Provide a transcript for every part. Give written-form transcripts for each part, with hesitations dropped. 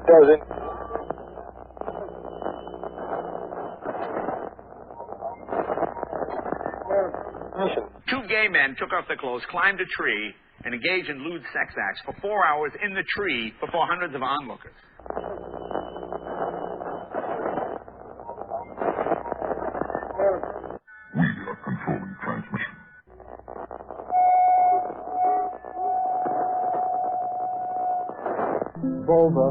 dozen. Two gay men took off their clothes, climbed a tree, and engaged in lewd sex acts for 4 hours in the tree before hundreds of onlookers. We are controlling transmission. Vulva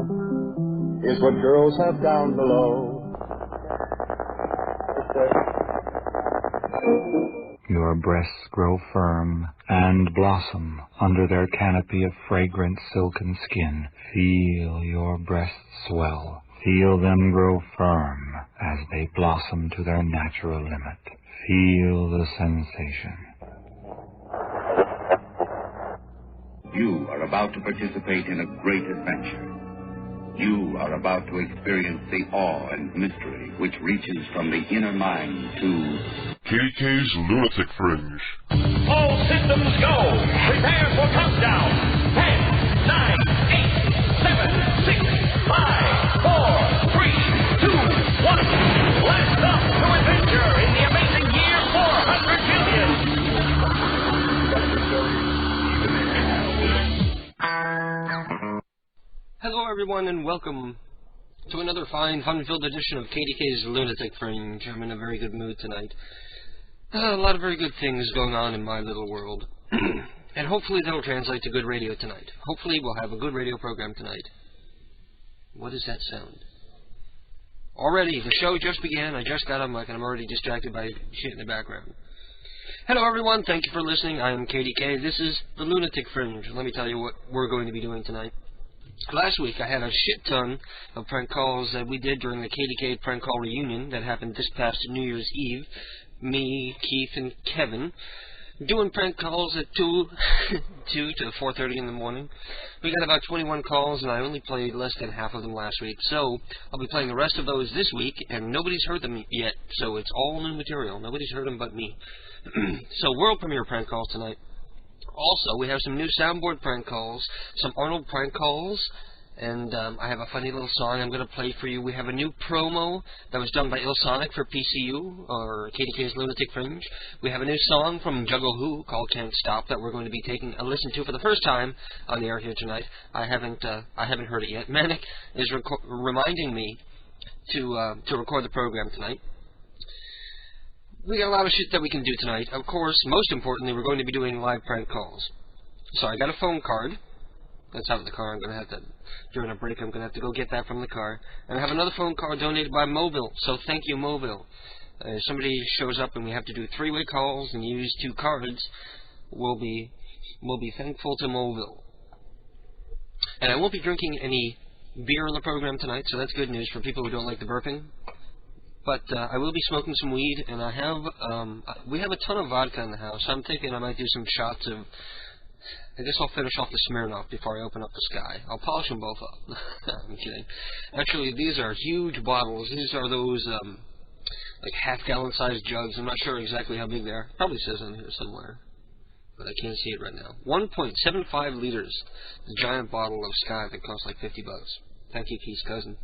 is what girls have down below. Your breasts grow firm and blossom under their canopy of fragrant silken skin. Feel your breasts swell. Feel them grow firm as they blossom to their natural limit. Feel the sensation. You are about to participate in a great adventure. You are about to experience the awe and mystery which reaches from the inner mind to KDK's Lunatic Fringe. All systems go. Prepare for countdown. 10, 9, 8, 7, 6, 5, 4, 3, 2, 1. Blast off to adventure in the amazing year 400 million. Hello everyone and welcome to another fine, fun-filled edition of KDK's Lunatic Fringe. I'm in a very good mood tonight. A lot of very good things going on in my little world. And hopefully that'll translate to good radio tonight. Hopefully we'll have a good radio program tonight. What does that sound? Already, the show just began. I just got on mic and I'm already distracted by shit in the background. Hello everyone, thank you for listening. I am KDK. This is the Lunatic Fringe. Let me tell you what we're going to be doing tonight. Last week I had a shit ton of prank calls that we did during the KDK prank call reunion that happened this past New Year's Eve. Me, Keith, and Kevin doing prank calls at 2 to 4:30 in the morning. We got about 21 calls, and I only played less than half of them last week. So I'll be playing the rest of those this week, and nobody's heard them yet. So it's all new material. Nobody's heard them but me. So world premiere prank calls tonight. Also, we have some new soundboard prank calls, some Arnold prank calls, and I have a funny little song I'm going to play for you. We have a new promo that was done by Ilsonic for PCU, or KDK's Lunatic Fringe. We have a new song from Juggle Who called Can't Stop that we're going to be taking a listen to for the first time on the air here tonight. I haven't heard it yet. Manic is reminding me to record the program tonight. We got a lot of shit that we can do tonight. Of course, most importantly, we're going to be doing live prank calls. So I got a phone card. That's out of the car. I'm going to have to, during a break, I'm going to have to go get that from the car. And I have another phone card donated by Mobile. So thank you, Mobile. If somebody shows up and we have to do three-way calls and use two cards, we'll be thankful to Mobile. And I won't be drinking any beer in the program tonight, so that's good news for people who don't like the burping. But I will be smoking some weed, and we have a ton of vodka in the house. I'm thinking I might do some shots of, I guess I'll finish off the Smirnoff before I open up the Sky. I'll polish them both up. I'm kidding. Actually, these are huge bottles. These are those, like half-gallon sized jugs. I'm not sure exactly how big they are. Probably says on here somewhere, but I can't see it right now. 1.75 liters. The giant bottle of Sky that costs like $50. Thank you, Keith's cousin.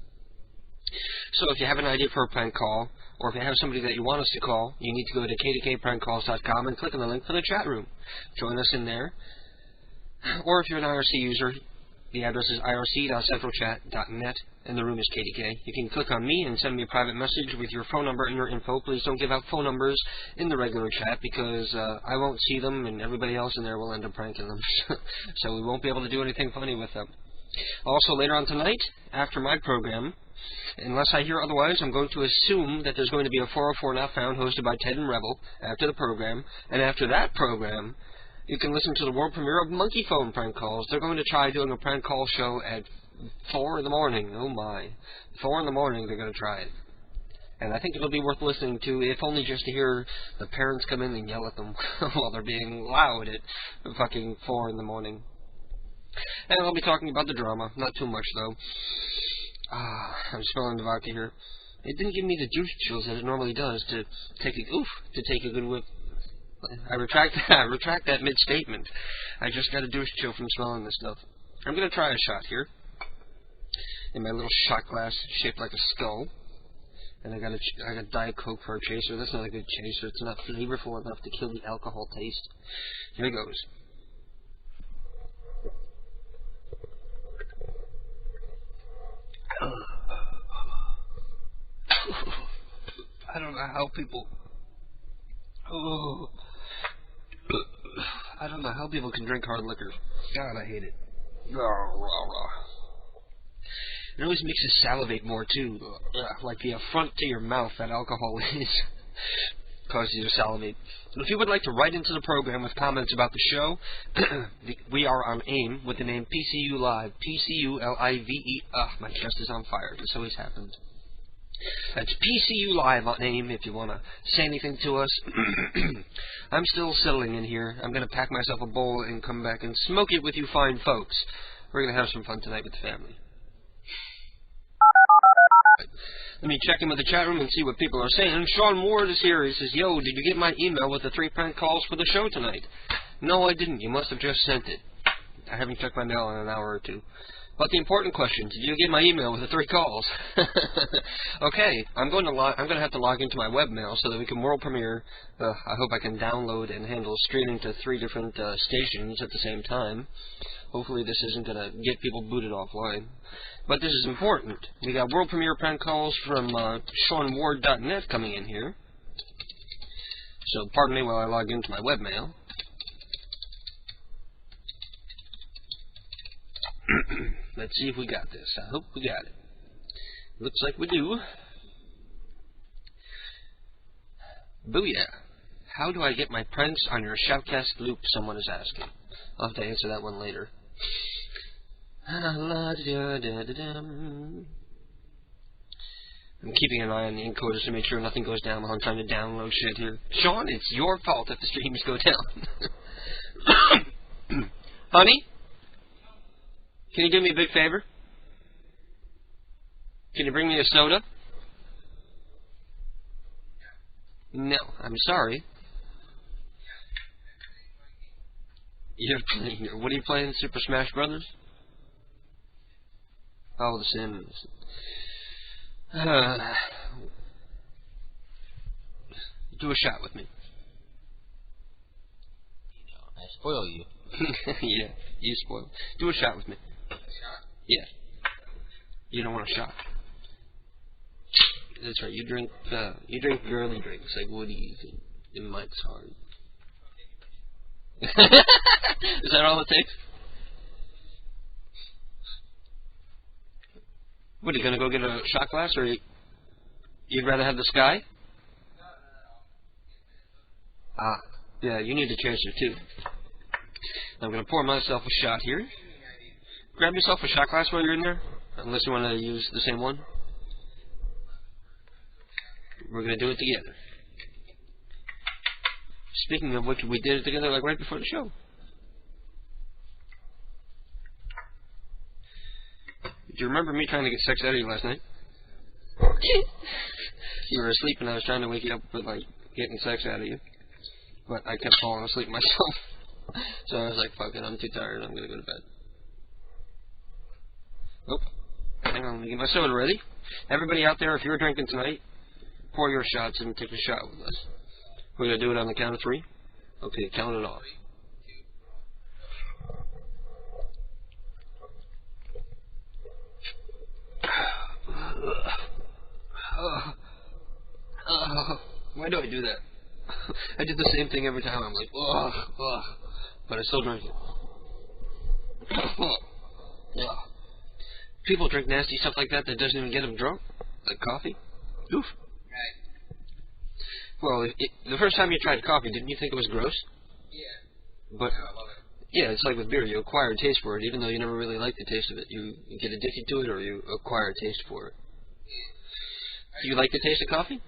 So if you have an idea for a prank call, or if you have somebody that you want us to call, you need to go to kdkprankcalls.com and click on the link for the chat room. Join us in there. Or if you're an IRC user, the address is irc.centralchat.net, and the room is KDK. You can click on me and send me a private message with your phone number and your info. Please don't give out phone numbers in the regular chat, because I won't see them, and everybody else in there will end up pranking them. So we won't be able to do anything funny with them. Also, later on tonight, after my program, unless I hear otherwise, I'm going to assume that there's going to be a 404 Not Found hosted by Ted and Rebel after the program. And after that program, you can listen to the world premiere of Monkey Phone prank calls. They're going to try doing a prank call show at 4 in the morning. Oh my. 4 in the morning they're going to try it. And I think it'll be worth listening to, if only just to hear the parents come in and yell at them while they're being loud at fucking 4 in the morning. And I'll be talking about the drama. Not too much, though. I'm smelling the vodka here. It didn't give me the juice chills that it normally does to take a good whip. I retract that mid-statement. I just got a douche chill from smelling this stuff. I'm going to try a shot here. in my little shot glass shaped like a skull. And I got Diet Coke for a chaser. That's not a good chaser. It's not flavorful enough to kill the alcohol taste. Here it goes. I don't know how people... I don't know how people can drink hard liquor. God, I hate it. It always makes you salivate more, too. Like the affront to your mouth that alcohol is. Causes you to salivate. If you would like to write into the program with comments about the show, we are on AIM with the name PCU Live. PCULIVE. My chest is on fire. This always happens. That's PCU Live on AIM if you want to say anything to us. I'm still settling in here. I'm going to pack myself a bowl and come back and smoke it with you fine folks. We're going to have some fun tonight with the family. Let me check in with the chat room and see what people are saying. Sean Ward is here. He says, yo, did you get my email with the 3 prank calls for the show tonight? No, I didn't. You must have just sent it. I haven't checked my mail in an hour or two. But the important question, did you get my email with the 3 calls? Okay, I'm going to have to log into my webmail so that we can world premiere. I hope I can download and handle streaming to 3 different stations at the same time. Hopefully this isn't going to get people booted offline. But this is important. We got world premiere prank calls from SeanWard.net coming in here. So pardon me while I log into my webmail. Let's see if we got this. I hope we got it. Looks like we do. Booyah. How do I get my pranks on your Shoutcast loop, someone is asking. I'll have to answer that one later. I'm keeping an eye on the encoders to make sure nothing goes down while I'm trying to download shit here. Sean, it's your fault if the streams go down. Honey? Can you do me a big favor? Can you bring me a soda? No, I'm sorry. What are you playing, Super Smash Brothers? Oh, The Sims. Do a shot with me. I spoil you. Yeah, you spoil. Do a shot with me. Yeah. You don't want a shot. That's right. You drink girly drinks like Woody's and Mike's Hard. Is that all it takes? What, are you gonna go get a shot glass, or you'd rather have the Sky? Yeah, you need a chaser too. I'm gonna pour myself a shot here. Grab yourself a shot glass while you're in there, unless you want to use the same one. We're gonna do it together. Speaking of which, we did it together like right before the show. Do you remember me trying to get sex out of you last night? You were asleep and I was trying to wake you up with like getting sex out of you, but I kept falling asleep myself. So I was like, fuck it, I'm too tired, I'm gonna go to bed. Oh, hang on, let me get my soda ready. Everybody out there, if you're drinking tonight, pour your shots and take a shot with us. We're gonna do it on the count of 3. Okay, count it off. Why do I do that? I do the same thing every time. I'm like, but I still drink it. People drink nasty stuff like that doesn't even get them drunk, like coffee. Oof. Right. Well, the first time you tried coffee, didn't you think it was gross? Yeah. But I love it. Yeah, it's like with beer. You acquire a taste for it, even though you never really like the taste of it. You get addicted to it, or you acquire a taste for it. Yeah. Do you like the taste of coffee? No.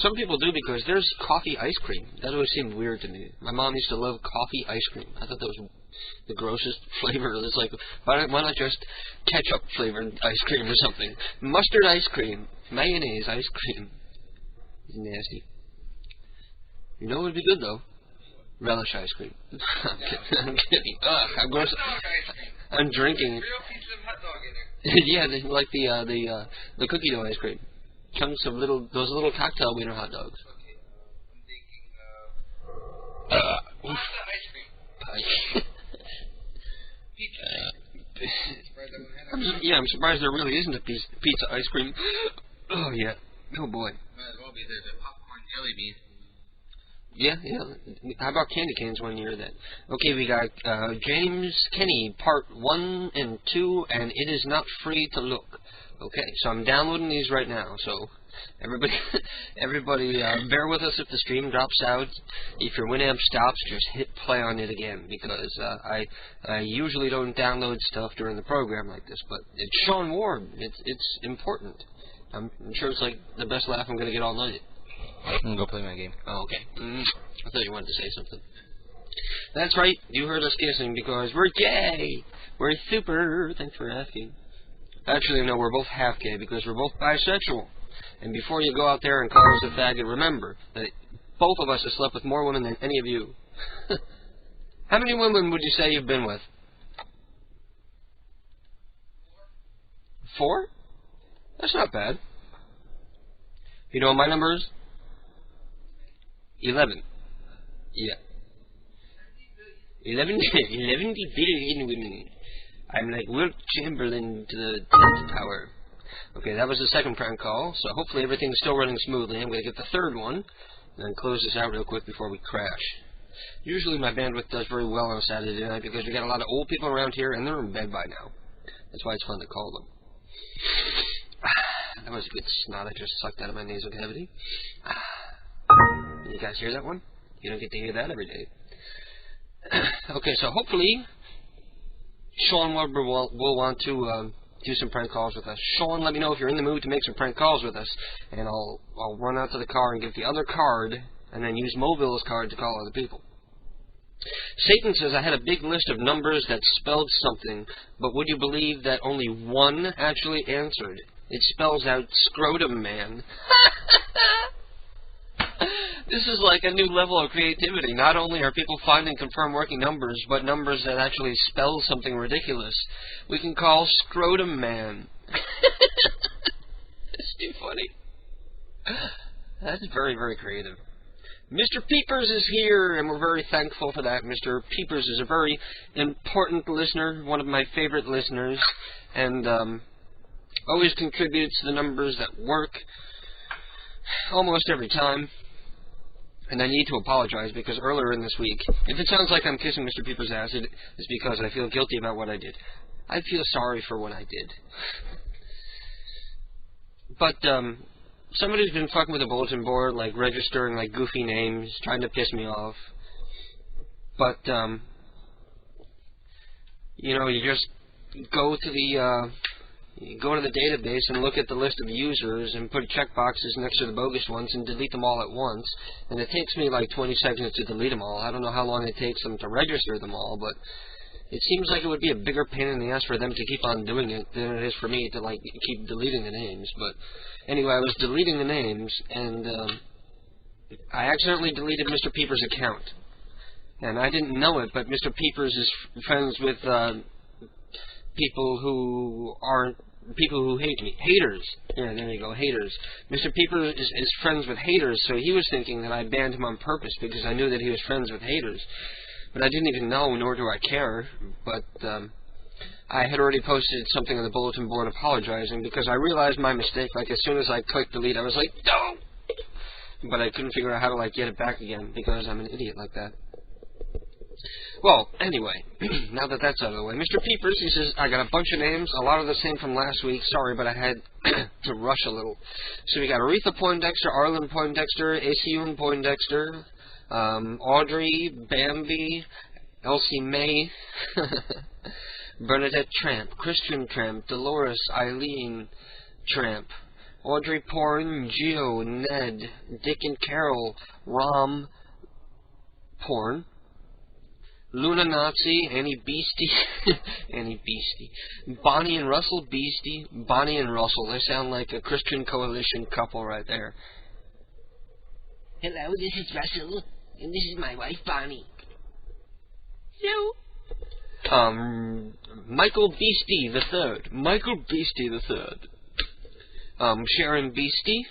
Some people do, because there's coffee ice cream. That always seemed weird to me. My mom used to love coffee ice cream. I thought that was the grossest flavor. It's like, why not just ketchup flavored ice cream or something? Mustard ice cream, mayonnaise ice cream. It's nasty. You know what would be good though? Relish ice cream. I'm kidding. I'm kidding. I'm gross. I'm drinking. Real pizza and hot dog in there. Yeah, they like the cookie dough ice cream. Chunks of those little cocktail wiener hot dogs. Ice cream. I'm surprised there really isn't a pizza ice cream. Oh, yeah. Oh, boy. Might as well be. There's a popcorn jelly bean. Yeah. How about candy canes one year then? Okay, we got James Kenny, part 1 and 2, and it is not free to look. Okay, so I'm downloading these right now, so everybody bear with us if the stream drops out. If your Winamp stops, just hit play on it again, because I usually don't download stuff during the program like this, but it's Sean Ward. It's important. I'm sure it's like the best laugh I'm going to get all night. I'm going to go play my game. Oh, okay. I thought you wanted to say something. That's right. You heard us kissing because we're gay. We're super. Thanks for asking. Actually, no, we're both half gay because we're both bisexual. And before you go out there and call us a faggot, remember that both of us have slept with more women than any of you. How many women would you say you've been with? 4? That's not bad. You know what my number is? 11. Yeah. 11 billion women. I'm like Wilt Chamberlain to the 10th power. Okay, that was the second prank call, so hopefully everything's still running smoothly. I'm going to get the third one, and then close this out real quick before we crash. Usually my bandwidth does very well on a Saturday night because we got a lot of old people around here, and they're in bed by now. That's why it's fun to call them. That was a good snot I just sucked out of my nasal cavity. You guys hear that one? You don't get to hear that every day. Okay, so hopefully Sean will want to do some prank calls with us. Sean, let me know if you're in the mood to make some prank calls with us, and I'll run out to the car and get the other card, and then use Moville's card to call other people. Satan says I had a big list of numbers that spelled something, but would you believe that only one actually answered? It spells out Scrotum Man. This is like a new level of creativity. Not only are people finding confirmed working numbers, but numbers that actually spell something ridiculous. We can call Scrotum Man. It's too funny. That's very, very creative. Mr. Peepers is here, and we're very thankful for that. Mr. Peepers is a very important listener, one of my favorite listeners, and always contributes to the numbers that work almost every time. And I need to apologize because earlier in this week, if it sounds like I'm kissing Mr. Peepers' ass, it is because I feel guilty about what I did. I feel sorry for what I did. But somebody's been fucking with the bulletin board, like registering like goofy names, trying to piss me off. But you know, you just go to the database and look at the list of users and put checkboxes next to the bogus ones and delete them all at once. And it takes me like 20 seconds to delete them all. I don't know how long it takes them to register them all, but it seems like it would be a bigger pain in the ass for them to keep on doing it than it is for me to like keep deleting the names. But anyway, I was deleting the names, and I accidentally deleted Mr. Peepers' account. And I didn't know it, but Mr. Peepers is friends with people who hate me. Haters. Yeah, there you go, haters. Mr. Peepers is friends with haters, so he was thinking that I banned him on purpose because I knew that he was friends with haters. But I didn't even know, nor do I care. But I had already posted something on the bulletin board apologizing because I realized my mistake. Like, as soon as I clicked delete, I was like, no! But I couldn't figure out how to, like, get it back again because I'm an idiot like that. Well, anyway, now that that's out of the way, Mr. Peepers, he says, I got a bunch of names, a lot of the same from last week. Sorry, but I had to rush a little. So we got Aretha Poindexter, Arlen Poindexter, Asiun Poindexter, Audrey, Bambi, Elsie May, Bernadette Tramp, Christian Tramp, Dolores, Eileen Tramp, Audrey Porn, Gio, Ned, Dick and Carol, Rom Porn, Luna Nazi, Annie Beastie, Annie Beastie, Bonnie and Russell Beastie, Bonnie and Russell. They sound like a Christian Coalition couple right there. Hello, this is Russell, and this is my wife Bonnie. Hello. Michael Beastie the Third. Michael Beastie the Third. Sharon Beastie.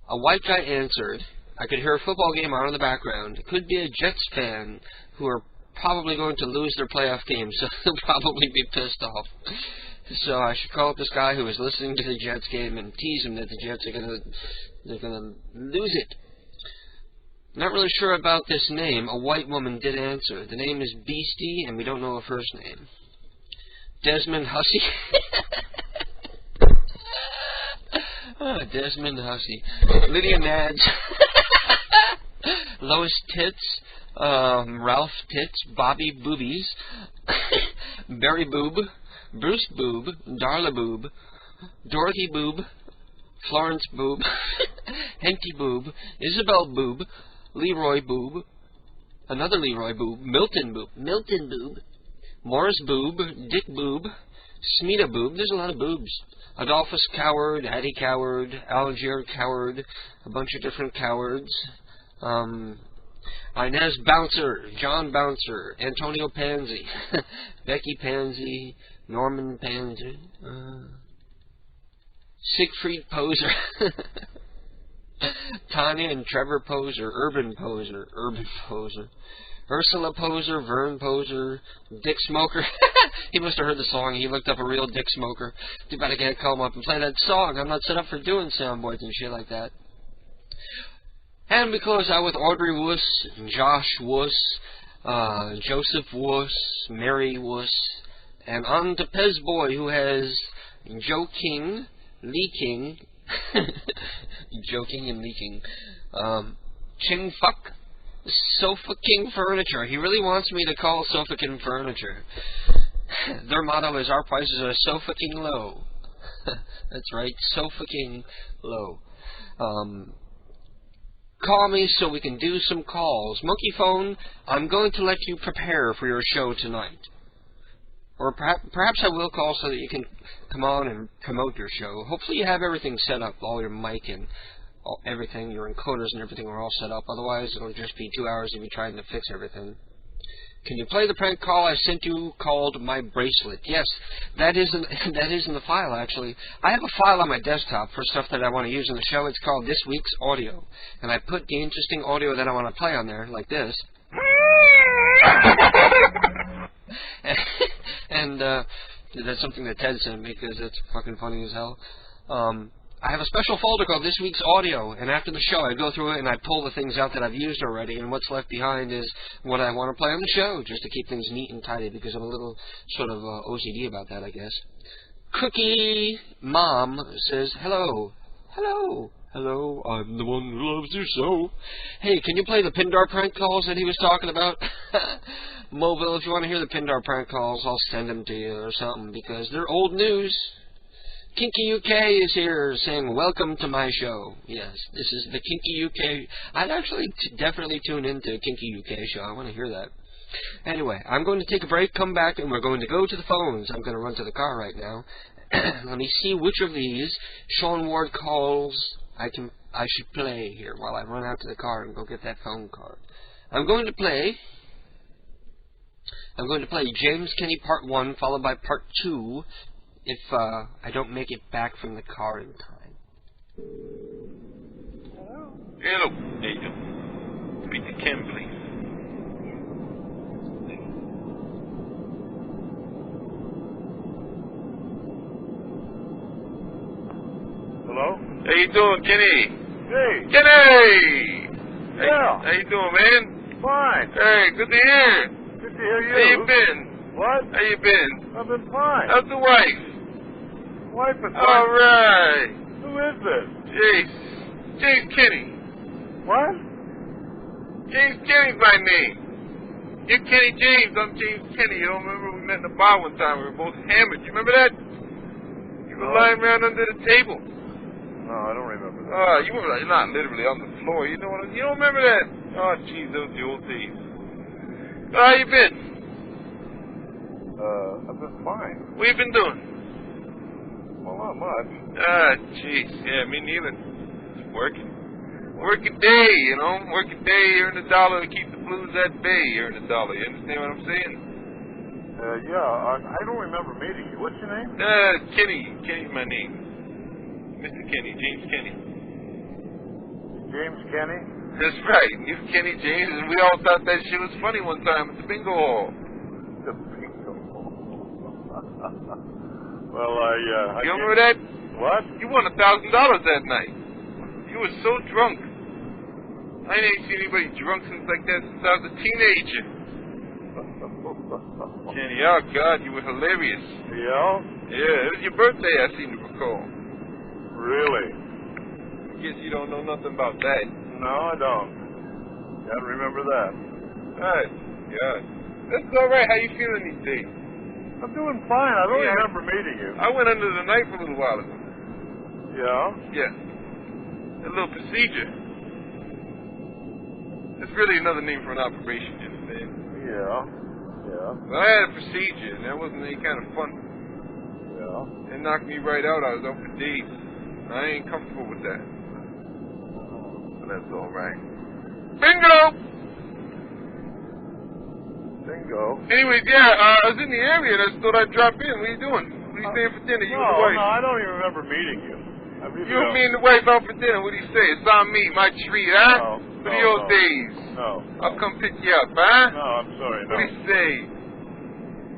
A white guy answered. I could hear a football game on in the background. It could be a Jets fan who are probably going to lose their playoff game, so they'll probably be pissed off. So I should call up this guy who is listening to the Jets game and tease him that the Jets are gonna lose it. Not really sure about this name. A white woman did answer. The name is Beastie, and we don't know her first name. Desmond Hussey. Desmond Hussey. Lydia Nads. Lois Tits. Ralph Tits. Bobby Boobies. Barry Boob. Bruce Boob. Darla Boob. Dorothy Boob. Florence Boob. Henky Boob. Isabel Boob. Leroy Boob. Another Leroy Boob. Milton Boob. Milton Boob. Morris Boob. Dick Boob. Smita Boob. There's a lot of boobs. Adolphus Coward. Addie Coward. Algier Coward. A bunch of different cowards. Inez Bouncer. John Bouncer. Antonio Pansy. Becky Pansy. Norman Pansy. Siegfried Poser. Tanya and Trevor Poser. Urban Poser. Urban Poser. Ursula Poser. Vern Poser. Dick Smoker. He must have heard the song. He looked up a real Dick Smoker. Too bad I can't call him up and play that song. I'm not set up for doing soundboards and shit like that. And we close out with Audrey Wuss, Josh Wuss, Joseph Wuss, Mary Wuss, and on to Pez Boy, who has Joe King, Lee King, joking and leaking, Ching Fuck, Sofa King Furniture. He really wants me to call Sofa King Furniture. Their motto is, our prices are so fucking low. That's right, so fucking low. Call me so we can do some calls. Monkey Phone, I'm going to let you prepare for your show tonight. Or perhaps I will call so that you can come on and promote your show. Hopefully you have everything set up, all your mic and everything, your encoders and everything are all set up. Otherwise, it'll just be 2 hours of you trying to fix everything. Can you play the prank call I sent you called My Bracelet? Yes, that is in the file, actually. I have a file on my desktop for stuff that I want to use in the show. It's called This Week's Audio. And I put the interesting audio that I want to play on there, like this. And that's something that Ted sent me because it's fucking funny as hell. I have a special folder called This Week's Audio, and after the show I go through it and I pull the things out that I've used already, and what's left behind is what I want to play on the show, just to keep things neat and tidy, because I'm a little sort of OCD about that, I guess. Cookie Mom says, hello. Hello. Hello, I'm the one who loves you so. Hey, can you play the Pindar prank calls that he was talking about? Mobile, if you want to hear the Pindar prank calls, I'll send them to you or something, because they're old news. Kinky UK is here saying, welcome to my show. Yes, this is the Kinky UK. I'd actually definitely tune into Kinky UK show. I want to hear that. Anyway, I'm going to take a break, come back, and we're going to go to the phones. I'm going to run to the car right now. Let me see which of these Sean Ward calls I should play here while I run out to the car and go get that phone card. I'm going to play James Kenny Part 1, followed by Part 2, if I don't make it back from the car in time. Hello. How you doing? Speak to Kim, please. Hello? How you doing, Kenny? Hey. Kenny! Yeah. How you doing, man? Fine. Hey, good to hear. Good to hear you. How you been? What? How you been? I've been fine. How's the wife? Wife is fine. All right. Who is this? James Kenny. What? James Kenny's my name. You're Kenny James. I'm James Kenny. You don't remember we met in the bar one time? We were both hammered. You remember that? You were lying around under the table. No, I don't remember that. Oh, you were not literally on the floor. You don't remember that? Oh, jeez, those were the old days. How you been? I've been fine. What you been doing? Well, not much. Ah, jeez. Yeah, me neither. Just working. Work a day, you know. Work a day, earn $1 to keep the lose that bay, you earn $1. You understand what I'm saying? Yeah, I don't remember meeting you. What's your name? Kenny. Kenny's my name. Mr. Kenny, James Kenny. James Kenny? That's right. You Kenny James, and we all thought that shit was funny one time at the bingo hall. The bingo hall. Well, you remember that? What? You won $1,000 that night. You were so drunk. I ain't seen anybody drunk since like that since I was a teenager. Kenny, oh God, you were hilarious. Yeah? Yeah, it was your birthday, I seem to recall. Really? I guess you don't know nothing about that. No, I don't. Can't remember that. God. That's all right. How you feeling these days? I'm doing fine. I don't remember meeting you. I went under the knife a little while ago. Yeah? Yeah. A little procedure. It's really another name for an operation, you understand? Yeah. Well, I had a procedure, and that wasn't any kind of fun. Yeah. It knocked me right out. I was out for days. I ain't comfortable with that. But that's all right. Bingo! Anyways, I was in the area, and I just thought I'd drop in. What are you doing? What are you saying for dinner? You and the wife? No, I don't even remember meeting you. You and me and the wife out for dinner. What do you say? It's on me, my treat, huh? For the old days. No. I'll come pick you up, huh? No, I'm sorry, no. What do you say?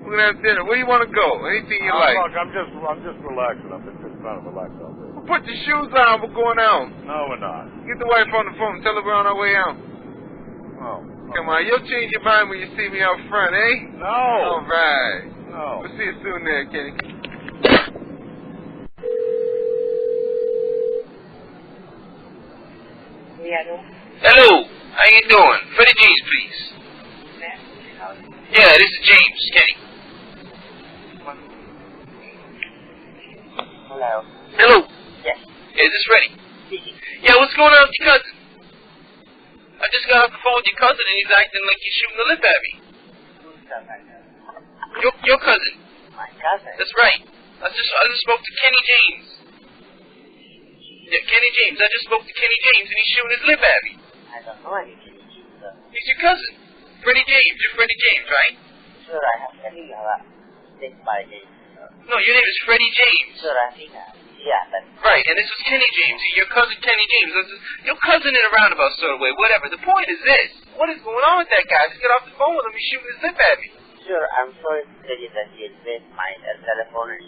We're gonna have dinner. Where do you want to go? Anything you like. Look, I'm just relaxing. I'm just trying to relax all day. Well, put your shoes on. We're going out. No, we're not. Get the wife on the phone. Tell her we're on our way out. Oh. Come on. You'll change your mind when you see me out front, eh? No. All right. No. We'll see you soon there, Kenny. Hello. How you doing? Freddie James, please. Yeah, this is James, Kenny. Hello. Yes. Is this Freddie? Yeah, what's going on with your cousin? I just got off the phone with your cousin and he's acting like he's shooting the lip at me. Your cousin. My cousin? That's right. I just spoke to Kenny James. Yeah, Kenny James. I just spoke to Kenny James and he's shooting his lip at me. I don't know any Kenny James, sir. He's your cousin. Freddie James. You're Freddie James, right? Sure, I have Kenny. You have a thing by James, sir. No, your name is Freddie James. Sure, I think that's right, and this was Kenny James, your cousin Kenny James. Your cousin in a roundabout sort of way, whatever. The point is this. What is going on with that guy? Just get off the phone with him. He's shooting his lip at me. Sure, I'm sorry to tell you that he invaded my telephone and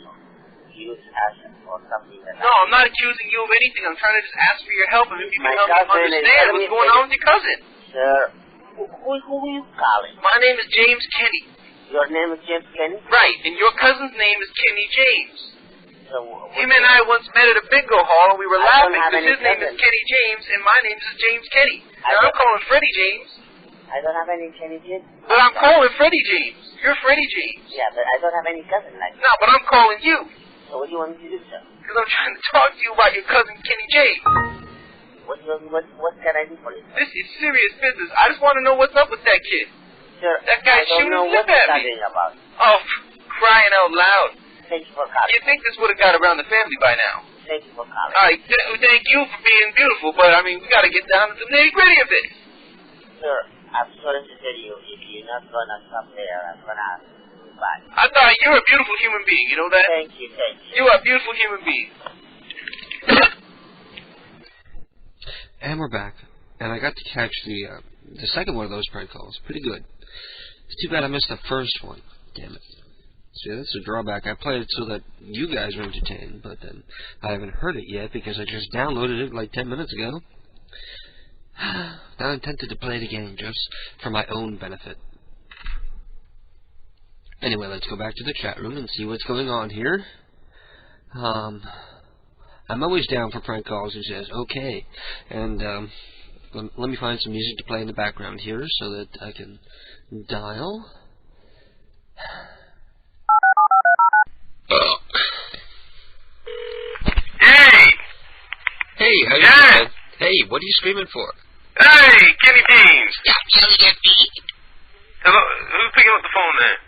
used us or something like that. No, I'm not accusing you of anything. I'm trying to just ask for your help and if you can help me understand what's going on with your cousin. Sir, who are you calling? My name is James Kenny. Your name is James Kenny? Right, and your cousin's name is Kenny James. So, him and I once met at a bingo hall and we were laughing because his name is Kenny James and my name is James Kenny. Now I'm calling Freddie James. I don't have any Kenny James. But I'm calling Freddie James. You're Freddie James. Yeah, but I don't have any cousin like that. No, but I'm calling you. So what do you want me to do, sir? Because I'm trying to talk to you about your cousin Kenny James. What can I do for you, sir? This is serious business. I just want to know what's up with that kid. Sir, that guy's shooting his lip at me. About. Oh, crying out loud. Thank you for calling. You'd think this would have got around the family by now. Thank you for calling. All right, thank you for being beautiful, but I mean, we got to get down to the nitty-gritty of this. Sir, I'm sorry to tell you, if you're not going to stop there, I'm going to ask you back. I thought you're a beautiful human being, you know that? Thank you. You are a beautiful human being. And we're back. And I got to catch the second one of those prank calls. Pretty good. It's too bad I missed the first one. Damn it. See, that's a drawback. I played it so that you guys were entertained, but then I haven't heard it yet because I just downloaded it like 10 minutes ago. Now I'm tempted to play it again just for my own benefit. Anyway, let's go back to the chat room and see what's going on here. I'm always down for prank calls, he says. Okay. And let me find some music to play in the background here so that I can dial. Hey, how you doing? Hey, what are you screaming for? Hey, Kenny James. Yeah, Kelly that beat. Hello, who's picking up the phone there?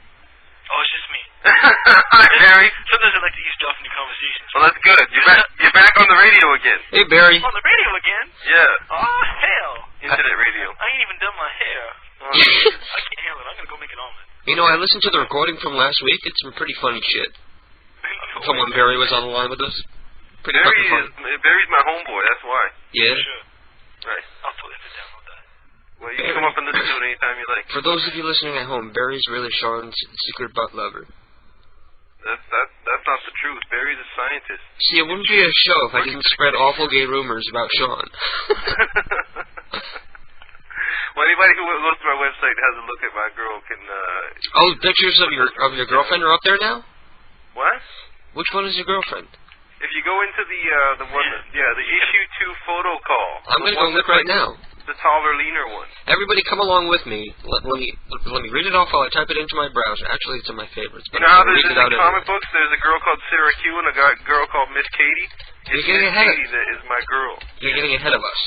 Oh, it's just me. Hi, Barry. Sometimes I like to ease off in your conversations. Well, that's good. You're back on the radio again. Hey, Barry. On the radio again? Yeah. Oh, hell. Internet radio. I ain't even done my hair. I can't handle it. I'm going to go make an omelet. You know, I listened to the recording from last week. It's some pretty funny shit. From when Barry was on the line with us. Pretty fucking funny. Barry's my homeboy, that's why. Yeah? Sure. Right. I'll totally have to download that. Well, you can come up and listen to it anytime you like. For those of you listening at home, Barry's really Sean's secret butt lover. That's not the truth. Barry's a scientist. See, it wouldn't be a show if I didn't spread awful gay rumors about Sean. Well, anybody who goes to my website and has a look at my girl can. Oh, pictures of your girlfriend are up there now? What? Which one is your girlfriend? If you go into the one, the issue 2 photo call. I'm gonna go look right now. The taller, leaner one. Everybody, come along with me. Let me read it off while I type it into my browser. Actually, it's in my favorites. You know how there's in the comic books, there's a girl called Sarah Q and a girl called Miss Katie. You're getting ahead. Katie that is my girl. You're getting ahead of us.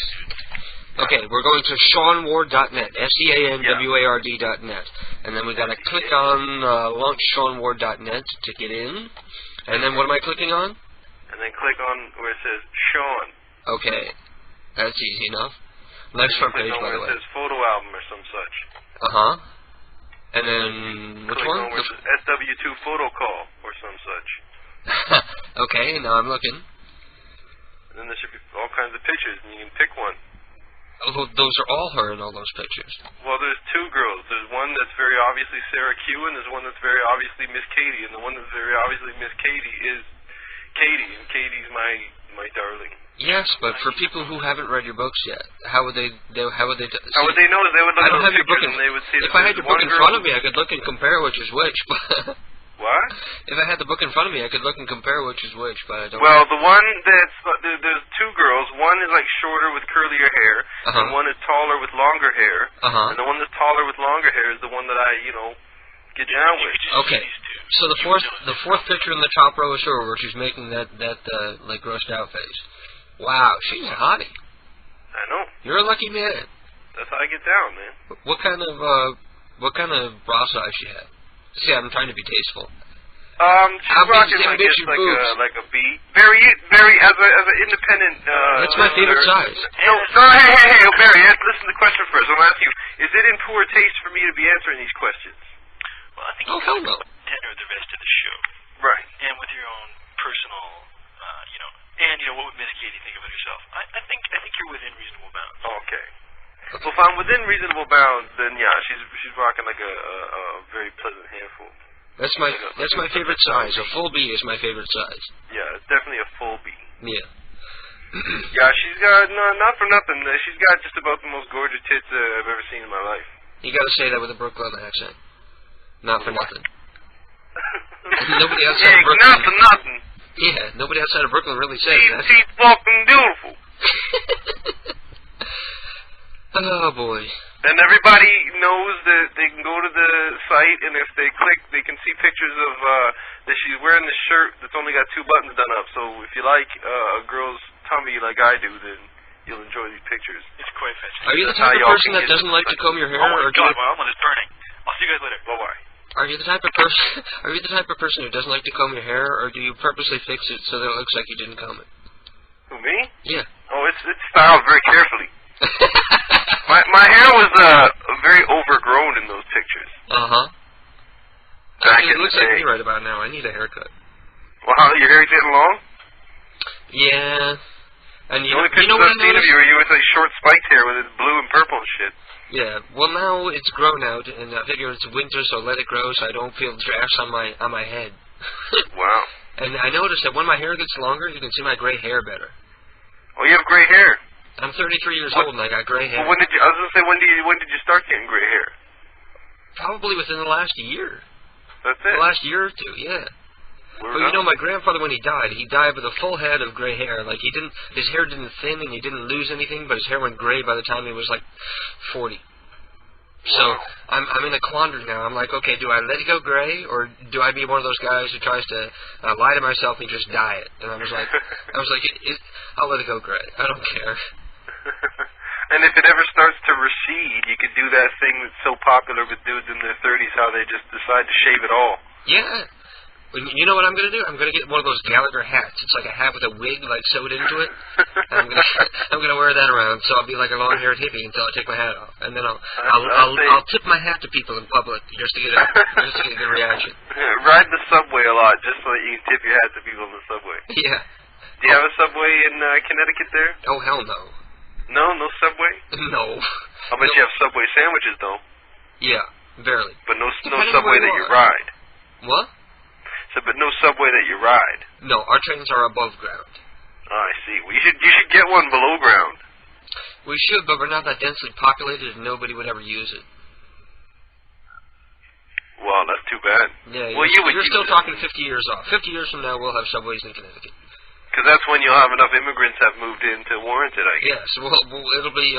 Okay, we're going to SeanWard.net, SeanWard.net, and then we got to click on launch SeanWard.net to get in, and then what am I clicking on? And then click on where it says Sean. Okay, that's easy enough. Next front page, by the way. It says photo album or some such. And then which click one? On where it says SW2 photo call or some such. Okay, now I'm looking. And then there should be all kinds of pictures, and you can pick one. Oh, those are all her in all those pictures. Well, there's 2 girls. There's one that's very obviously Sarah Q, and there's one that's very obviously Miss Katie. And the one that's very obviously Miss Katie is Katie, and Katie's my darling. Yes, but for people who haven't read your books yet, how would they know? How would they know? They would look at the pictures and they would see. If I had your book in front of me, I could look and compare which is which. But what? If I had the book in front of me, I could look and compare which is which, but I don't. Well, the one that's there's 2 girls. One is like shorter with curlier hair, and one is taller with longer hair. And the one that's taller with longer hair is the one that I, get down with. Okay. So the fourth picture in the top row is her, where she's making that like grossed out face. Wow, she's a hottie. I know. You're a lucky man. That's how I get down, man. What kind of bra size she had? See, I'm trying to be tasteful. She's rocking like a B. Very as an independent. That's my favorite size. No, hey, Barry, listen to the question first. I'm asking you: is it in poor taste for me to be answering these questions? Well, I think you cover the tenor of the rest of the show. Right. And with your own personal, what would Miss Katie think about herself? I think you're within reasonable bounds. Okay. Well, if I'm within reasonable bounds, then yeah, she's rocking like a very pleasant handful. That's my favorite size. A full B is my favorite size. Yeah, it's definitely a full B. Yeah. Yeah, she's got not for nothing. She's got just about the most gorgeous tits I've ever seen in my life. You got to say that with a Brooklyn accent. Not for nothing. Nobody outside of Brooklyn. Not for nothing. Yeah, nobody outside of Brooklyn really says that. She's fucking beautiful. Oh boy. And everybody knows that they can go to the site, and if they click, they can see pictures of that she's wearing this shirt that's only got 2 buttons done up. So if you like a girl's tummy like I do, then you'll enjoy these pictures. It's quite fascinating. Are you the type of person that doesn't like to comb your hair? Oh my God, my omelet is burning. I'll see you guys later. Bye-bye. Are you the type of person? Are you the type of person who doesn't like to comb your hair, or do you purposely fix it so that it looks like you didn't comb it? Who, me? Yeah. Oh, it's styled very carefully. my hair was very overgrown in those pictures. Actually, it looks like me right about now. I need a haircut. Well, your hair's getting long? Yeah. And the only pictures I've seen of you are you with like short spiked hair with this blue and purple and shit. Yeah. Well, now it's grown out, and I figure it's winter, so let it grow so I don't feel drafts on my head. Wow. And I noticed that when my hair gets longer, you can see my gray hair better. Oh, you have gray hair. I'm 33 years old and I got gray hair. Well, I was gonna say, when did you start getting gray hair? Probably within the last year. That's it. The last year or two, yeah. Well, my grandfather, when he died with a full head of gray hair. Like his hair didn't thin and he didn't lose anything, but his hair went gray by the time he was like 40. So I'm in a quandary now. I'm like, okay, do I let it go gray, or do I be one of those guys who tries to lie to myself and just dye it? And I was like, I'll let it go gray. I don't care. And if it ever starts to recede, you could do that thing that's so popular with dudes in their 30s, how they just decide to shave it all. Yeah. You know what I'm going to do? I'm going to get one of those Gallagher hats. It's like a hat with a wig, like, sewed into it. And I'm going to wear that around, so I'll be like a long-haired hippie until I take my hat off. And then I'll tip my hat to people in public just to get a good reaction. Ride the subway a lot just so that you can tip your hat to people in the subway. Yeah. Do you have a subway in Connecticut there? Oh, hell no. No subway? No. I bet you have Subway sandwiches, though. Yeah, barely. But no subway that you ride. What? But no subway that you ride. No, our trains are above ground. Oh, I see. Well, you should get one below ground. We should, but we're not that densely populated, and nobody would ever use it. Well, that's too bad. Yeah, well, you're still talking 50 years off. 50 years from now, we'll have subways in Connecticut. Because that's when you'll have enough immigrants have moved in to warrant it, I guess. Yes, it'll be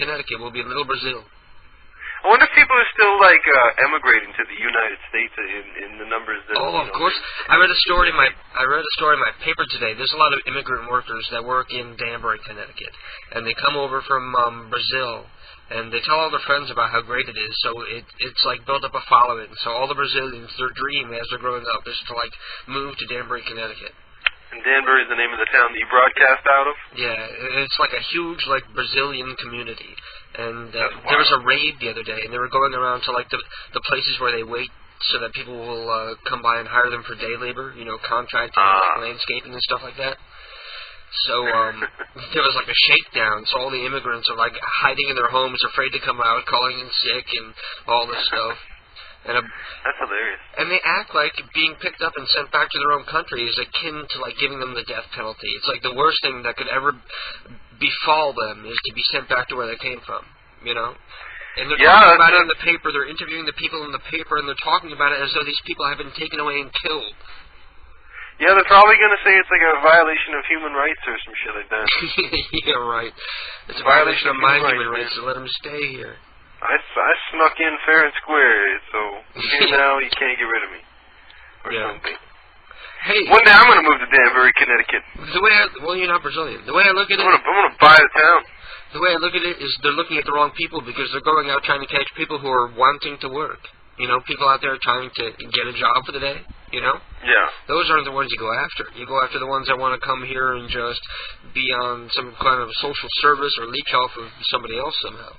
Connecticut. Will be Little Brazil. I wonder if people are still emigrating to the United States in the numbers that. Oh, of course. I read a story in my paper today. There's a lot of immigrant workers that work in Danbury, Connecticut, and they come over from Brazil, and they tell all their friends about how great it is. So it's like built up a following. So all the Brazilians, their dream as they're growing up is to move to Danbury, Connecticut. And Danbury is the name of the town that you broadcast out of? Yeah, it's like a huge Brazilian community. And there was a raid the other day, and they were going around to the places where they wait so that people will come by and hire them for day labor, contracting, landscaping and stuff like that. So there was a shakedown, so all the immigrants are hiding in their homes, afraid to come out, calling in sick and all this stuff. And that's hilarious. And they act like being picked up and sent back to their own country is akin to giving them the death penalty. It's the worst thing that could ever befall them is to be sent back to where they came from, And they're talking about it in the paper. They're interviewing the people in the paper, and they're talking about it as though these people have been taken away and killed. Yeah, they're probably going to say it's a violation of human rights or some shit like that. Yeah, right. It's a violation of my human rights to let them stay here. I snuck in fair and square, so now you can't get rid of me. Or something. Hey, one day I'm going to move to Danbury, Connecticut. You're not Brazilian. The way I look at it... I'm going to buy the town. The way I look at it is they're looking at the wrong people because they're going out trying to catch people who are wanting to work. People out there trying to get a job for the day, Yeah. Those aren't the ones you go after. You go after the ones that want to come here and just be on some kind of social service or leech off of somebody else somehow.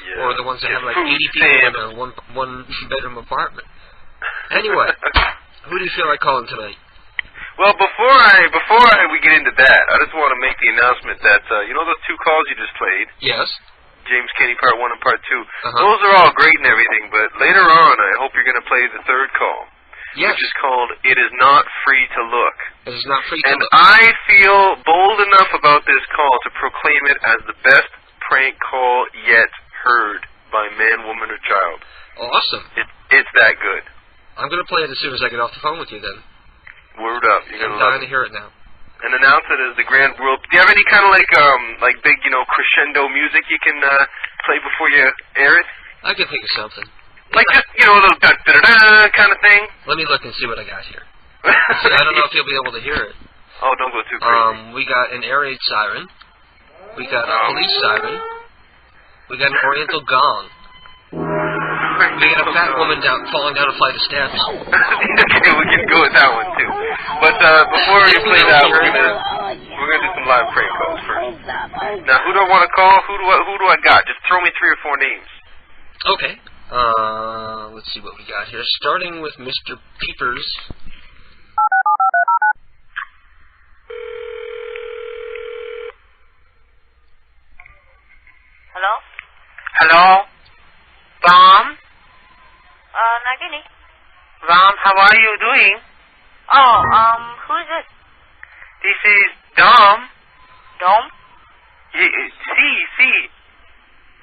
Yeah. Or the ones that have 80 people in a one-bedroom apartment. Anyway, who do you feel like calling tonight? Well, before we get into that, I just want to make the announcement that, those two calls you just played? Yes. James Kenny Part 1 and Part 2. Those are all great and everything, but later on I hope you're going to play the third call. Yes. Which is called It Is Not Free to Look. It is not free to look. And I feel bold enough about this call to proclaim it as the best prank call yet heard by man, woman, or child. Awesome. It's that good. I'm going to play it as soon as I get off the phone with you then. Word up. I'm dying to hear it now. And announce it as the grand world. Do you have any kind of big, crescendo music you can play before you air it? I can think of something. Just, a little da-da-da-da kind of thing? Let me look and see what I got here. I don't know if you'll be able to hear it. Oh, don't go too crazy. We got an air raid siren. We got a police siren. We got an oriental gong. We got a fat woman falling down a flight of steps. Okay, we can go with that one too. But before we play that, we're gonna do some live prank calls first. Now, who do I want to call? Who do I got? Just throw me 3 or 4 names. Okay. Let's see what we got here. Starting with Mr. Peepers. Hello? Hello? Ram? Nagini. Ram, how are you doing? Oh, who is this? This is Dom. Dom? See.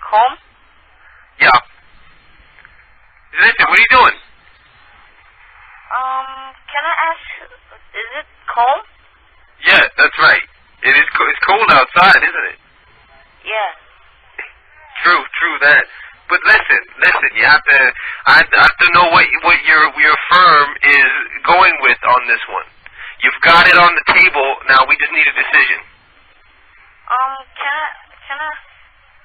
Com? Yeah. Listen, what are you doing? Can I ask, is it Com? Yeah, that's right. It's cold outside, isn't it? Yeah. True that. But listen, you have to. I have to know what your firm is going with on this one. You've got it on the table. Now we just need a decision. Can I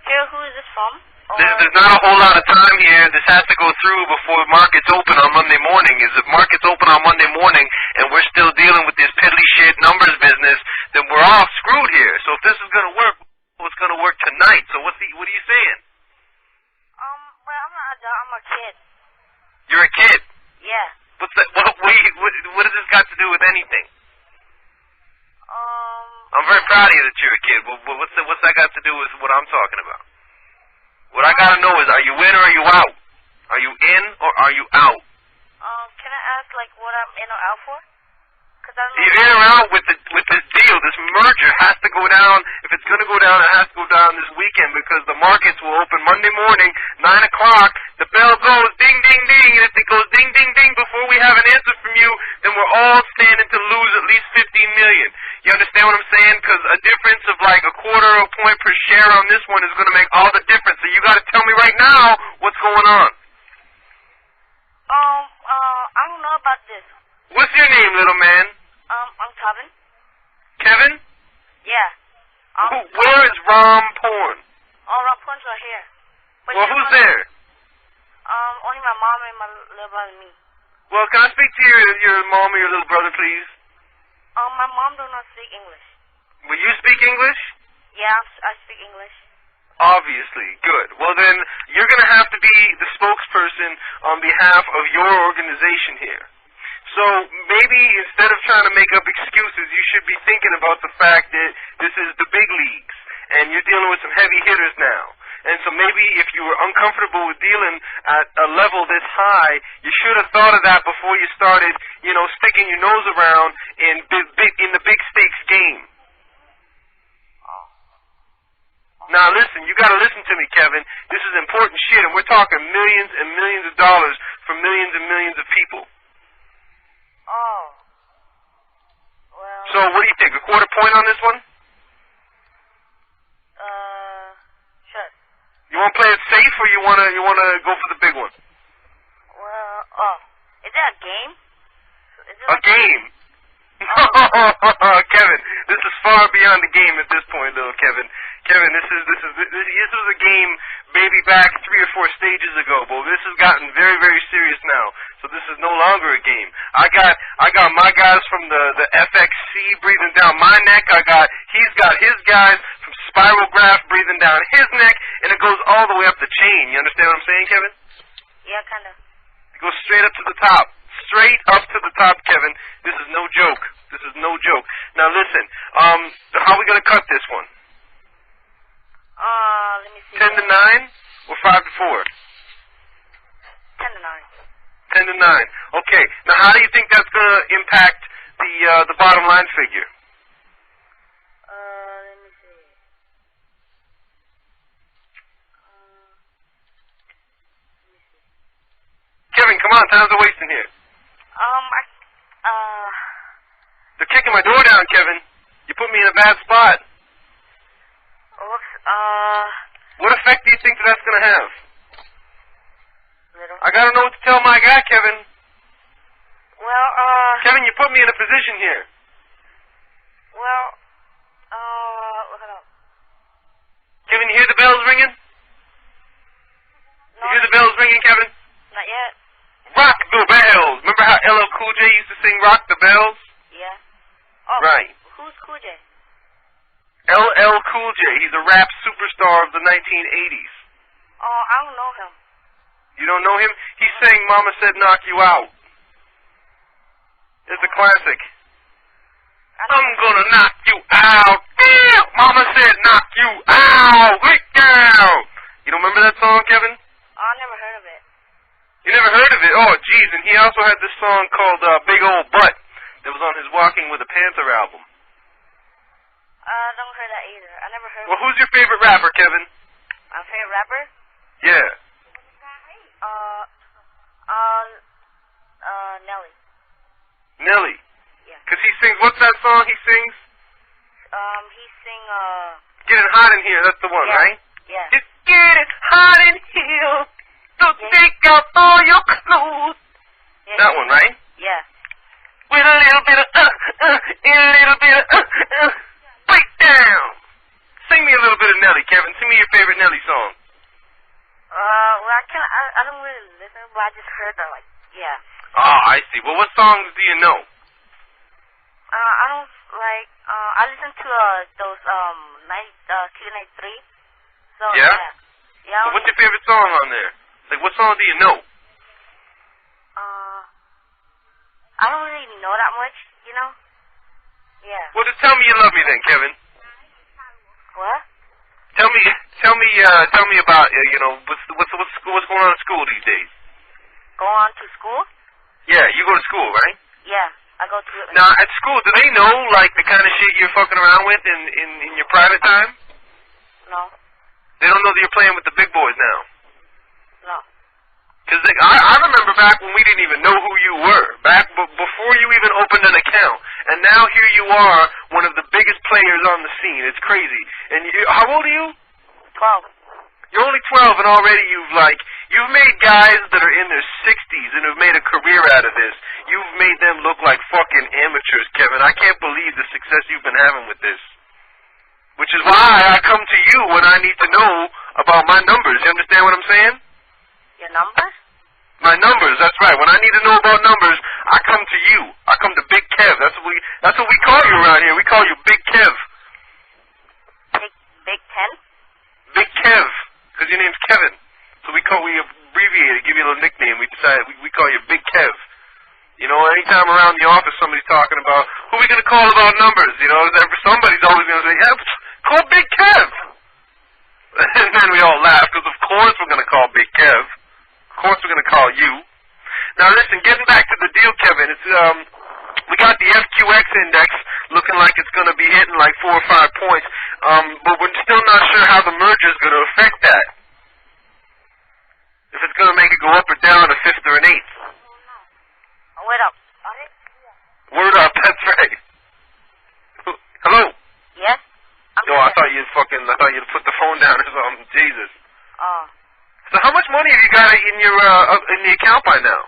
hear who is this from? There's not a whole lot of time here. This has to go through before markets open on Monday morning. If markets open on Monday morning and we're still dealing with this piddly shit numbers business, then we're all screwed here. So if this is going to work, it's going to work tonight. So what are you saying? Well, I'm not an adult. I'm a kid. You're a kid? Yeah. What does this got to do with anything? I'm very proud of you that you're a kid. What's that got to do with what I'm talking about? What I gotta know is, are you in or are you out? Are you in or are you out? Can I ask like what I'm in or out for? Cause I don't know. You're in or out with this deal. This merger has to go down. If it's gonna go down, it has to go down this weekend because the markets will open Monday morning, 9 o'clock. The bell goes ding ding ding, and if it goes ding ding ding before we have an answer from you, then we're all standing to lose at least 15 million. You understand what I'm saying? Because a difference of like a quarter of a point per share on this one is going to make all the difference. So you got to tell me right now what's going on. I don't know about this. What's your name, little man? I'm Kevin. Kevin? Yeah. Where is Rom Porn? Oh, Rom Porn's right here. But well, who's there? Only my mom and my little brother and me. Well, can I speak to your mom or your little brother, please? My mom does not speak English. Will you speak English? Yeah, I speak English. Obviously. Good. Well, then, you're going to have to be the spokesperson on behalf of your organization here. So, maybe instead of trying to make up excuses, you should be thinking about the fact that this is the big leagues, and you're dealing with some heavy hitters now. And so maybe if you were uncomfortable with dealing at a level this high, you should have thought of that before you started, sticking your nose around in the big stakes game. Now listen, you gotta listen to me, Kevin. This is important shit, and we're talking millions and millions of dollars for millions and millions of people. Oh. Well. So what do you think? A quarter point on this one? Sure. You want to play it safe, or you wanna go for the big one? Well, is that a game? A game? Kevin, this is far beyond the game at this point, though, Kevin. Kevin, this was a game maybe back 3 or 4 stages ago, but this has gotten very, very serious now. So this is no longer a game. I got my guys from the FXC breathing down my neck. He's got his guys from Spirograph breathing down his neck, and it goes all the way up the chain. You understand what I'm saying, Kevin? Yeah, kind of. It goes straight up to the top. Straight up to the top, Kevin. This is no joke. This is no joke. Now listen, how are we gonna cut this one? Let me see. 10 to 9 or 5 to 4? 10 to 9. 10 to 9. Okay. Now how do you think that's gonna impact the bottom line figure? Let me see. Kevin, come on, time's a wasting here. They're kicking my door down, Kevin. You put me in a bad spot. What effect do you think that's going to have? Little. I got to know what to tell my guy, Kevin. Well, Kevin, you put me in a position here. Well, hold on. Kevin, you hear the bells ringing? No. You hear the bells ringing, Kevin? Not yet. Rock the bells. Remember how LL Cool J used to sing Rock the Bells? Yeah. Oh, right. Who's Cool J? LL Cool J. He's a rap superstar of the 1980s. Oh, I don't know him. You don't know him? He sang Mama Said Knock You Out. It's a classic. I'm gonna knock you out. Damn! Mama said knock you out. Right down. You don't remember that song, Kevin? Oh, I never heard of it. You never heard of it? Oh, geez. And he also had this song called Big Old Butt that was on his Walking with a Panther album. I don't heard that either. I never heard Well, who's your favorite rapper, Kevin? My favorite rapper? Yeah. Nelly. Nelly. Yeah. Because he sings, what's that song he sings? He sing, Getting Hot in Here, that's the one, yeah. right? Yeah. It's getting hot in here, so take out all your clothes. Yeah, That one, right? Yeah. With a little bit of and a little bit of break down. Sing me a little bit of Nelly, Kevin. Sing me your favorite Nelly song. I don't really listen, but I just heard that, like, yeah. Oh, I see. Well, what songs do you know? I don't, like, I listen to, those, Q93. So, Yeah? Yeah. So what's your favorite song on there? Like, what song do you know? I don't really know that much, you know? Yeah. Well, just tell me you love me then, Kevin. What? Tell me about, you know, what's going on in school these days? Go on to school? Yeah, you go to school, right? Yeah, I go to it. Now, at school, do they know, like, the kind of shit you're fucking around with in your private time? No. They don't know that you're playing with the big boys now? No. Because I remember back when we didn't even know who you were, back before you even opened an account, and now here you are, one of the biggest players on the scene. It's crazy. And how old are you? 12. You're only 12, and already you've made guys that are in their 60s and have made a career out of this. You've made them look like fucking amateurs, Kevin. I can't believe the success you've been having with this. Which is why I come to you when I need to know about my numbers. You understand what I'm saying? Your numbers? My numbers, that's right. When I need to know about numbers, I come to you. I come to Big Kev. That's what we call you around here. We call you Big Kev. Big Ten? Big Kev, because your name's Kevin. So we abbreviate it, give you a little nickname. We decided we call you Big Kev. You know, anytime around the office somebody's talking about who are we going to call about numbers, you know, somebody's always going to say, yeah, call Big Kev. And then we all laugh, because of course we're going to call Big Kev. Of course we're going to call you. Now listen, getting back to the deal, Kevin, it's we got the FQX index looking like it's going to be hitting like 4 or 5 points, but we're still not sure how the merger is going to affect that. If it's going to make it go up or down a fifth or an eighth. Word up. Word up, that's right. Hello? Yes? I thought you'd put the phone down or something. Jesus. Oh. So how much money have you got in the account by now?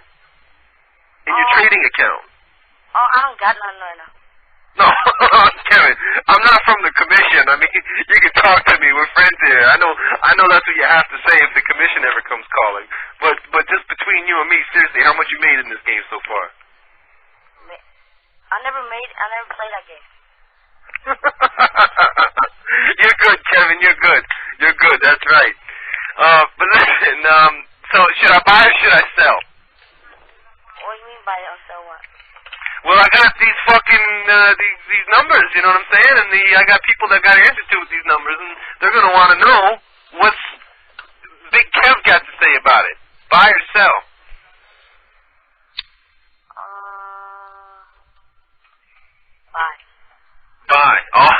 In your trading account? Oh, I don't got none right now. No, Kevin, I'm not from the commission. I mean, you can talk to me. We're friends here. I know that's what you have to say if the commission ever comes calling. But just between you and me, seriously, how much you made in this game so far? I never played that game. You're good, Kevin. You're good. You're good. That's right. But listen, so should I buy or should I sell? What do you mean buy or sell what? Well, I got these fucking, these numbers, you know what I'm saying? And I got people that got answers to with these numbers, and they're going to want to know what's Big Kev got to say about it. Buy or sell? Buy. Buy. Oh,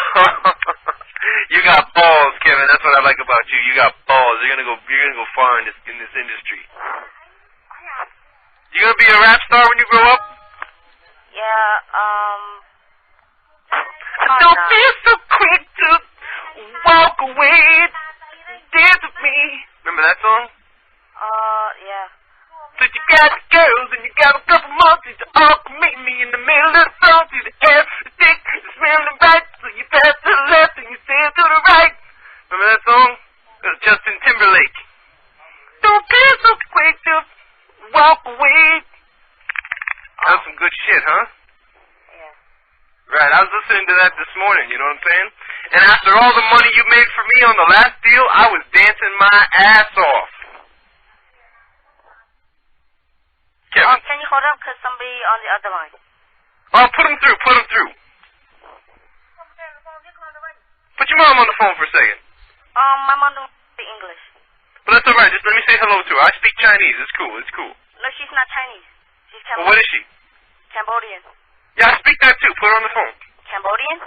you got balls, Kevin. That's what I like about you. You got balls. You're gonna go far in this industry. You gonna be a rap star when you grow up? Yeah. Don't be so quick to walk away. Dance with me. Remember that song? Yeah. So you got the girls and you got a couple monkeys to all come meet me in the middle of the song. See the air, the stick, the smelling right. So you pass to the left and you stand to the right. Remember that song? It was Justin Timberlake. Don't be so quick to walk away. That was some good shit, huh? Yeah. Right, I was listening to that this morning, you know what I'm saying? And after all the money you made for me on the last deal, I was dancing my ass off. Kevin. Can you hold up? Because somebody on the other line. Oh, put him through. Put your mom on the phone for a second. My mom don't speak English. But that's alright, just let me say hello to her. I speak Chinese, it's cool. No, she's not Chinese. She's Cambodian. Well, what is she? Cambodian. Yeah, I speak that too. Put her on the phone. Cambodian?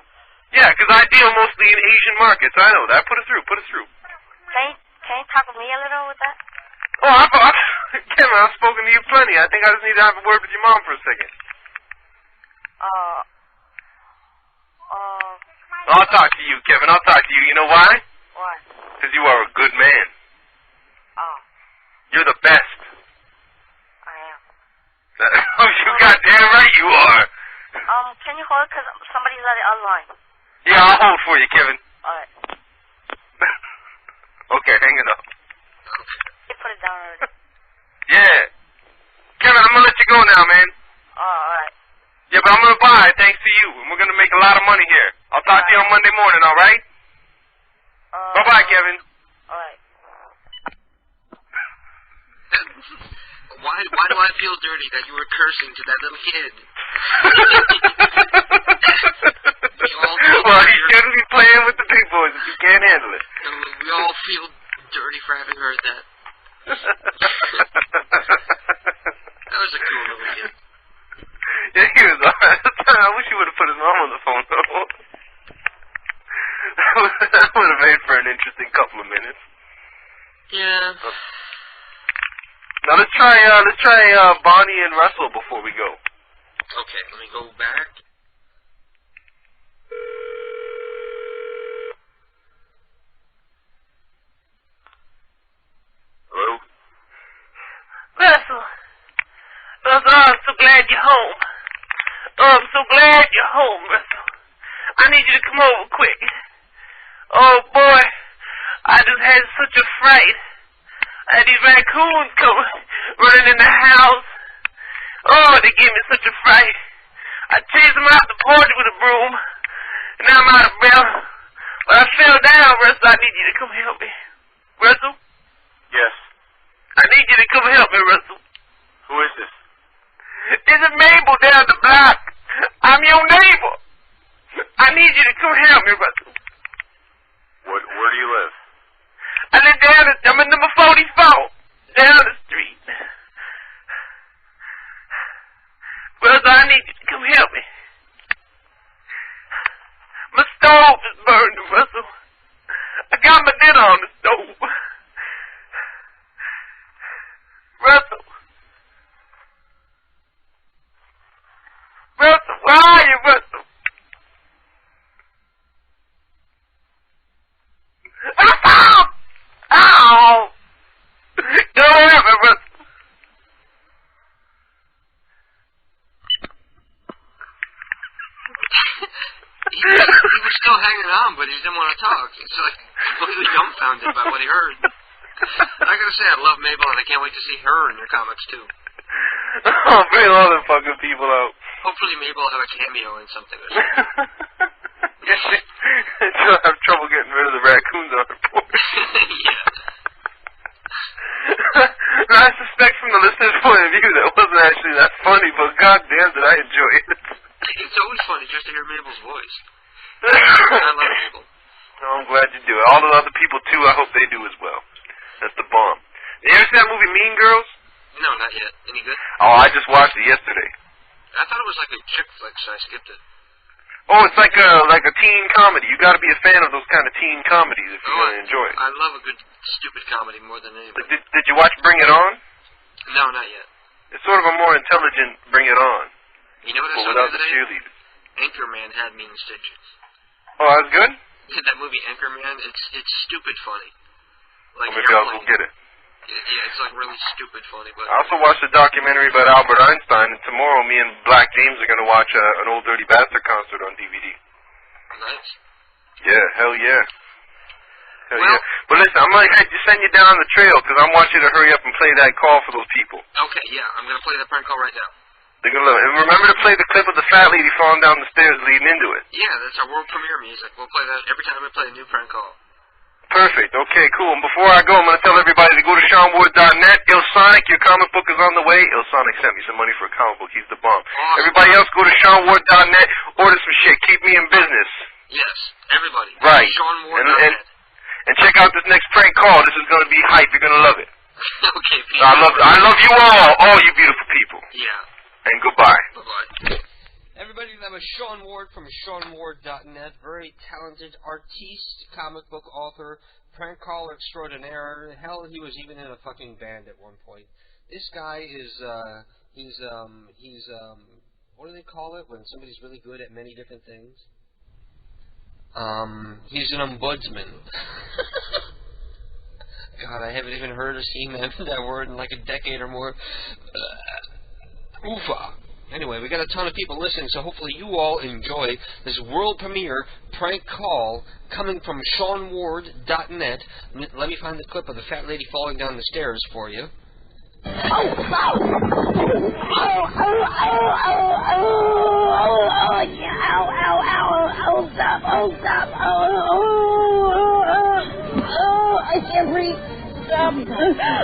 Yeah, because I deal mostly in Asian markets. I know that. Put her through. Can you talk with me a little with that? Oh, Kevin, I've spoken to you plenty. I think I just need to have a word with your mom for a second. I'll talk to you, Kevin. I'll talk to you. You know why? Why? Because you are a good man. Oh. You're the best. I am. Oh, you goddamn right you are. Can you hold it? Because somebody's on the other line. Yeah, I'll hold for you, Kevin. Alright. Okay, hang it up. You put it down already. right, thanks to you. And we're going to make a lot of money here. I'll talk to you on Monday morning, all right? Bye-bye, Kevin. All right. Why do I feel dirty that you were cursing to that little kid? Well, he shouldn't be playing with the big boys if he can't handle it. We all feel dirty for having heard that. That was a cool little kid. Yeah, he was alright. I wish he would have put his mom on the phone, though. That would have made for an interesting couple of minutes. Yeah. Now let's try Bonnie and Russell before we go. Okay, let me go back. Hello? Russell, I'm so glad you're home. Oh, I'm so glad you're home, Russell. I need you to come over quick. Oh, boy, I just had such a fright. I had these raccoons come running in the house. Oh, they gave me such a fright. I chased them out the porch with a broom, and now I'm out of breath. But I fell down, Russell. I need you to come help me. Russell? Yes. I need you to come help me, Russell. Who is this? This is Mabel down the block. I'm your neighbor. I need you to come help me, Russell. Where do you live? I live I'm in number 44, down the street. Russell, I need you to come help me. My stove is burned, Russell. I got my dinner on the stove. Russell. Russell, where are you, Russell? Ow! Ow! Don't hurt me, Russell. He was still hanging on, but he didn't want to talk. He's like completely dumbfounded by what he heard. I gotta say, I love Mabel, and I can't wait to see her in your comics too. Oh, bring all the fucking people out. Hopefully, Mabel will have a cameo in something or something. She'll have trouble getting rid of the raccoons on her porch. Yeah. I suspect from the listener's point of view that wasn't actually that funny, but goddamn did I enjoy it. It's always funny just to hear Mabel's voice. I love Mabel. Oh, I'm glad you do it. All the other people, too, I hope they do as well. That's the bomb. You ever see that movie Mean Girls? No, not yet. Any good? Oh, I just watched it yesterday. I thought it was like a chick flick, so I skipped it. Oh, it's like a teen comedy. You got to be a fan of those kind of teen comedies if you want to enjoy it. I love a good stupid comedy more than anything. Did you watch Bring It On? No, not yet. It's sort of a more intelligent Bring It On. You know what I saw without the the other day? cheerleaders. Anchorman had me in stitches. Oh, that's good? Yeah, that movie Anchorman, it's stupid funny. Like Maybe I'll go get it. Yeah, it's like really stupid funny. But I also watched a documentary about Albert Einstein, and tomorrow me and Black James are going to watch an Old Dirty Bastard concert on DVD. Nice. Yeah, hell yeah. Hell yeah. But listen, I'm going to send you down the trail because I want you to hurry up and play that call for those people. Okay, yeah, I'm going to play the prank call right now. They're going to love it. And remember to play the clip of the fat lady falling down the stairs leading into it. Yeah, that's our world premiere music. We'll play that every time we play a new prank call. Perfect. Okay, cool. And before I go, I'm going to tell everybody to go to SeanWard.net. IlSonic, your comic book is on the way. IlSonic sent me some money for a comic book. He's the bomb. Awesome. Everybody else, go to SeanWard.net. Order some shit. Keep me in business. Yes, everybody. Right. SeanWard.net. And check out this next prank call. This is going to be hype. You're going to love it. Okay, Pete. I love you all you beautiful people. Yeah. And goodbye. Bye-bye. Everybody, that was Sean Ward from SeanWard.net. Very talented artiste, comic book author, prank caller extraordinaire. Hell, he was even in a fucking band at one point. This guy is, what do they call it when somebody's really good at many different things? He's an ombudsman. God, I haven't even heard or seen that word in like a decade or more. Oofa. Anyway, we got a ton of people listening, so hopefully you all enjoy this world premiere prank call coming from SeanWard.net. Let me find the clip of the fat lady falling down the stairs for you. I can't breathe. Stop.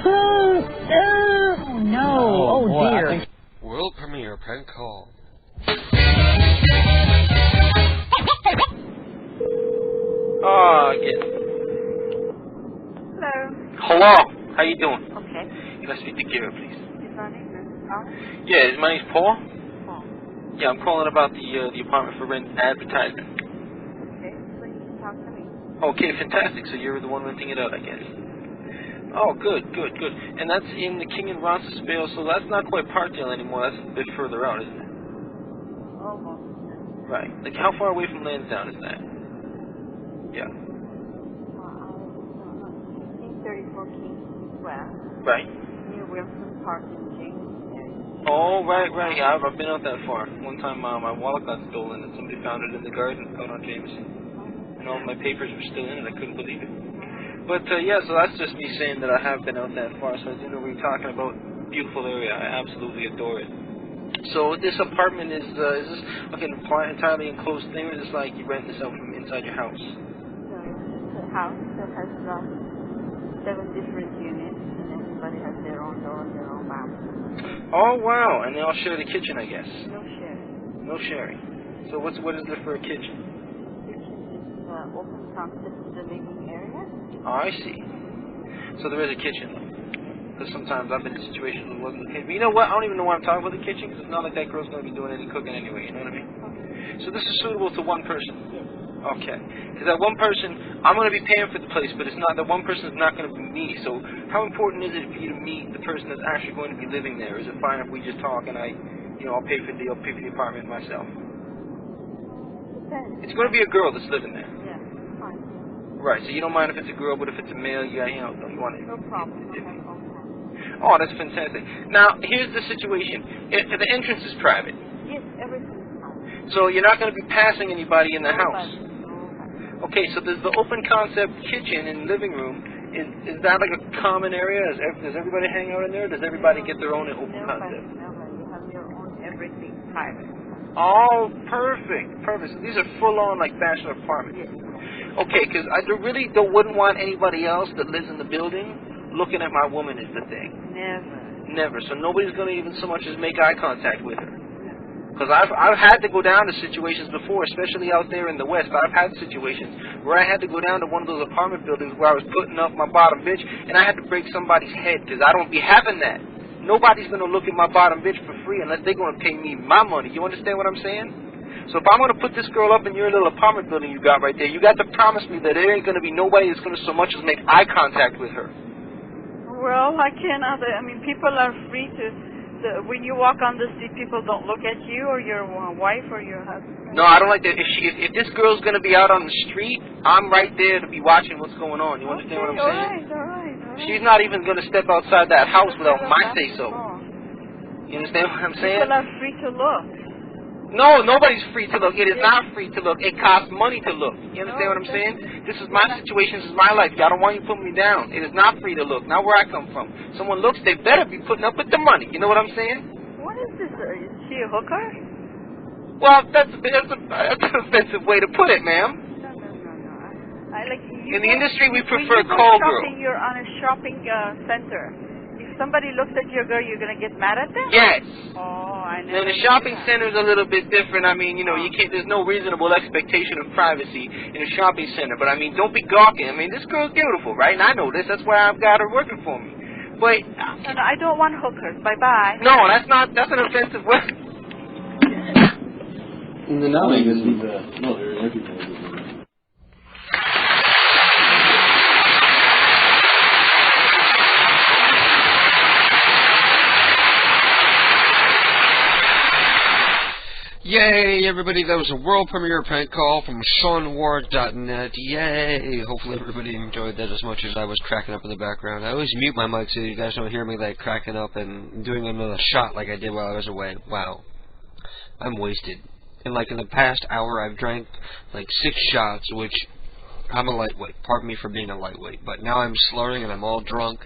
Oh, no. Oh, dear. World premiere prank call. Again. Hello. Hello. How you doing? Okay. You gotta speak to Gary, please. Is my name Paul? Yeah, my name's Paul. Paul. Yeah, I'm calling about the apartment for rent advertisement. Okay, so you can talk to me. Okay, fantastic. So you're the one renting it out, I guess. Oh, good. And that's in the King and Roncesvalles, so that's not quite Parkdale anymore. That's a bit further out, isn't it? Almost. Right. Like, how far away from Lansdowne is that? Yeah. 1634 King West. Right. Near Wilson Park in James. Oh, right. Yeah, I've been out that far. One time, my wallet got stolen, and somebody found it in the garden out on Jameson. And all my papers were still in it. I couldn't believe it. But, yeah, so that's just me saying that I have been out that far, so I do know what you're talking about. Beautiful area. I absolutely adore it. So this apartment is this like an entirely enclosed thing, or is this like you rent this out from inside your house? So it's a house that has 7 different units, and everybody has their own door and their own bathroom. Oh, wow. And they all share the kitchen, I guess. No sharing. No sharing. So what is there for a kitchen? The kitchen is open concept to the living area. Oh, I see. So there is a kitchen, though. Because sometimes I've been in situations where it wasn't the kitchen. But you know what? I don't even know why I'm talking about the kitchen, because it's not like that girl's going to be doing any cooking anyway, you know what I mean? Okay. So this is suitable to one person? Yes. Okay. Because that one person, I'm going to be paying for the place, but it's not, that one person is not going to be me. So how important is it for you to meet the person that's actually going to be living there? Is it fine if we just talk and I'll pay for the apartment myself? Depends. It's going to be a girl that's living there. Yeah, fine. Right, so you don't mind if it's a girl, but if it's a male, you want it. No problem. Oh, that's fantastic. Now, here's the situation. The entrance is private. Yes, everything is private. So you're not going to be passing anybody in the house. Nobody. Okay, so there's the open concept kitchen and living room. Is that like a common area? Does everybody hang out in there? Does everybody get their own open concept? Nobody. You have your own everything private. Oh, perfect. So these are full-on, like, bachelor apartments. Yes. Okay, because I wouldn't want anybody else that lives in the building looking at my woman is the thing. Never. So nobody's going to even so much as make eye contact with her. Because I've had to go down to situations before, especially out there in the West. I've had situations where I had to go down to one of those apartment buildings where I was putting up my bottom bitch, and I had to break somebody's head because I don't be having that. Nobody's going to look at my bottom bitch for free unless they're going to pay me my money. You understand what I'm saying? So if I'm going to put this girl up in your little apartment building you got right there, you got to promise me that there ain't going to be nobody that's going to so much as make eye contact with her. Well, I cannot. I mean, people are free to when you walk on the street, people don't look at you or your wife or your husband. No, I don't like that. If this girl's going to be out on the street, I'm right there to be watching what's going on. You understand what I'm saying? All right. She's not even going to step outside that house without my say-so. You understand what I'm saying? People are free to look. No, nobody's free to look. It is not free to look. It costs money to look. You understand what I'm saying? This is my situation. This is my life. Y'all don't want you to put me down. It is not free to look. Not where I come from. Someone looks, they better be putting up with the money. You know what I'm saying? What is this? Is she a hooker? Well, that's an offensive way to put it, ma'am. No. In the industry, we prefer call girl. You're on a shopping center. If somebody looks at your girl, you're going to get mad at them? Yes. Oh, I know. Now, the shopping center is a little bit different. I mean, you can't. There's no reasonable expectation of privacy in a shopping center. But I mean, don't be gawking. I mean, this girl's beautiful, right? And I know this. That's why I've got her working for me. But no, I don't want hookers. Bye. No, that's an offensive word. Now this is no, they're everything. Yay, everybody, that was a world premiere prank call from SeanWard.net. Yay! Hopefully everybody enjoyed that as much as I was cracking up in the background. I always mute my mic so you guys don't hear me like cracking up and doing another shot like I did while I was away. Wow. I'm wasted. And like in the past hour I've drank like 6 shots, which I'm a lightweight. Pardon me for being a lightweight. But now I'm slurring and I'm all drunk.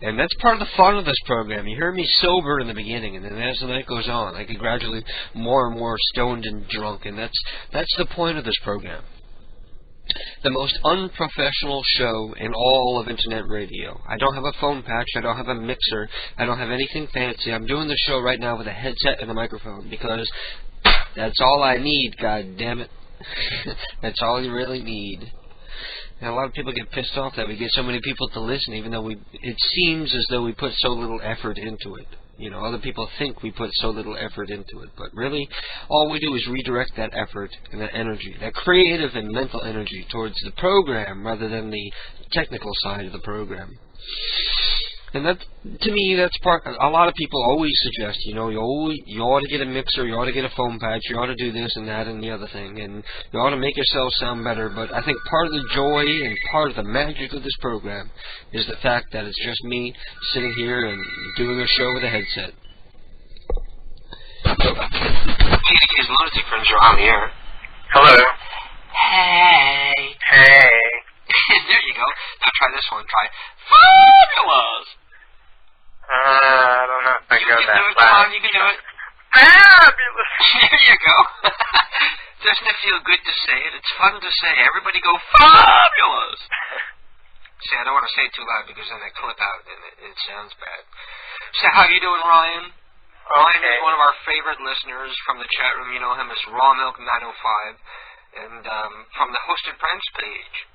And that's part of the fun of this program. You hear me sober in the beginning, and then as the night goes on, I get gradually more and more stoned and drunk. And that's the point of this program. The most unprofessional show in all of Internet radio. I don't have a phone patch. I don't have a mixer. I don't have anything fancy. I'm doing the show right now with a headset and a microphone because that's all I need, God damn it. That's all you really need. And a lot of people get pissed off that we get so many people to listen, even though it seems as though we put so little effort into it. You know, other people think we put so little effort into it, but really, all we do is redirect that effort and that energy, that creative and mental energy, towards the program rather than the technical side of the program. And that, to me, that's part. A lot of people always suggest, you know, you ought to get a mixer, you ought to get a phone patch, you ought to do this and that and the other thing, and you ought to make yourself sound better. But I think part of the joy and part of the magic of this program is the fact that it's just me sitting here and doing a show with a headset. KDK's Lunatic Fringe are on the air. Hello. Hey. Hey. There you go. Now try this one. Try fabulous. I don't know if I go that loud. Come on, you can do it. Fabulous. There you go. Doesn't it feel good to say it? It's fun to say. Everybody go fabulous. See, I don't want to say it too loud because then I clip out and it sounds bad. So how you doing, Ryan? Okay. Ryan is one of our favorite listeners from the chat room. You know him as Raw Milk 905, and from the Hosted Friends page.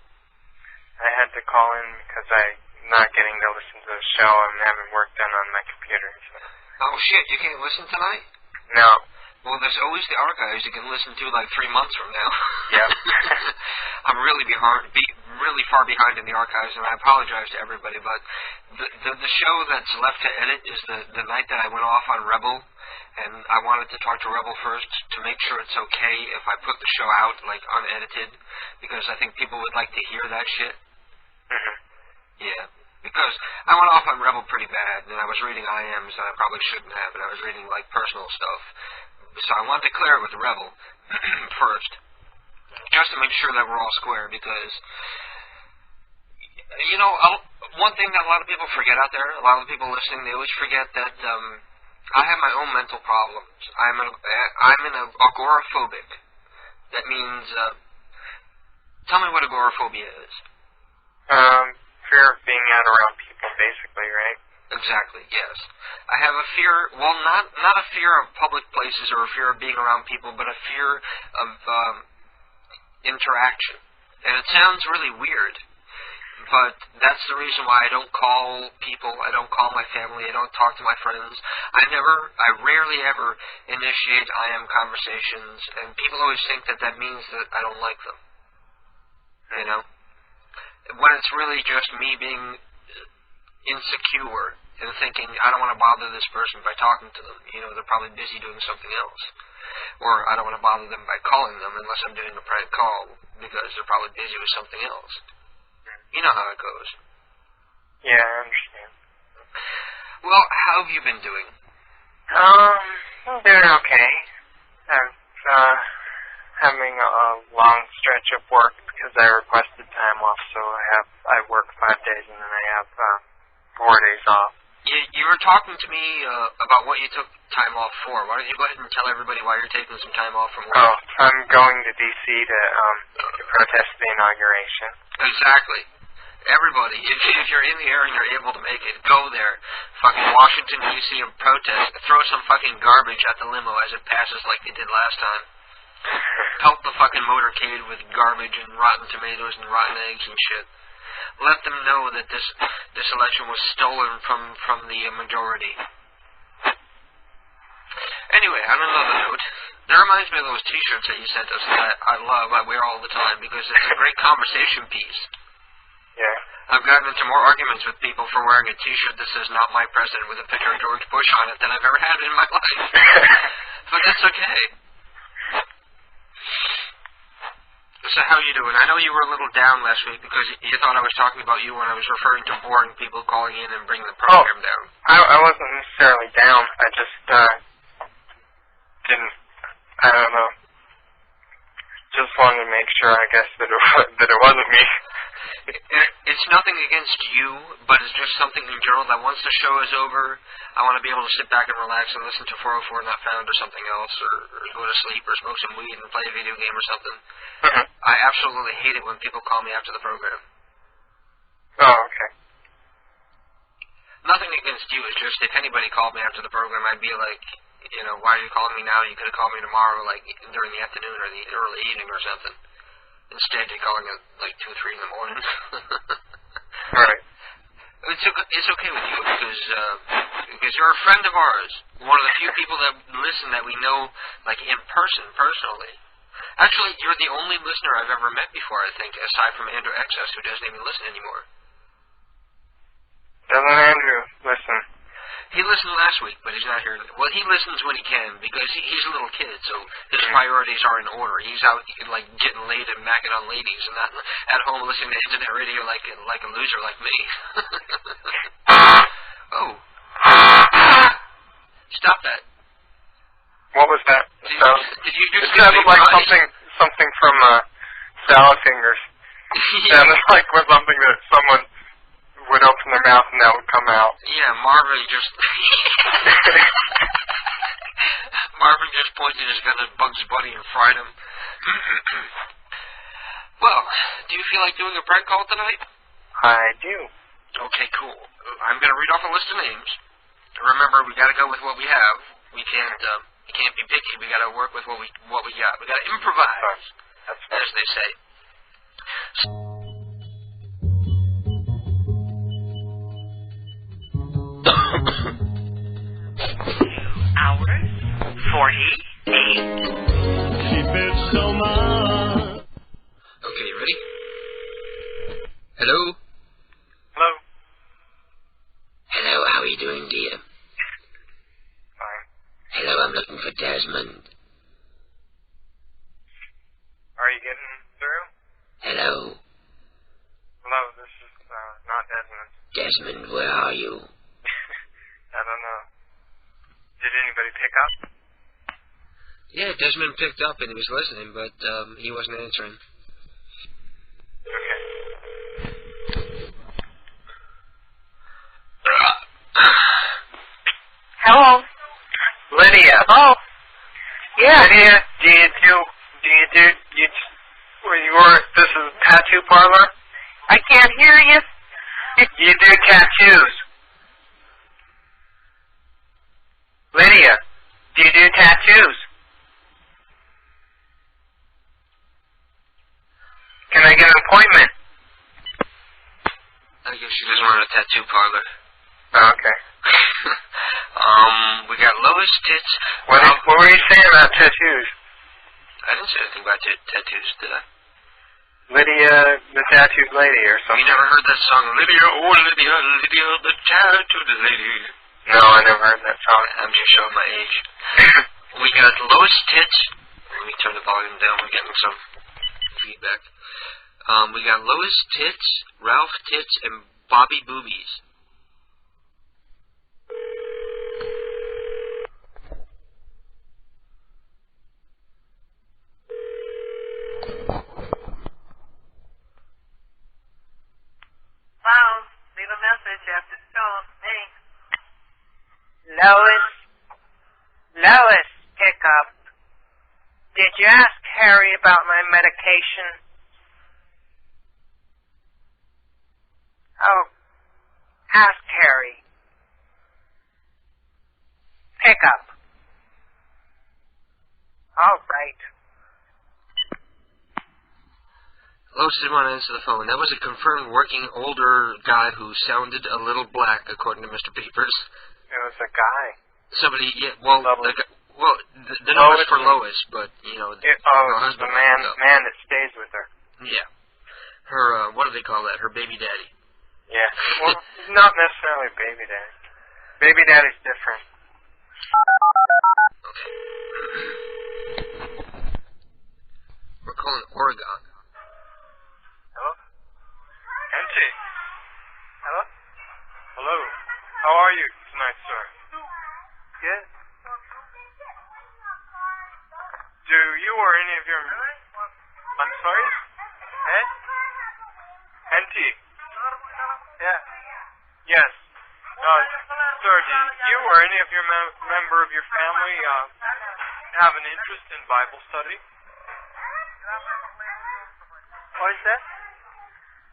I had to call in because I'm not getting to listen to the show. I'm having work done on my computer. So. Oh shit, you can't listen tonight? No. Well, there's always the archives you can listen to like 3 months from now. Yep. I'm really really far behind in the archives, and I apologize to everybody, but the show that's left to edit is the night that I went off on Rebel, and I wanted to talk to Rebel first to make sure it's okay if I put the show out, like, unedited, because I think people would like to hear that shit. Mm-hmm. Yeah. Because I went off on Rebel pretty bad, and I was reading IMs that I probably shouldn't have, and I was reading, like, personal stuff. So I wanted to clear it with Rebel first, just to make sure that we're all square, because, you know, one thing that a lot of people forget out there, a lot of the people listening, they always forget that I have my own mental problems. I'm an agoraphobic. That means, tell me what agoraphobia is. Fear of being out around people, basically, right? Exactly, yes. I have a fear, well, not a fear of public places or a fear of being around people, but a fear of interaction. And it sounds really weird, but that's the reason why I don't call people, I don't call my family, I don't talk to my friends. I rarely ever initiate IM conversations, and people always think that that means that I don't like them. You know? When it's really just me being insecure and thinking, I don't want to bother this person by talking to them. You know, they're probably busy doing something else. Or I don't want to bother them by calling them unless I'm doing a prank call because they're probably busy with something else. You know how it goes. Yeah, I understand. Well, how have you been doing? I'm doing okay. I'm having a long stretch of work because I requested time off, so I work 5 days and then I have 4 days off. You were talking to me about what you took time off for. Why don't you go ahead and tell everybody why you're taking some time off from work? Oh, I'm going to D.C. to protest the inauguration. Exactly. Everybody, if you're in the area and you're able to make it, go there. Fucking Washington, D.C. and protest. Throw some fucking garbage at the limo as it passes like they did last time. Pelt the fucking motorcade with garbage and rotten tomatoes and rotten eggs and shit. Let them know that this election was stolen from the majority. Anyway, on another note, that reminds me of those T-shirts that you sent us that I love, I wear all the time, because it's a great conversation piece. Yeah. I've gotten into more arguments with people for wearing a T-shirt that says "Not My President" with a picture of George Bush on it than I've ever had in my life. But that's okay. So how you doing? I know you were a little down last week because you thought I was talking about you when I was referring to boring people calling in and bringing the program down. I wasn't necessarily down. I just didn't, I don't know, just wanted to make sure, I guess, that it wasn't me. It's nothing against you, but it's just something in general that once the show is over, I want to be able to sit back and relax and listen to 404 Not Found or something else, or go to sleep or smoke some weed and play a video game or something. I absolutely hate it when people call me after the program. Oh, okay. Nothing against you, it's just if anybody called me after the program, I'd be like, you know, why are you calling me now? You could have called me tomorrow, like during the afternoon or the early evening or something. Instead, you're calling at like 2 or 3 in the morning. Right. It's okay with you because you're a friend of ours. One of the few people that listen that we know, like in person, personally. Actually, you're the only listener I've ever met before, I think, aside from Andrew XS, who doesn't even listen anymore. Doesn't Andrew listen? He listened last week, but he's not here. Well, he listens when he can, because he's a little kid, so his priorities are in order. He's out, like, getting laid and macking on ladies, and not at home listening to internet radio like a loser like me. Oh. Stop that. What was that? Did you just it sounded like something from Salad Fingers. It sounded like was something that someone would open their mouth and that would come out. Yeah, Marvin just pointed his gun at Bugs Bunny and fried him. Well, do you feel like doing a prank call tonight? I do. Okay, cool. I'm going to read off a list of names. Remember, we got to go with what we have. We can't be picky. We got to work with what we got. We got to improvise, as they say. Hours 48. Keep it so much. Okay, you ready? Hello? Hello? Hello, how are you doing, dear? Fine. Hello, I'm looking for Desmond. Are you getting through? Hello? Hello, this is not Desmond. Desmond, where are you? I don't know. Did anybody pick up? Yeah, Desmond picked up and he was listening, but he wasn't answering. Okay. Hello? Lydia. Oh. Yeah. Lydia, this is a tattoo parlor? I can't hear you. You do tattoos. Lydia, do you do tattoos? Can I get an appointment? I guess she doesn't run a tattoo parlor. Oh, okay. We got Lois Tits. What were you saying about tattoos? I didn't say anything about tattoos, did I? Lydia, the tattooed lady or something. You never heard that song, Lydia, oh Lydia, Lydia, the tattooed lady. No, I never heard that song. I'm just showing my age. We got Lois Tits. Let me turn the volume down. We're getting some feedback. We got Lois Tits, Ralph Tits, and Bobby Boobies. Wow. Leave a message after the tone. Thanks. Lois, pick up. Did you ask Harry about my medication? Oh, ask Harry. Pick up. All right. Lois didn't want to answer the phone. That was a confirmed working older guy who sounded a little black, according to Mr. Peepers. It was a guy. Somebody, yeah, well, the number's for Lois, but, you know, her husband. The man that stays with her. Yeah. Her, what do they call that? Her baby daddy. Yeah. Well, not necessarily baby daddy. Baby daddy's different. Okay. We're calling Oregon. Hello? Empty. Hello? Hello. How are you tonight, sir? Good. Do you or any of your... do you or any of your member of your family have an interest in Bible study? What is that?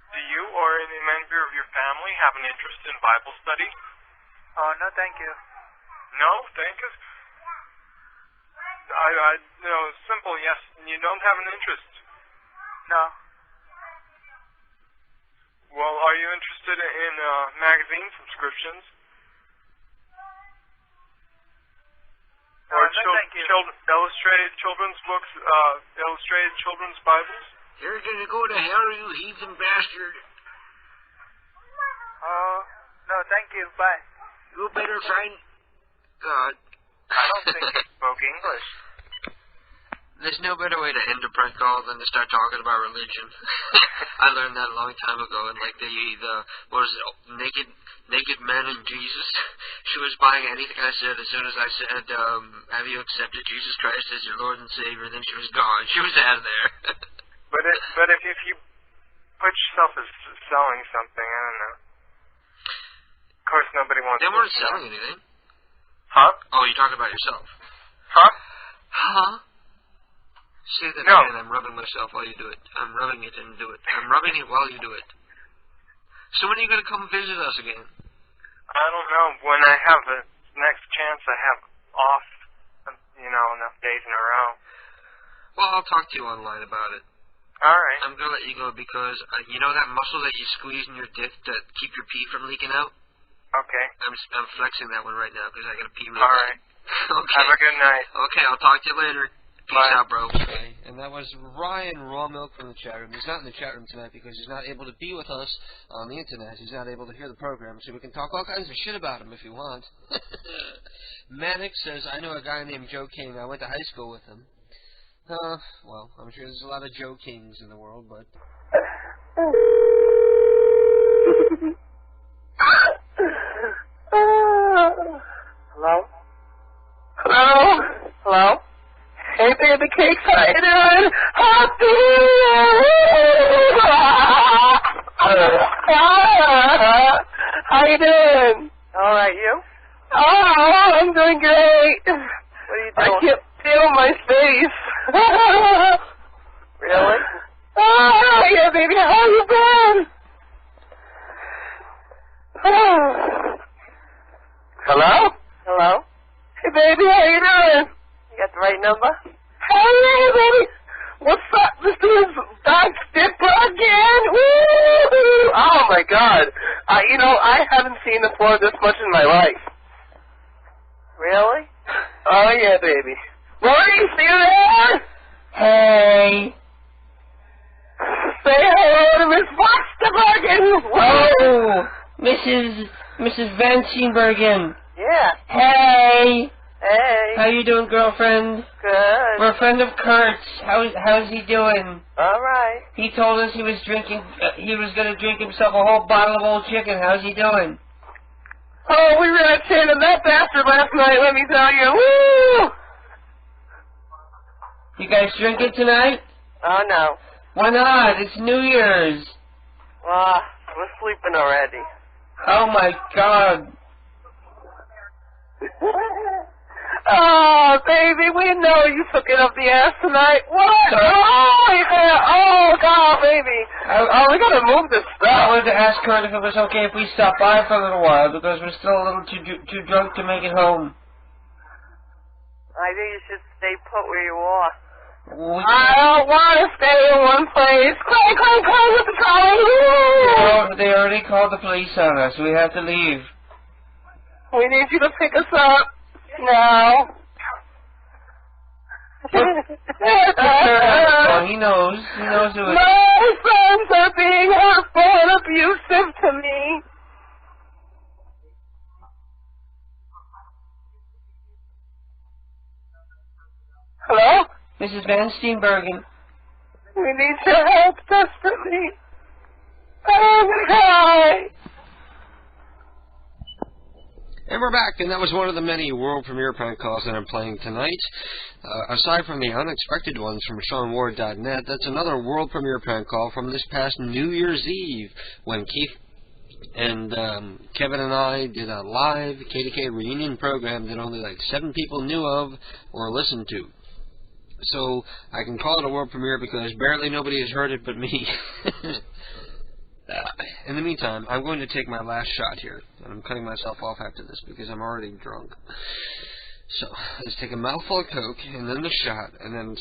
Do you or any member of your family have an interest in Bible study? Oh, no, thank you. No, thank you. Simple yes. You don't have an interest. No. Well, are you interested in magazine subscriptions? Or thank you. illustrated children's books, illustrated children's Bibles? You're gonna go to hell, you heathen bastard. Oh, no, thank you. Bye. You better find God. I don't think you spoke English. There's no better way to end a prank call than to start talking about religion. I learned that a long time ago, and like the what was it, naked man and Jesus. She was buying anything I said. As soon as I said, "Have you accepted Jesus Christ as your Lord and Savior?" Then she was gone. She was out of there. But if you put yourself as selling something, I don't know. Of course, nobody wants. They weren't selling anything. Huh? Oh, you're talking about yourself. Huh? Huh? Say that No. again. I'm rubbing myself while you do it. I'm rubbing it and do it. I'm rubbing it while you do it. So when are you going to come visit us again? I don't know. When I have the next chance I have off, enough days in a row. Well, I'll talk to you online about it. All right. I'm going to let you go because, you know that muscle that you squeeze in your dick to keep your pee from leaking out? Okay. I'm flexing that one right now because I got to pee real All bad. right. Okay. Have a good night. Okay, I'll talk to you later. Peace Bye. out, bro. Okay, and that was Ryan Raw Milk from the chat room. He's not in the chat room tonight because he's not able to be with us on the internet. He's not able to hear the program, so we can talk all kinds of shit about him if you want. Manic says, I know a guy named Joe King. I went to high school with him. Well, I'm sure there's a lot of Joe Kings in the world, but... Hello? Hello? Hello? Hey, baby cakes, how you doing? How you doing? All right, you? Oh, I'm doing great. What are you doing? I can't feel my face. Really? Oh, yeah, baby, how you been? Hello? Hello? Hey, baby, how you doing? You got the right number? Hey, baby! What's up? This is Don Stipper again! Woo! Oh, my God. I haven't seen the floor this much in my life. Really? Oh, yeah, baby. Maurice, are you there? Hey. Say hello to Miss Fosterbergen! Oh, Mrs. Van Steenbergen. Yeah. Hey. Hey. How you doing, girlfriend? Good. We're a friend of Kurt's. How's he doing? All right. He told us he was drinking. He was gonna drink himself a whole bottle of old chicken. How's he doing? Oh, we ran a tin of that bastard last night. Let me tell you. Woo! You guys drinking tonight? Oh no. Why not? It's New Year's. We're sleeping already. Oh my God. Oh, baby, we know you took it up the ass tonight. What? Oh, yeah. Oh, God, baby. We gotta move this stuff. I wanted to ask Kurt if it was okay if we stop by for a little while because we're still a little too drunk to make it home. I think you should stay put where you are. I don't want to stay in one place. Clang, clang, clang with the trolley. They already called the police on us. We have to leave. We need you to pick us up. No. He knows. He knows who it is. My friends are being hurtful and abusive to me. Hello? Mrs. Van Steenbergen. We need your help desperately. Oh, my. And we're back, and that was one of the many world premiere prank calls that I'm playing tonight. Aside from the unexpected ones from SeanWard.net, that's another world premiere prank call from this past New Year's Eve, when Keith And Kevin and I did a live KDK reunion program that only like 7 people knew of or listened to. So I can call it a world premiere because barely nobody has heard it but me. In the meantime, I'm going to take my last shot here. I'm cutting myself off after this because I'm already drunk. So let's take a mouthful of Coke and then the shot and then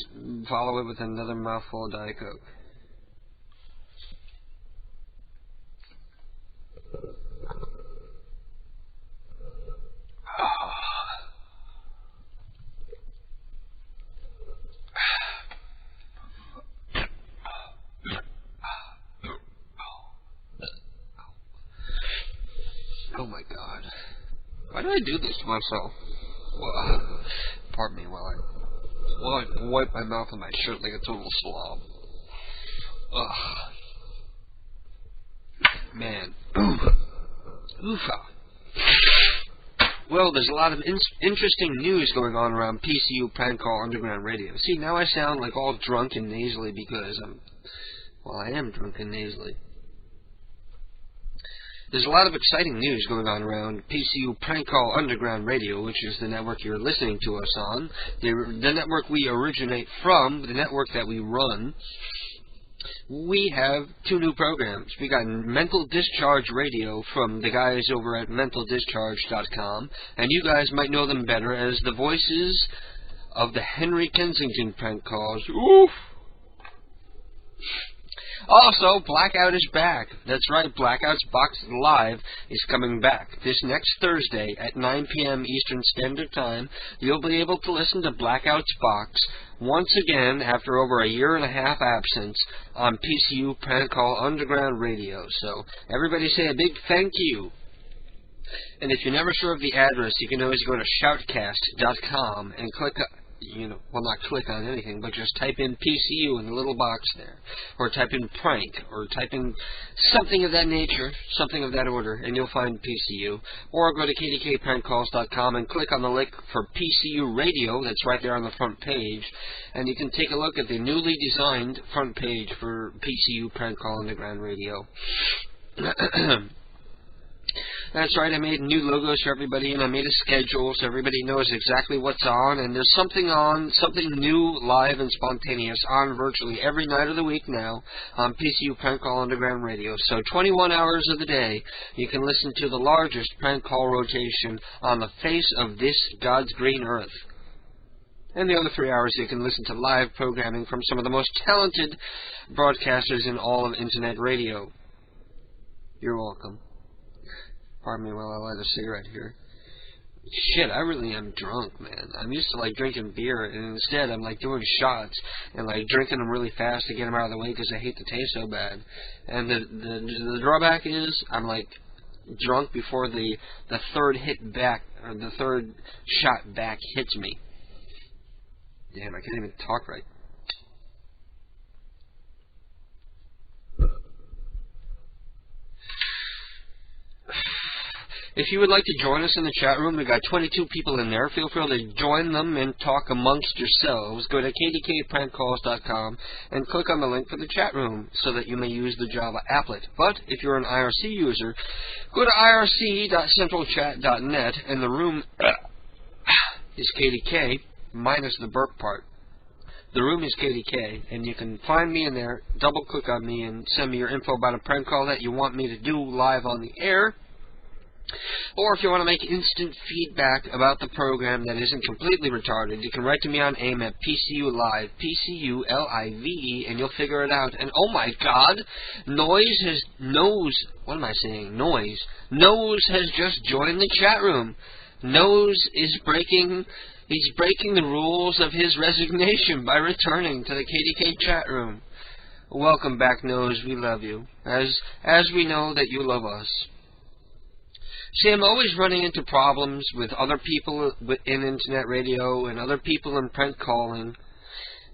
follow it with another mouthful of Diet Coke. Oh my God. Why do I do this to myself? Well, pardon me while I wipe my mouth on my shirt like a total slob. Ugh. Man. Oofa. Well, there's a lot of interesting news going on around PCU Prank Call Underground Radio. See, now I sound like all drunk and nasally because I am drunk and nasally. There's a lot of exciting news going on around PCU Prank Call Underground Radio, which is the network you're listening to us on, the network we originate from, the network that we run. We have 2 new programs. We got Mental Discharge Radio from the guys over at mentaldischarge.com, and you guys might know them better as the voices of the Henry Kensington prank calls. Oof! Also, Blackout is back. That's right, Blackout's Box Live is coming back. This next Thursday at 9 p.m. Eastern Standard Time, you'll be able to listen to Blackout's Box once again after over a year-and-a-half absence on PCU Prank Call Underground Radio. So, everybody say a big thank you. And if you're never sure of the address, you can always go to shoutcast.com and click not click on anything, but just type in PCU in the little box there. Or type in prank, or type in something of that nature, something of that order, and you'll find PCU. Or go to kdkprankcalls.com and click on the link for PCU Radio, that's right there on the front page, and you can take a look at the newly designed front page for PCU Prank Call Underground Radio. That's right, I made new logos for everybody, and I made a schedule so everybody knows exactly what's on, and there's something new, live, and spontaneous on virtually every night of the week now on PCU Prank Call Underground Radio. So 21 hours of the day, you can listen to the largest prank call rotation on the face of this God's green earth. And the other 3 hours you can listen to live programming from some of the most talented broadcasters in all of Internet radio. You're welcome. Pardon me while I light a cigarette here. Shit, I really am drunk, man. I'm used to, like, drinking beer, and instead I'm, like, doing shots and, like, drinking them really fast to get them out of the way because I hate the taste so bad. And the drawback is I'm, like, drunk before the third hit back, or the third shot back hits me. Damn, I can't even talk right. If you would like to join us in the chat room, we've got 22 people in there. Feel free to join them and talk amongst yourselves. Go to kdkprankcalls.com and click on the link for the chat room so that you may use the Java applet. But if you're an IRC user, go to irc.centralchat.net, and the room is KDK minus the burp part. The room is KDK, and you can find me in there, double-click on me, and send me your info about a prank call that you want me to do live on the air. Or if you want to make instant feedback about the program that isn't completely retarded, you can write to me on AIM at PCU Live, PCULIVE, and you'll figure it out. And oh my God, Noise has just joined the chat room. He's breaking the rules of his resignation by returning to the KDK chat room. Welcome back, Nose. We love you, as we know that you love us. See, I'm always running into problems with other people in Internet radio and other people in prank calling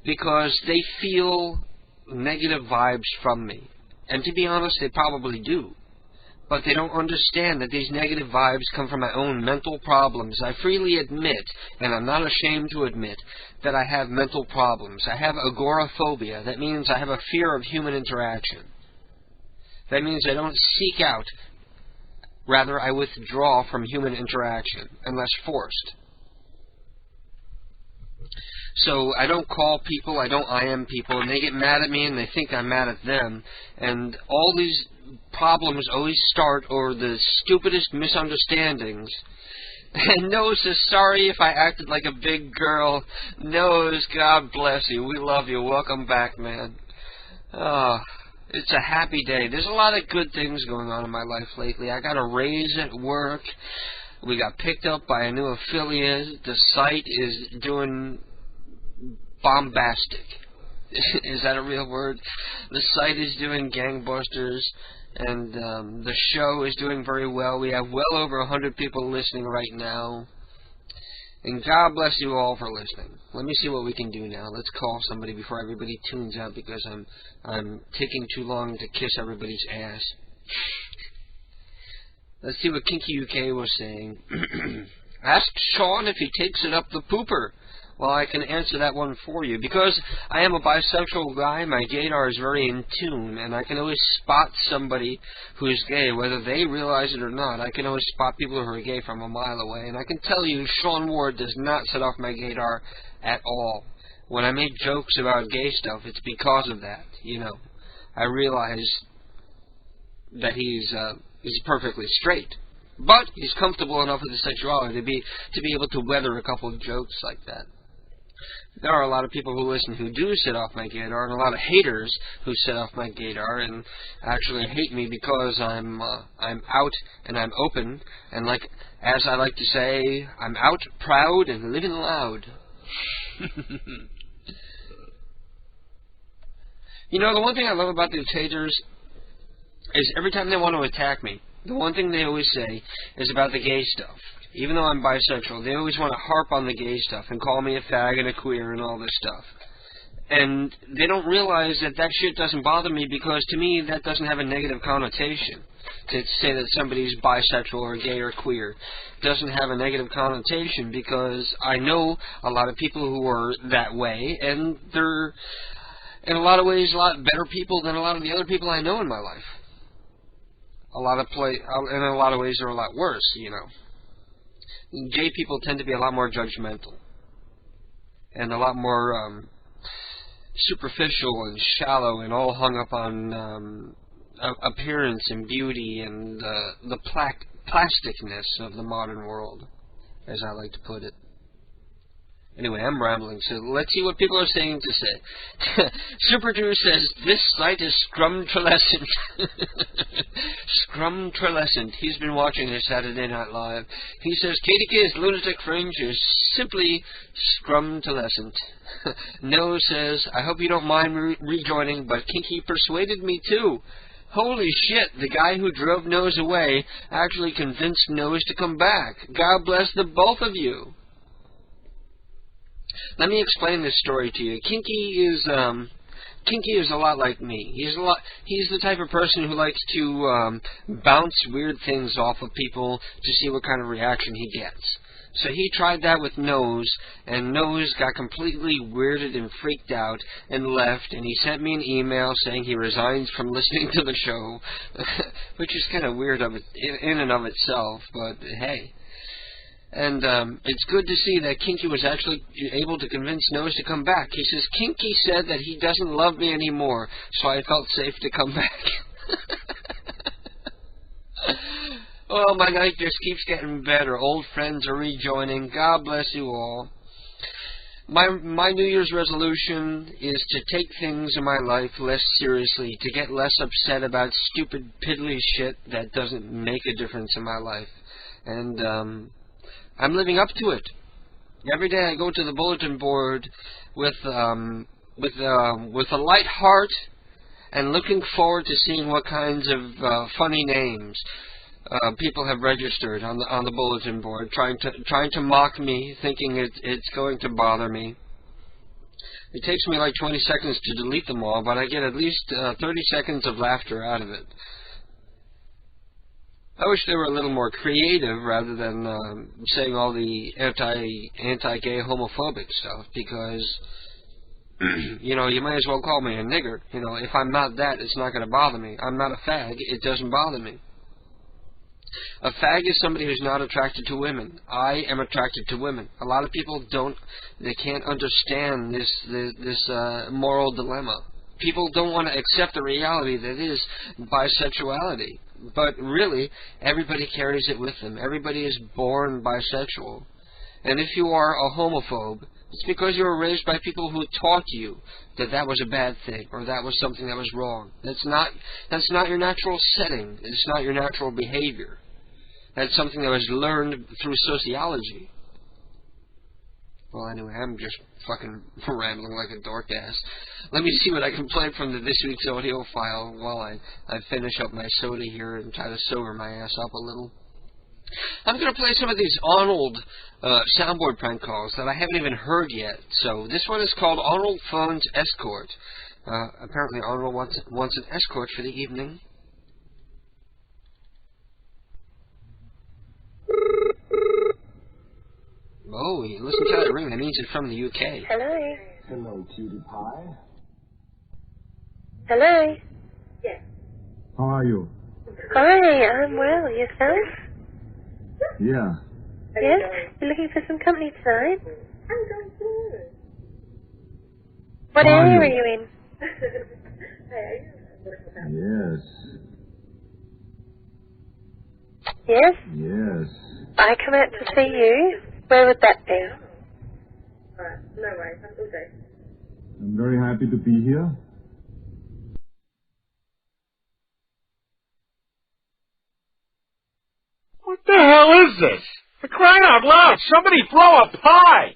because they feel negative vibes from me. And to be honest, they probably do. But they don't understand that these negative vibes come from my own mental problems. I freely admit, and I'm not ashamed to admit, that I have mental problems. I have agoraphobia. That means I have a fear of human interaction. That means I don't seek out Rather, I withdraw from human interaction, unless forced. So I don't call people, I don't IM people, and they get mad at me and they think I'm mad at them. And all these problems always start over the stupidest misunderstandings. And Nose says, sorry if I acted like a big girl. Nose, God bless you. We love you. Welcome back, man. It's a happy day. There's a lot of good things going on in my life lately. I got a raise at work. We got picked up by a new affiliate. The site is doing bombastic. Is that a real word? The site is doing gangbusters, and the show is doing very well. We have well over 100 people listening right now. And God bless you all for listening. Let me see what we can do now. Let's call somebody before everybody tunes out because I'm taking too long to kiss everybody's ass. Let's see what Kinky UK was saying. Ask Sean if he takes it up the pooper. Well, I can answer that one for you. Because I am a bisexual guy, my gaydar is very in tune, and I can always spot somebody who is gay, whether they realize it or not. I can always spot people who are gay from a mile away, and I can tell you Sean Ward does not set off my gaydar at all. When I make jokes about gay stuff, it's because of that, you know. I realize that he's perfectly straight. But he's comfortable enough with his sexuality to be able to weather a couple of jokes like that. There are a lot of people who listen who do set off my gaydar, and a lot of haters who set off my gaydar, and actually hate me because I'm out and I'm open, and as I like to say, I'm out, proud, and living loud. You know, the one thing I love about these haters is every time they want to attack me, the one thing they always say is about the gay stuff. Even though I'm bisexual, they always want to harp on the gay stuff and call me a fag and a queer and all this stuff. And they don't realize that that shit doesn't bother me because to me that doesn't have a negative connotation. To say that somebody's bisexual or gay or queer doesn't have a negative connotation because I know a lot of people who are that way, and they're in a lot of ways a lot better people than a lot of the other people I know in my life. In a lot of ways they're a lot worse, you know. Gay people tend to be a lot more judgmental and a lot more superficial and shallow and all hung up on appearance and beauty and the plasticness of the modern world, as I like to put it. Anyway, I'm rambling, so let's see what people are saying to say. Super Drew says, this site is scrumtrelescent. Scrumtrelescent. He's been watching his Saturday Night Live. He says, KDK's Lunatic Fringe is simply scrumtrelescent. No says, I hope you don't mind rejoining, but Kinky persuaded me too. Holy shit, the guy who drove Nose away actually convinced Nose to come back. God bless the both of you. Let me explain this story to you. Kinky is a lot like me. He's the type of person who likes to bounce weird things off of people to see what kind of reaction he gets. So he tried that with Nose, and Nose got completely weirded and freaked out and left, and he sent me an email saying he resigns from listening to the show, which is kind of weird in and of itself, but hey. And it's good to see that Kinky was actually able to convince Nose to come back. He says, Kinky said that he doesn't love me anymore, so I felt safe to come back. Well, my night just keeps getting better. Old friends are rejoining. God bless you all. My New Year's resolution is to take things in my life less seriously, to get less upset about stupid, piddly shit that doesn't make a difference in my life. And I'm living up to it. Every day I go to the bulletin board with a light heart and looking forward to seeing what kinds of funny names people have registered on the bulletin board, trying to mock me, thinking it's going to bother me. It takes me like 20 seconds to delete them all, but I get at least 30 seconds of laughter out of it. I wish they were a little more creative rather than saying all the anti-gay homophobic stuff, because you know, you might as well call me a nigger. You know, if I'm not that, it's not going to bother me. I'm not a fag. It doesn't bother me. A fag is somebody who's not attracted to women. I am attracted to women. A lot of people can't understand this moral dilemma. People don't want to accept the reality that is bisexuality. But really, everybody carries it with them. Everybody is born bisexual. And if you are a homophobe, it's because you were raised by people who taught you that that was a bad thing or that was something that was wrong. That's not your natural setting. It's not your natural behavior. That's something that was learned through sociology. Well, anyway, I'm just fucking rambling like a dork ass. Let me see what I can play from this week's audio file while I finish up my soda here and try to sober my ass up a little. I'm going to play some of these Arnold soundboard prank calls that I haven't even heard yet. So this one is called Arnold Phones Escort. Apparently Arnold wants an escort for the evening. Oh, listen to that ring. That means it's from the UK. Hello. Hello, cutie pie. Hello. Yes. How are you? Hi, I'm well. Yourself? Yeah. Yes? You're looking for some company tonight? What area are you in? Yes. Yes? Yes. I come out to see you. Where would that be? Alright, no worries. I'm all day. I'm very happy to be here. What the hell is this? For crying out loud, somebody throw a pie!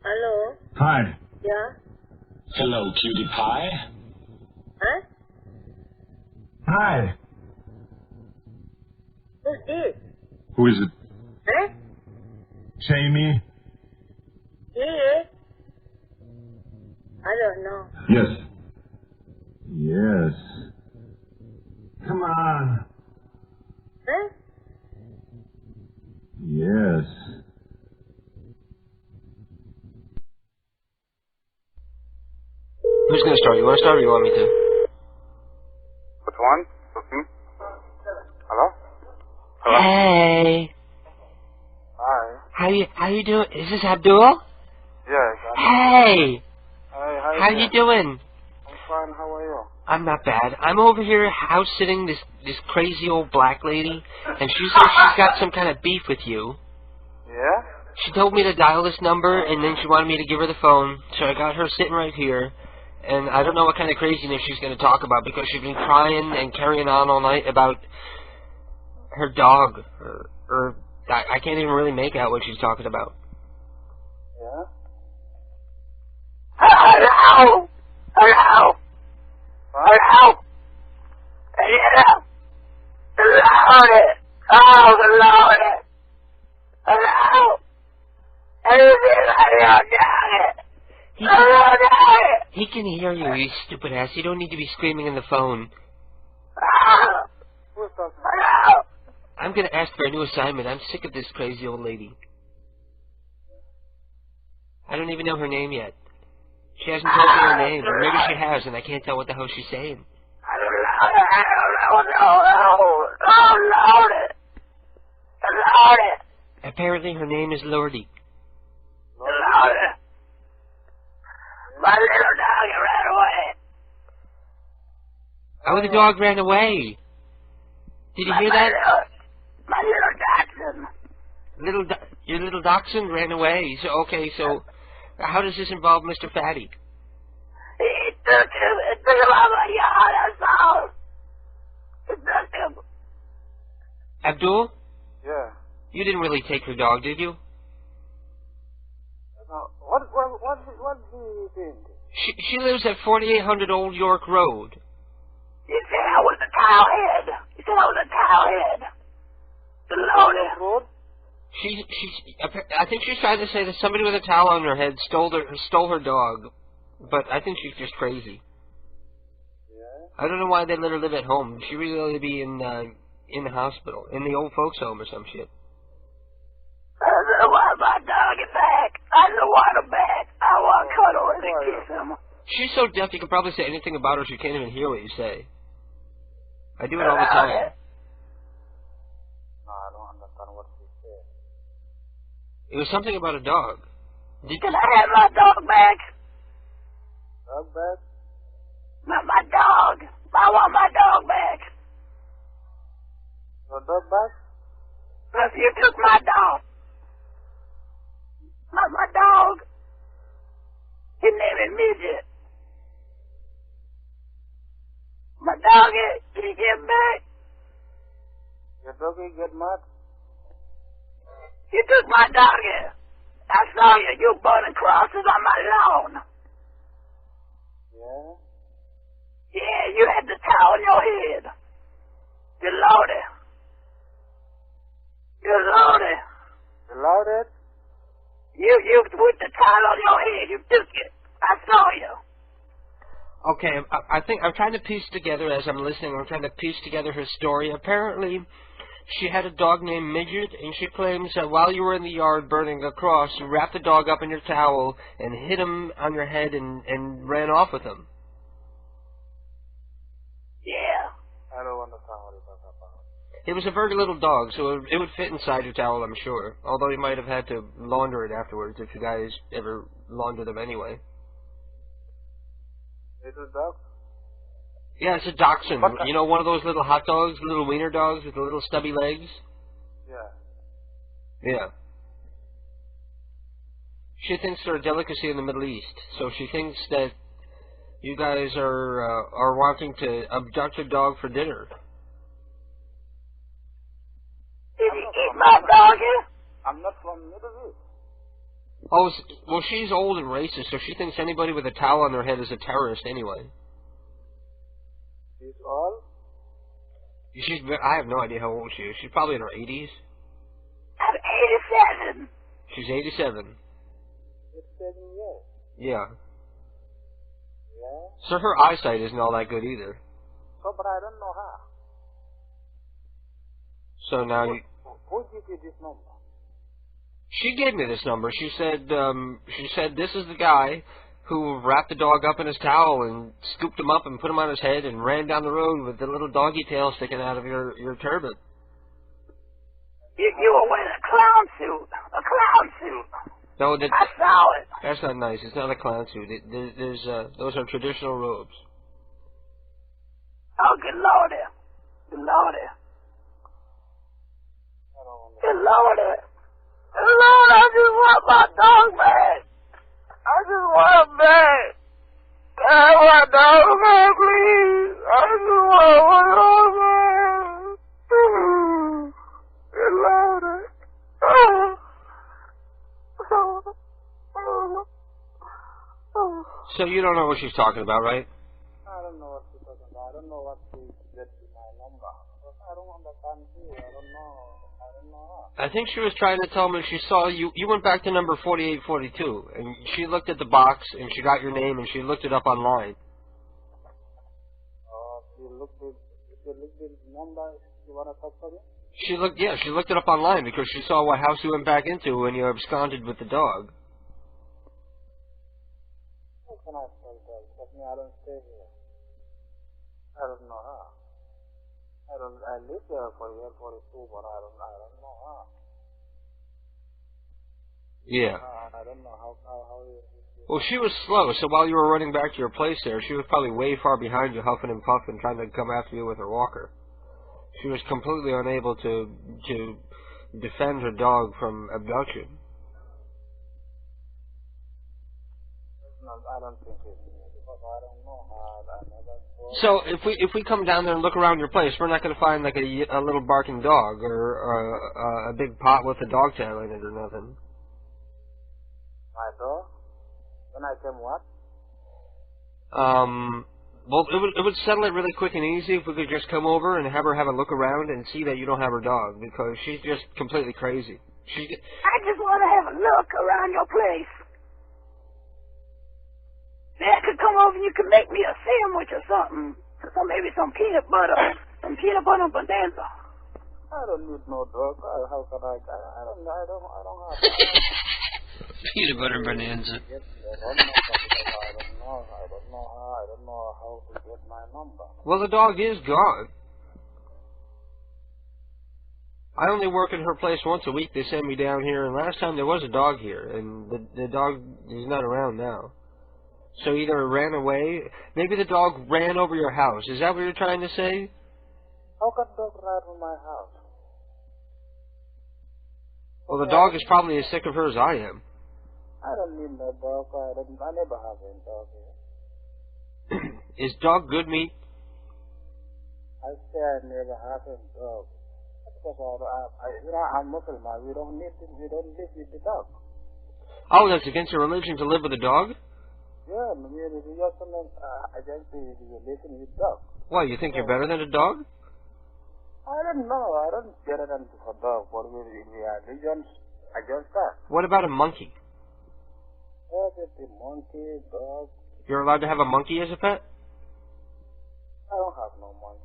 Hello? Hi. Yeah? Hello, cutie pie. Huh? Hi. Who's this? Who is it? Huh? Jamie? Yeah. I don't know. Yes. Yes. Come on. Huh? Yes. Who's going to start? You want to start or you want me to? Which one? Hello? Hey. Hi. How you doing? Is this Abdul? Yes. Hey. Hey, how How you doing? I'm fine. How are you? I'm not bad. I'm over here house sitting this crazy old black lady, and she says she's got some kind of beef with you. Yeah? She told me to dial this number, and then she wanted me to give her the phone, so I got her sitting right here. And I don't know what kind of craziness she's going to talk about, because she's been crying and carrying on all night about her dog. Or I can't even really make out what she's talking about. Yeah? Hello! Hello! Hello! Hello! Hello! Oh, hello! Hello! He can hear you, you stupid ass. You don't need to be screaming in the phone. I'm going to ask for a new assignment. I'm sick of this crazy old lady. I don't even know her name yet. She hasn't told me her name, or maybe she has, and I can't tell what the hell she's saying. Apparently her name is Lordy. My little dog ran away. Oh, the dog ran away. Did you hear that? My little dachshund. Your little dachshund ran away. So how does this involve Mr. Fatty? He took him out of my yard, that's all. He took him. Abdul? Yeah. You didn't really take her dog, did you? What do you think? She lives at 4800 Old York Road. You said I was a towelhead. You said I was a towelhead. The loaded. I think she's trying to say that somebody with a towel on her head stole her dog, but I think she's just crazy. Yeah. I don't know why they let her live at home. She really ought to be in the hospital, in the old folks' home or some shit. I don't want my dog back. I don't want him back. I want to cuddle him and kiss him. She's so deaf you can probably say anything about her, she can't even hear what you say. I do it all the time. No, I don't understand what she said. It was something about a dog. Can I have my dog back? Dog back? My dog. I want my dog back. Your dog back? Yes, you took my dog. My dog. His name is Midget. My dog, can you get him back? Your doggy get mad? You took my doggy. I saw you. You burning crosses on my lawn. Yeah? Yeah, you had the towel on your head. You loaded. You loaded. You loaded? You put the towel on your head. You took it. I saw you. Okay, I think I'm trying to piece together, as I'm listening, I'm trying to piece together her story. Apparently, she had a dog named Midget, and she claims that while you were in the yard burning a cross, you wrapped the dog up in your towel and hit him on your head and ran off with him. Yeah. I don't understand what you're talking about. It was a very little dog, so it would fit inside your towel, I'm sure. Although you might have had to launder it afterwards, if you guys ever launder them anyway. Little dog? Yeah, it's a dachshund. You know, one of those little hot dogs, little wiener dogs with the little stubby legs? Yeah. Yeah. She thinks they're a delicacy in the Middle East, so she thinks that you guys are wanting to abduct a dog for dinner. Did you eat my doggy? I'm not from Middle East. Oh, well, she's old and racist, so she thinks anybody with a towel on their head is a terrorist anyway. She's old? I have no idea how old she is. She's probably in her 80s. I'm 87. She's 87. 87 years? Yeah. Yeah? So her eyesight isn't all that good either. So, but I don't know her. So now Who gave you this number? she gave me this number. She said this is the guy who wrapped the dog up in his towel and scooped him up and put him on his head and ran down the road with the little doggy tail sticking out of your turban. You were wearing a clown suit. A clown suit. No, I saw it. That's not nice. It's not a clown suit. Those are traditional robes. Oh, good lordy. Good lordy. Good lordy. Good lord, I just want my dog back. I just want him back. I want my dog back, please. I just want my dog back. Good lordy. So you don't know what she's talking about, right? I don't know what she's talking about. I don't know what she get to my number. I don't understand you. I don't know her. I think she was trying to tell me she saw you. You went back to number 4842, and she looked at the box, and she got your name, and she looked it up online. She looked at the number. You want to talk to me? She looked it up online because she saw what house you went back into when you absconded with the dog. How can I tell that? Because I don't stay here. I don't know her. I live there for a year, 42, but I don't know her. Yeah. I don't know how Well, she was slow, so while you were running back to your place there, she was probably way far behind you, huffing and puffing, trying to come after you with her walker. She was completely unable to defend her dog from abduction. I don't think it's me, because I don't know her. I never saw. So if we come down there and look around your place, we're not going to find like a little barking dog or a big pot with a dog tail in it or nothing. My dog? When I came what? Well, it would settle it really quick and easy if we could just come over and have her have a look around and see that you don't have her dog, because she's just completely crazy. I just want to have a look around your place. Then I could come over and you could make me a sandwich or something. Maybe some peanut butter bonanza. I don't need no dog. How can I don't have Peanut butter bonanza. I don't know how to get my number. Well, the dog is gone. I only work at her place once a week. They send me down here, and last time there was a dog here, and the dog is not around now. So either it ran away, maybe the dog ran over your house. Is that what you're trying to say? How can dog ride from my house? Well, the dog is probably as sick of her as I am. I don't need no dog. I never have any dog here. Is dog good meat? I say I never have a dog. Because I'm Muslim. We don't live with the dog. Oh, that's against your religion to live with a dog? Yeah, I just listen with dog. Why, you think you're better than a dog? I don't know. I don't get it into a dog. But in religions, I just that. What about a monkey? The monkey, dog. You're allowed to have a monkey as a pet? I don't have no monkey.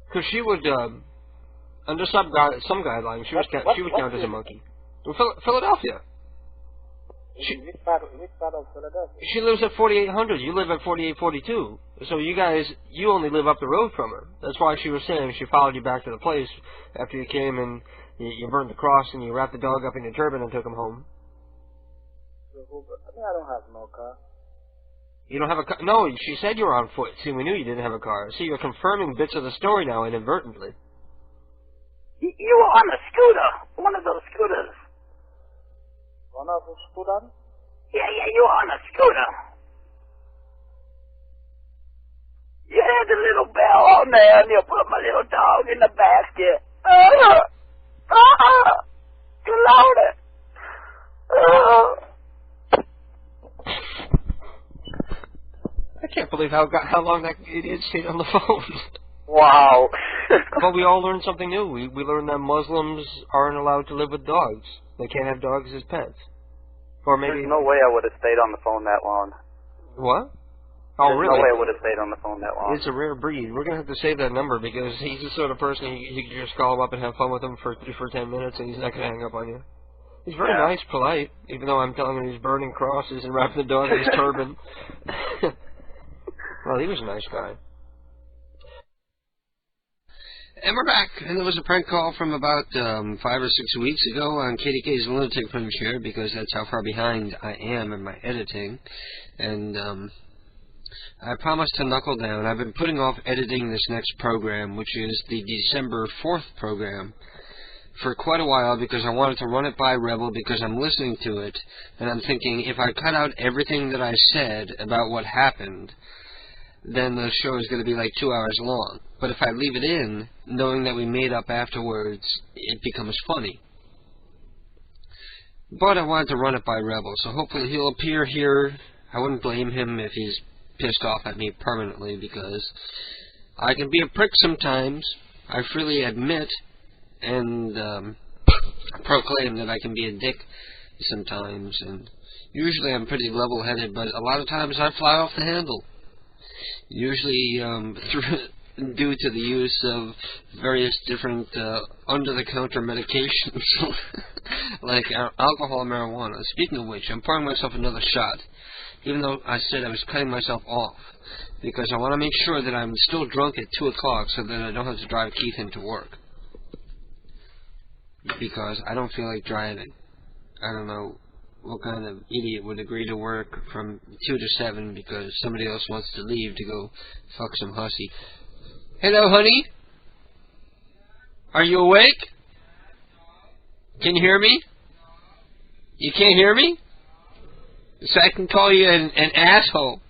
Because she would, under some guidelines, she would count as a monkey. In Philadelphia. Which part of Philadelphia? She lives at 4800. You live at 4842. So you only live up the road from her. That's why she was saying she followed you back to the place after you came and you burned the cross and you wrapped the dog up in your turban and took him home. I don't have no car. You don't have a car? No, she said you were on foot. See, we knew you didn't have a car. See, you're confirming bits of the story now inadvertently. You were on a scooter. One of those scooters. One of those scooters? Yeah, you were on a scooter. You had the little bell on there and you put my little dog in the basket. You loaded. I can't believe how long that idiot stayed on the phone. Wow. But we all learned something new. We learned that Muslims aren't allowed to live with dogs. They can't have dogs as pets. Or maybe... There's no way I would have stayed on the phone that long. What? Oh, There's really? no way I would have stayed on the phone that long. It's a rare breed. We're going to have to save that number because he's the sort of person you can just call him up and have fun with him for 10 minutes and he's not going to hang up on you. He's very nice, polite, even though I'm telling him he's burning crosses and wrapping the dog in his turban. Well, he was a nice guy. And we're back, and there was a prank call from about 5 or 6 weeks ago on KDK's Lunatic Fringe here, because that's how far behind I am in my editing. And I promised to knuckle down. I've been putting off editing this next program, which is the December 4th program, for quite a while, because I wanted to run it by Rebel, because I'm listening to it, and I'm thinking, if I cut out everything that I said about what happened, then the show is going to be like 2 hours long. But if I leave it in, knowing that we made up afterwards, it becomes funny. But I wanted to run it by Rebel, so hopefully he'll appear here. I wouldn't blame him if he's pissed off at me permanently, because I can be a prick sometimes. I freely admit and proclaim that I can be a dick sometimes, and usually I'm pretty level-headed, but a lot of times I fly off the handle. Usually due to the use of various different under-the-counter medications, like alcohol and marijuana. Speaking of which, I'm pouring myself another shot, even though I said I was cutting myself off, because I want to make sure that I'm still drunk at 2 o'clock so that I don't have to drive Keith into work. Because I don't feel like driving. I don't know what kind of idiot would agree to work from 2 to 7 because somebody else wants to leave to go fuck some hussy. Hello, honey? Are you awake? Can you hear me? You can't hear me? So I can call you an asshole.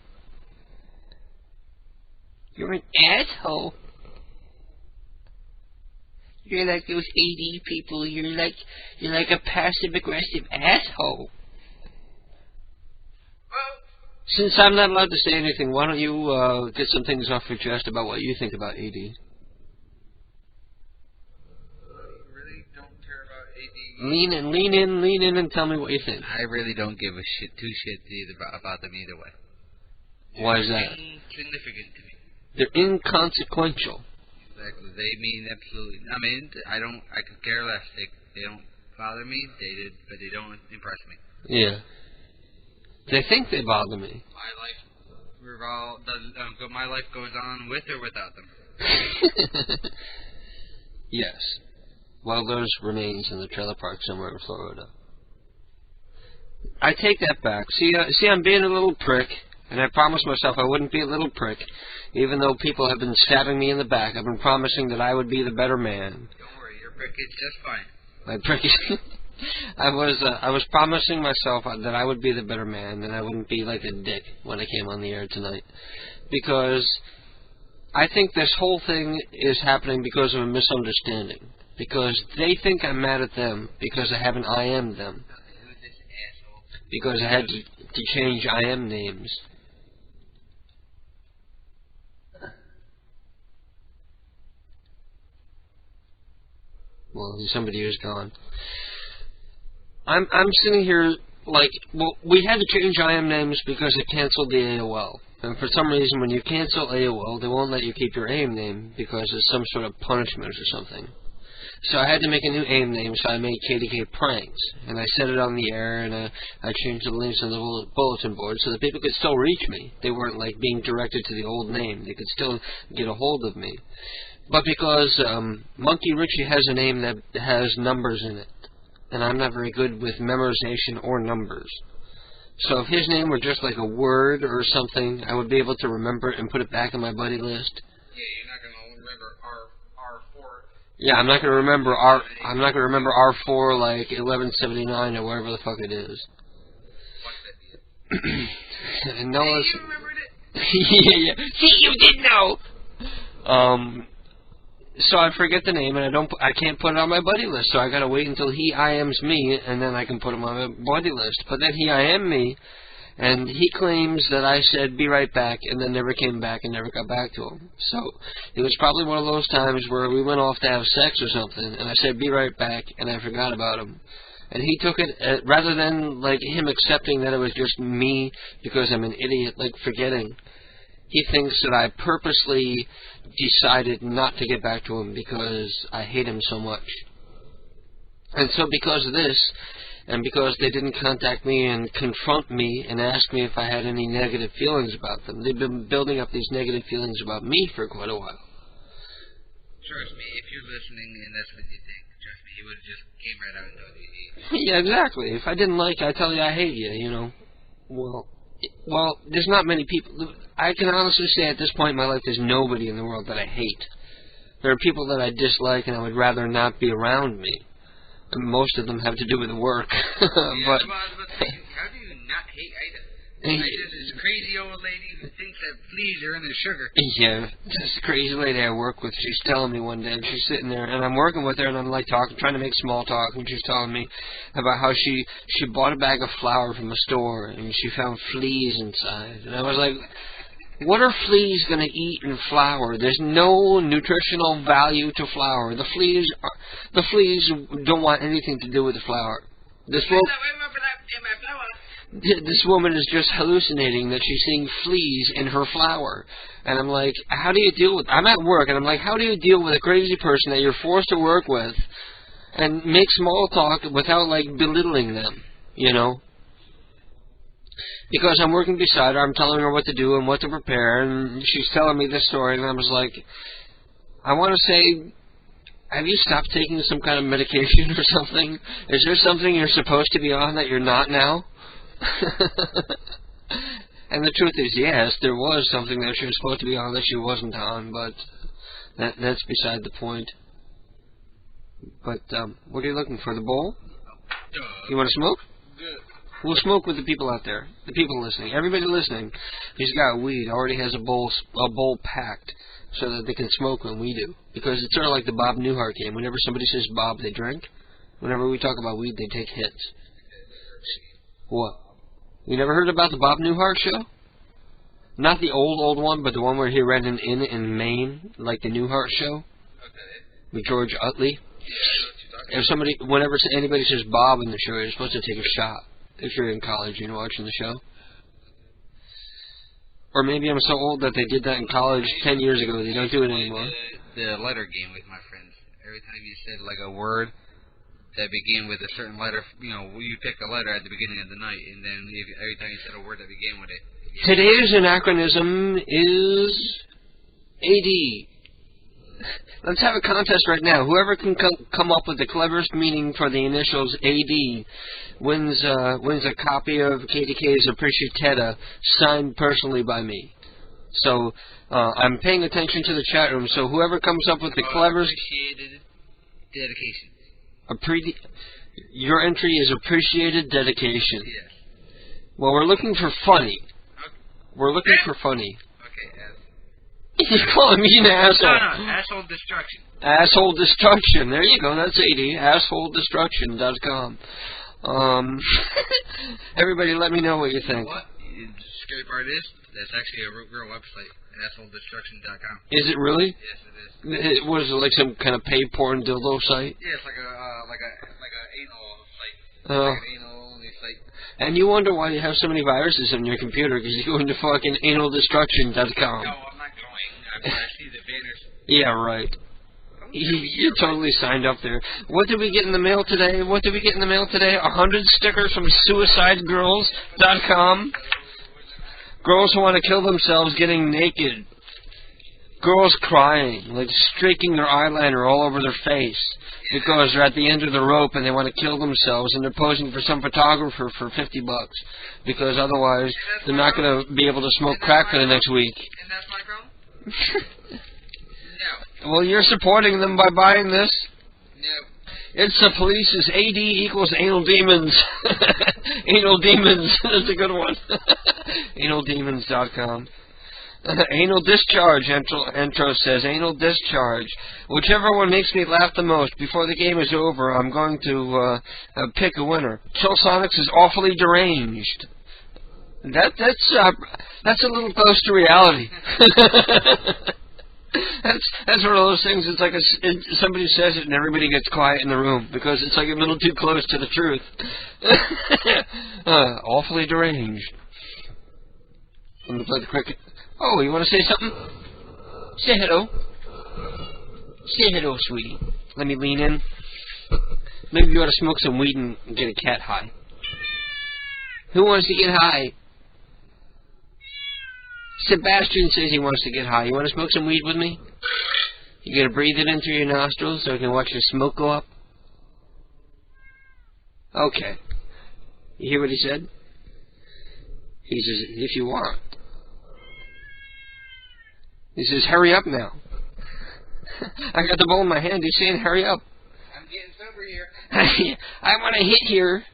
You're an asshole. You're like those AD people. You're like a passive-aggressive asshole. Since I'm not allowed to say anything, why don't you get some things off your chest about what you think about AD? Really don't care about AD. Lean in and tell me what you think. I really don't give a two shits either about them either way. Why is that? They're insignificant to me. They're inconsequential. Exactly. They mean absolutely. I mean, I could care less. They don't bother me. They did, but they don't impress me. Yeah. They think they bother me. My life my life goes on with or without them. Yes. Well, there's remains in the trailer park somewhere in Florida. I take that back. See, I'm being a little prick, and I promised myself I wouldn't be a little prick, even though people have been stabbing me in the back. I've been promising that I would be the better man. Don't worry, your prick is just fine. My prick is... I was promising myself that I would be the better man, and I wouldn't be like a dick when I came on the air tonight. Because I think this whole thing is happening because of a misunderstanding. Because they think I'm mad at them because I haven't I am them. Because I had to change I am names. Well, somebody who's gone. I'm sitting here like, well, we had to change I am names because it canceled the AOL. And for some reason, when you cancel AOL, they won't let you keep your AIM name because it's some sort of punishment or something. So I had to make a new AIM name, so I made KDK Pranks. And I set it on the air, and I changed the links on the bulletin board so that people could still reach me. They weren't, like, being directed to the old name. They could still get a hold of me. But because Monkey Richie has a name that has numbers in it, and I'm not very good with memorization or numbers. So if his name were just like a word or something, I would be able to remember it and put it back on my buddy list. Yeah, you're not going to remember R4. Yeah, I'm not going to remember R4 like 1179 or whatever the fuck it is. And no one's... You remembered it? Yeah. See, you did know. So I forget the name, and I can't put it on my buddy list. So I gotta wait until he IMs me, and then I can put him on my buddy list. But then he IM'd me, and he claims that I said be right back, and then never came back and never got back to him. So it was probably one of those times where we went off to have sex or something, and I said be right back, and I forgot about him. And he took it, rather than like him accepting that it was just me because I'm an idiot, like forgetting. He thinks that I purposely decided not to get back to him because I hate him so much. And so because of this, and because they didn't contact me and confront me and ask me if I had any negative feelings about them, they've been building up these negative feelings about me for quite a while. Trust me, if you're listening and that's what you think, trust me, you would have just came right out and told you he hates you. Yeah, exactly. If I didn't like you, I'd tell you I hate you, you know. Well, there's not many people. I can honestly say at this point in my life there's nobody in the world that I hate. There are people that I dislike and I would rather not be around me. And most of them have to do with work. But how do you not hate Ida? Ida's this crazy old lady who thinks that fleas are in the sugar. Yeah, this crazy lady I work with, she's telling me one day, and she's sitting there, and I'm working with her, and I'm like trying to make small talk, and she's telling me about how she bought a bag of flour from a store, and she found fleas inside. And I was like, what are fleas going to eat in flour? There's no nutritional value to flour. The fleas don't want anything to do with the flour. This woman is just hallucinating that she's seeing fleas in her flour. And I'm like, how do you deal with... I'm at work, and I'm like, how do you deal with a crazy person that you're forced to work with and make small talk without, like, belittling them, you know? Because I'm working beside her, I'm telling her what to do and what to prepare, and she's telling me this story, and I was like, I want to say... Have you stopped taking some kind of medication or something? Is there something you're supposed to be on that you're not now? And the truth is, yes, there was something that she was supposed to be on that she wasn't on, but that's beside the point. But, what are you looking for, the bowl? You want to smoke? We'll smoke with the people out there, the people listening. Everybody listening who's got weed already has a bowl packed so that they can smoke when we do. Because it's sort of like the Bob Newhart game. Whenever somebody says Bob, they drink. Whenever we talk about weed, they take hits. What? You never heard about the Bob Newhart show? Not the old one, but the one where he ran an inn in Maine, like the Newhart show? Okay. With George Utley? Yeah, whenever anybody says Bob in the show, you're supposed to take a shot. If you're in college, you know, watching the show. Or maybe I'm so old that they did that in college 10 years ago. They don't do it anymore. The letter game with my friends. Every time you said, like, a word, that began with a certain letter. You know, you pick a letter at the beginning of the night, and then every time you said a word that began with it. Today's anachronism is AD. Let's have a contest right now. Whoever can come up with the cleverest meaning for the initials AD wins a copy of KDK's Appreciatetta, signed personally by me. So I'm paying attention to the chat room. So whoever comes up with the cleverest Appreciated dedication. Your entry is appreciated dedication. Yes. Well, we're looking for funny. We're looking for funny. Okay, He's calling me an asshole. No, asshole destruction. Asshole destruction. There you go. That's AD. AssholeDestruction.com. Everybody, let me know what you think. What? The scary part is that's actually a real website. AssholeDestruction.com. Is it really? Yes, it is. It was like some kind of pay porn dildo site. Yeah, it's like a anal site. Oh. Like an anal only site. And you wonder why you have so many viruses on your computer because you go into fucking analdestruction.com. No, I'm not going. I see the banners. Yeah, right. You totally signed up there. What did we get in the mail today? 100 stickers from suicidegirls.com. Girls who want to kill themselves getting naked. Girls crying, like streaking their eyeliner all over their face because they're at the end of the rope and they want to kill themselves and they're posing for some photographer for $50 because otherwise they're not going to be able to smoke crack for the next week. And that's my problem? No. Well, you're supporting them by buying this? No. It's the police's AD equals anal demons. Anal demons. That's a good one. Analdemons.com. Anal discharge, Entro says. Anal discharge. Whichever one makes me laugh the most. Before the game is over, I'm going to pick a winner. Chillsonics is awfully deranged. That's a little close to reality. That's one of those things. It's like somebody says it and everybody gets quiet in the room because it's like a little too close to the truth. Awfully deranged. I'm gonna play the cricket. Oh, you want to say something? Say hello. Say hello, sweetie. Let me lean in. Maybe you ought to smoke some weed and get a cat high. Who wants to get high? Sebastian says he wants to get high. You want to smoke some weed with me? You gotta breathe it in through your nostrils so I can watch the smoke go up? Okay. You hear what he said? He says, if you want. He says, hurry up now. I got the bowl in my hand. He's saying, hurry up. I'm getting sober here. I want to hit here.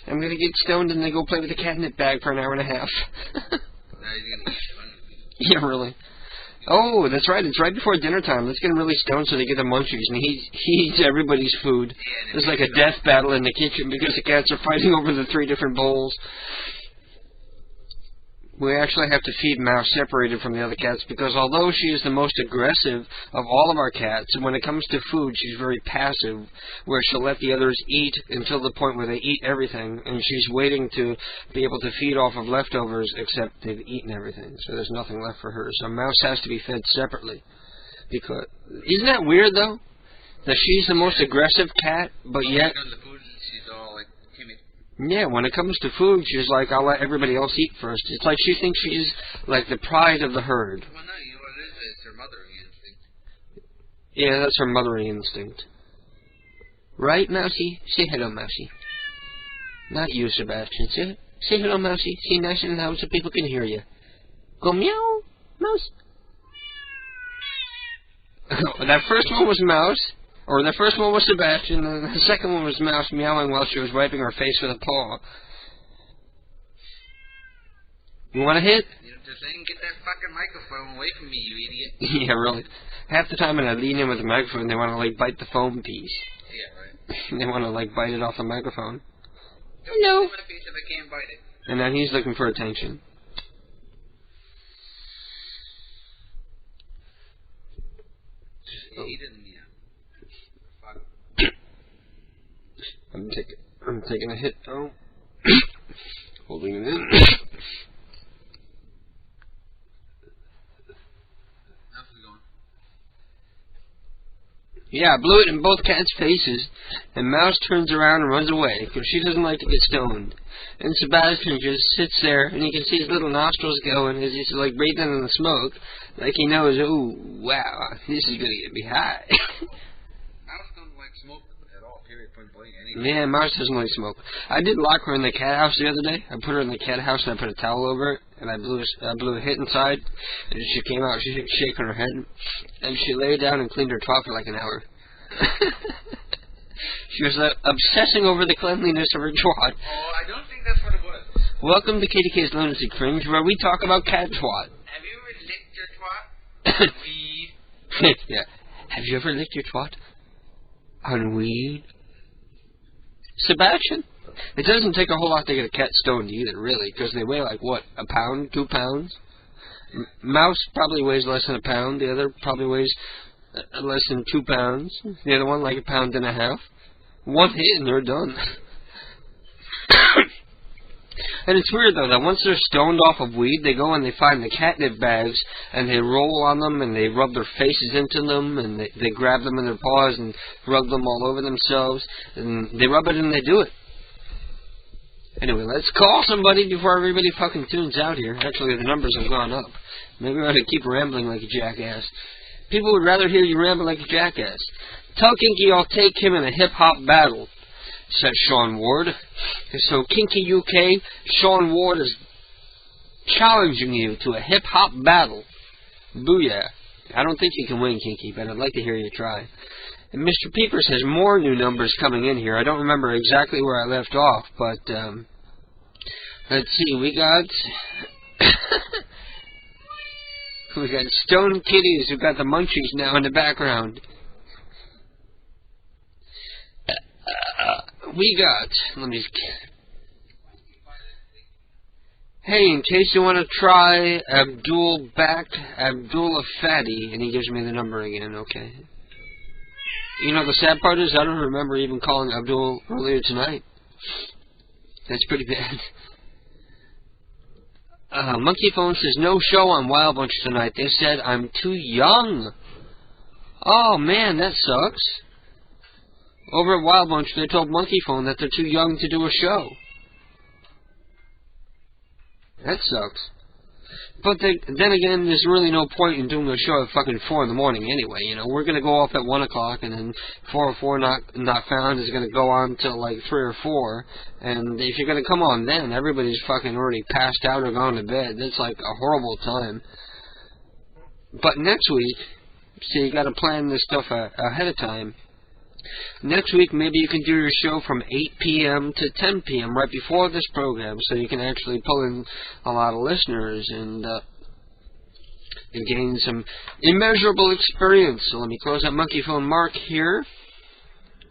I'm going to get stoned and then go play with the catnip bag for an hour and a half. Yeah, really. Oh, that's right. It's right before dinner time. Let's get him really stoned so they get the munchies. And he eats everybody's food. There's like a death battle in the kitchen because the cats are fighting over the 3 different bowls. We actually have to feed Mouse separated from the other cats because although she is the most aggressive of all of our cats, when it comes to food, she's very passive, where she'll let the others eat until the point where they eat everything, and she's waiting to be able to feed off of leftovers, except they've eaten everything, so there's nothing left for her. So Mouse has to be fed separately. Because isn't that weird, though? That she's the most aggressive cat, but yet... Yeah, when it comes to food, she's like, I'll let everybody else eat first. It's like she thinks she's like the pride of the herd. Well, no, you know what it is? It's her mothering instinct. Yeah, that's her mothering instinct. Right, Mousy? Say hello, Mousy. Not you, Sebastian. Say hello, Mousy. Say nice and loud so people can hear you. Go meow, Mouse. That first one was Mouse. Or the first one was Sebastian, and the second one was Mouse meowing while she was wiping her face with a paw. You want to hit? You're just saying, get that fucking microphone away from me, you idiot. Yeah, really. Half the time when I lean in with the microphone, they want to, like, bite the foam piece. Yeah, right. They want to, like, bite it off the microphone. Hello. If I can't bite it. And then he's looking for attention. Yeah, he didn't meow. I'm taking a hit. Oh. Holding it in. Yeah, I blew it in both cats' faces, and Mouse turns around and runs away, because she doesn't like to get stoned. And Sebastian just sits there, and you can see his little nostrils going as he's, like, breathing in the smoke, like he knows, ooh, wow, this is going to get me high. Mouse doesn't like smoke at all, period, point blank, anyway. Yeah, Mouse doesn't like smoke. I did lock her in the cat house the other day. I put her in the cat house, and I put a towel over it, and I blew a hit inside, and she came out, she was shaking her head, and she lay down and cleaned her twat for like an hour. She was obsessing over the cleanliness of her twat. Oh, I don't think that's what it was. Welcome to KDK's Lunatic Fringe, where we talk about cat twat. Have you ever licked your twat? Weed. Yeah. Have you ever licked your twat? On weed? Sebastian? It doesn't take a whole lot to get a cat stoned either, really, because they weigh like, what, a pound, 2 pounds? Mouse probably weighs less than a pound. The other probably weighs less than 2 pounds. The other one like 1.5 pounds. One hit and they're done. And it's weird though that once they're stoned off of weed, they go and they find the catnip bags and they roll on them and they rub their faces into them and they grab them in their paws and rub them all over themselves and they rub it and they do it. Anyway, let's call somebody before everybody fucking tunes out here. Actually, the numbers have gone up. Maybe we ought to keep rambling like a jackass. People would rather hear you ramble like a jackass. Tell Kinky I'll take him in a hip-hop battle, said Sean Ward. So, Kinky UK, Sean Ward is challenging you to a hip-hop battle. Booyah. I don't think you can win, Kinky, but I'd like to hear you try. And Mr. Peepers has more new numbers coming in here. I don't remember exactly where I left off, but, let's see, we got... We got Stone Kitties who got the munchies now in the background. We got, let me, hey, in case you want to try Abdul Fatty, and he gives me the number again, okay. You know, the sad part is I don't remember even calling Abdul earlier tonight. That's pretty bad. Monkey Phone says, no show on Wild Bunch tonight. They said I'm too young. Oh, man, that sucks. Over at Wild Bunch, they told Monkey Phone that they're too young to do a show. That sucks. But then again, there's really no point in doing a show at fucking 4 in the morning anyway. You know, we're going to go off at 1 o'clock, and then 404 Not Found is going to go on till like 3 or 4. And if you're going to come on then, everybody's fucking already passed out or gone to bed. That's like a horrible time. But next week, see, you got to plan this stuff ahead of time. Next week, maybe you can do your show from 8 p.m. to 10 p.m. right before this program, so you can actually pull in a lot of listeners and gain some immeasurable experience. So let me close that Monkey Phone Mark here.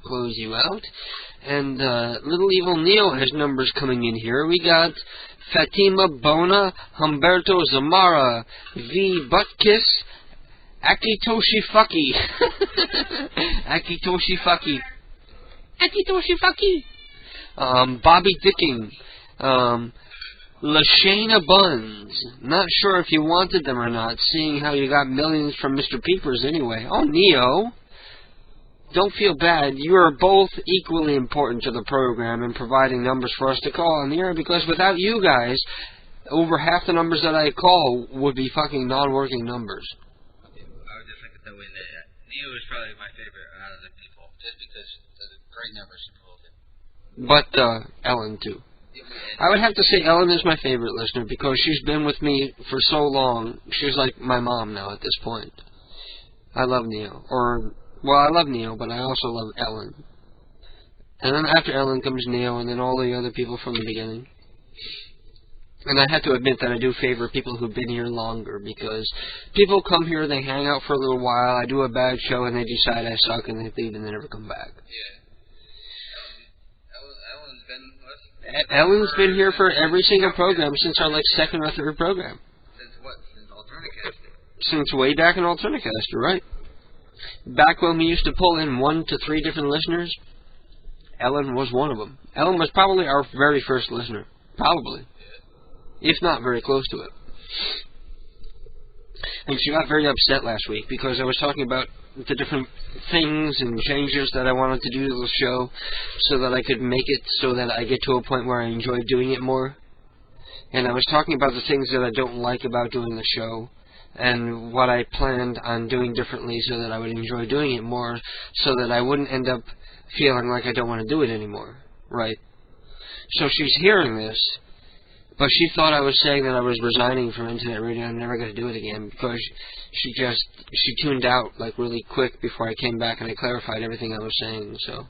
Close you out. And Little Evil Neo has numbers coming in here. We got Fatima Bona, Humberto Zamara, V. Buttkiss, Akitoshi Fucky. Akitoshi Fucky. Akitoshi Fucky. Bobby Dicking. Lashana Buns. Not sure if you wanted them or not, seeing how you got millions from Mr. Peepers anyway. Oh, Neo. Don't feel bad. You are both equally important to the program in providing numbers for us to call on the air, because without you guys, over half the numbers that I call would be fucking non-working numbers. Neo is probably my favorite out of the people, just because of the great numbers she pulled in. But Ellen, too. I would have to say Ellen is my favorite listener, because she's been with me for so long. She's like my mom now at this point. I love Neo. I love Neo, but I also love Ellen. And then after Ellen comes Neo, and then all the other people from the beginning. And I have to admit that I do favor people who've been here longer, because people come here, they hang out for a little while, I do a bad show, and they decide I suck, and they leave, and they never come back. Yeah. Ellen's been here for every single program since our, second or third program. Since what? Since Alternacaster? Since way back in Alternacaster, right. Back when we used to pull in 1 to 3 different listeners, Ellen was one of them. Ellen was probably our very first listener. Probably. If not very close to it. And she got very upset last week because I was talking about the different things and changes that I wanted to do to the show so that I could make it so that I get to a point where I enjoy doing it more. And I was talking about the things that I don't like about doing the show and what I planned on doing differently so that I would enjoy doing it more so that I wouldn't end up feeling like I don't want to do it anymore, right? So she's hearing this, but she thought I was saying that I was resigning from internet radio and I'm never going to do it again because she tuned out like really quick before I came back and I clarified everything I was saying. So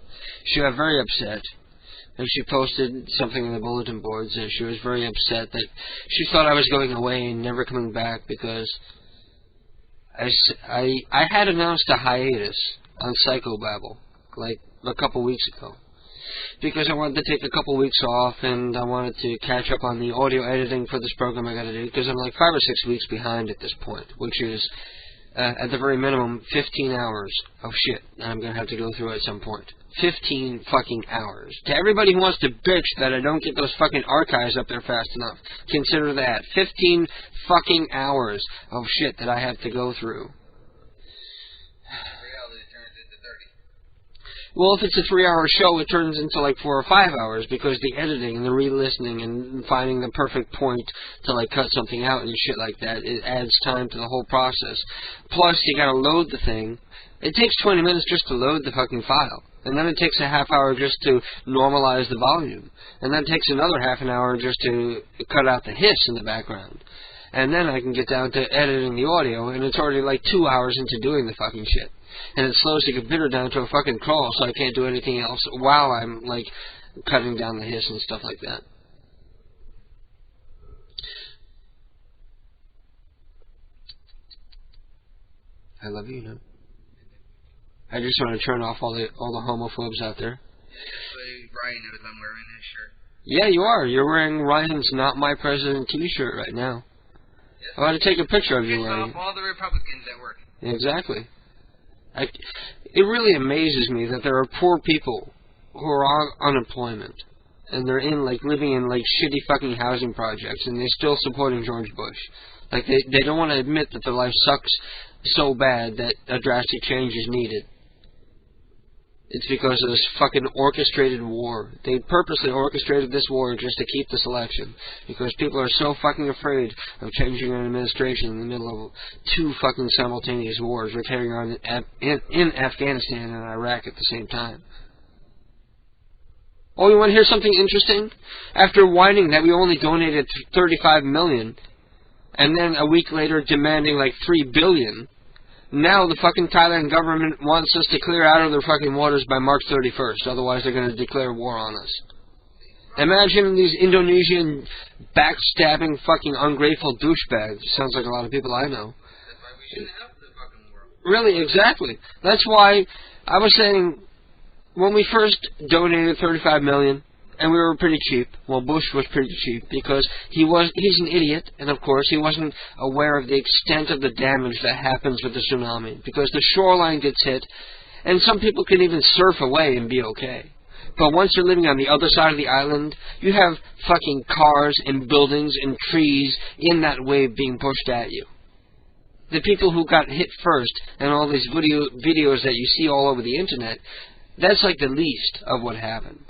she got very upset. And she posted something in the bulletin boards, and she was very upset that she thought I was going away and never coming back because I had announced a hiatus on Psychobabble, like a couple weeks ago. Because I wanted to take a couple weeks off, and I wanted to catch up on the audio editing for this program I got to do, because I'm like 5 or 6 weeks behind at this point, which is, at the very minimum, 15 hours of shit that I'm going to have to go through at some point. 15 fucking hours. To everybody who wants to bitch that I don't get those fucking archives up there fast enough, consider that. 15 fucking hours of shit that I have to go through. Well, if it's a 3-hour show, it turns into like 4 or 5 hours because the editing and the re-listening and finding the perfect point to like cut something out and shit like that, it adds time to the whole process. Plus, you gotta load the thing. It takes 20 minutes just to load the fucking file. And then it takes a half hour just to normalize the volume. And then it takes another half an hour just to cut out the hiss in the background. And then I can get down to editing the audio, and it's already like 2 hours into doing the fucking shit. And it slows the computer down to a fucking crawl, so I can't do anything else while I'm, like, cutting down the hiss and stuff like that. I love you, know. I just want to turn off all the homophobes out there. Ryan knows I'm wearing his shirt. Yeah, you are. You're wearing Ryan's Not My President t-shirt right now. Yes. I want to take a picture of you wearing it. All the Republicans at work. Exactly. It really amazes me that there are poor people who are on unemployment and they're living in like shitty fucking housing projects and they're still supporting George Bush. Like they don't want to admit that their life sucks so bad that a drastic change is needed. It's because of this fucking orchestrated war. They purposely orchestrated this war just to keep this election. Because people are so fucking afraid of changing an administration in the middle of 2 fucking simultaneous wars we're carrying on in Afghanistan and Iraq at the same time. Oh, you want to hear something interesting? After whining that we only donated $35 million, and then a week later demanding like $3 billion, now the fucking Thailand government wants us to clear out of their fucking waters by March 31st. Otherwise, they're going to declare war on us. Imagine these Indonesian backstabbing fucking ungrateful douchebags. Sounds like a lot of people I know. That's why we shouldn't have the fucking war. Really, exactly. That's why I was saying when we first donated $35 million, and we were pretty cheap. Well, Bush was pretty cheap because he's an idiot, and of course he wasn't aware of the extent of the damage that happens with the tsunami. Because the shoreline gets hit, and some people can even surf away and be okay. But once you're living on the other side of the island, you have fucking cars and buildings and trees in that wave being pushed at you. The people who got hit first, and all these videos that you see all over the internet, that's like the least of what happened.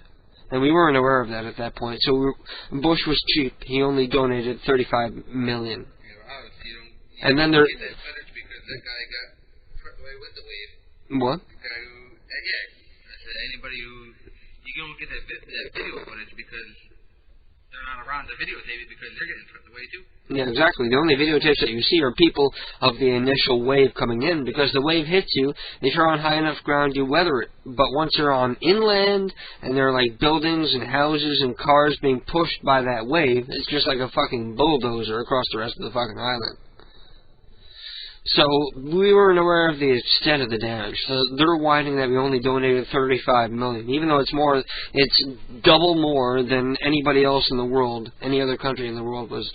And we weren't aware of that at that point. So Bush was cheap. He only donated $35 million. And then there. That guy got swept away with the wave. What? The guy who, I said anybody who you don't get that video footage because they're not around to videotape it because they're getting swept away too. Yeah, exactly. The only videotapes that you see are people of the initial wave coming in, because the wave hits you, if you're on high enough ground, you weather it. But once you're on inland, and there are like buildings and houses and cars being pushed by that wave, it's just like a fucking bulldozer across the rest of the fucking island. So we weren't aware of the extent of the damage. So they're whining that we only donated $35 million, even though it's double more than anybody else in the world, any other country in the world was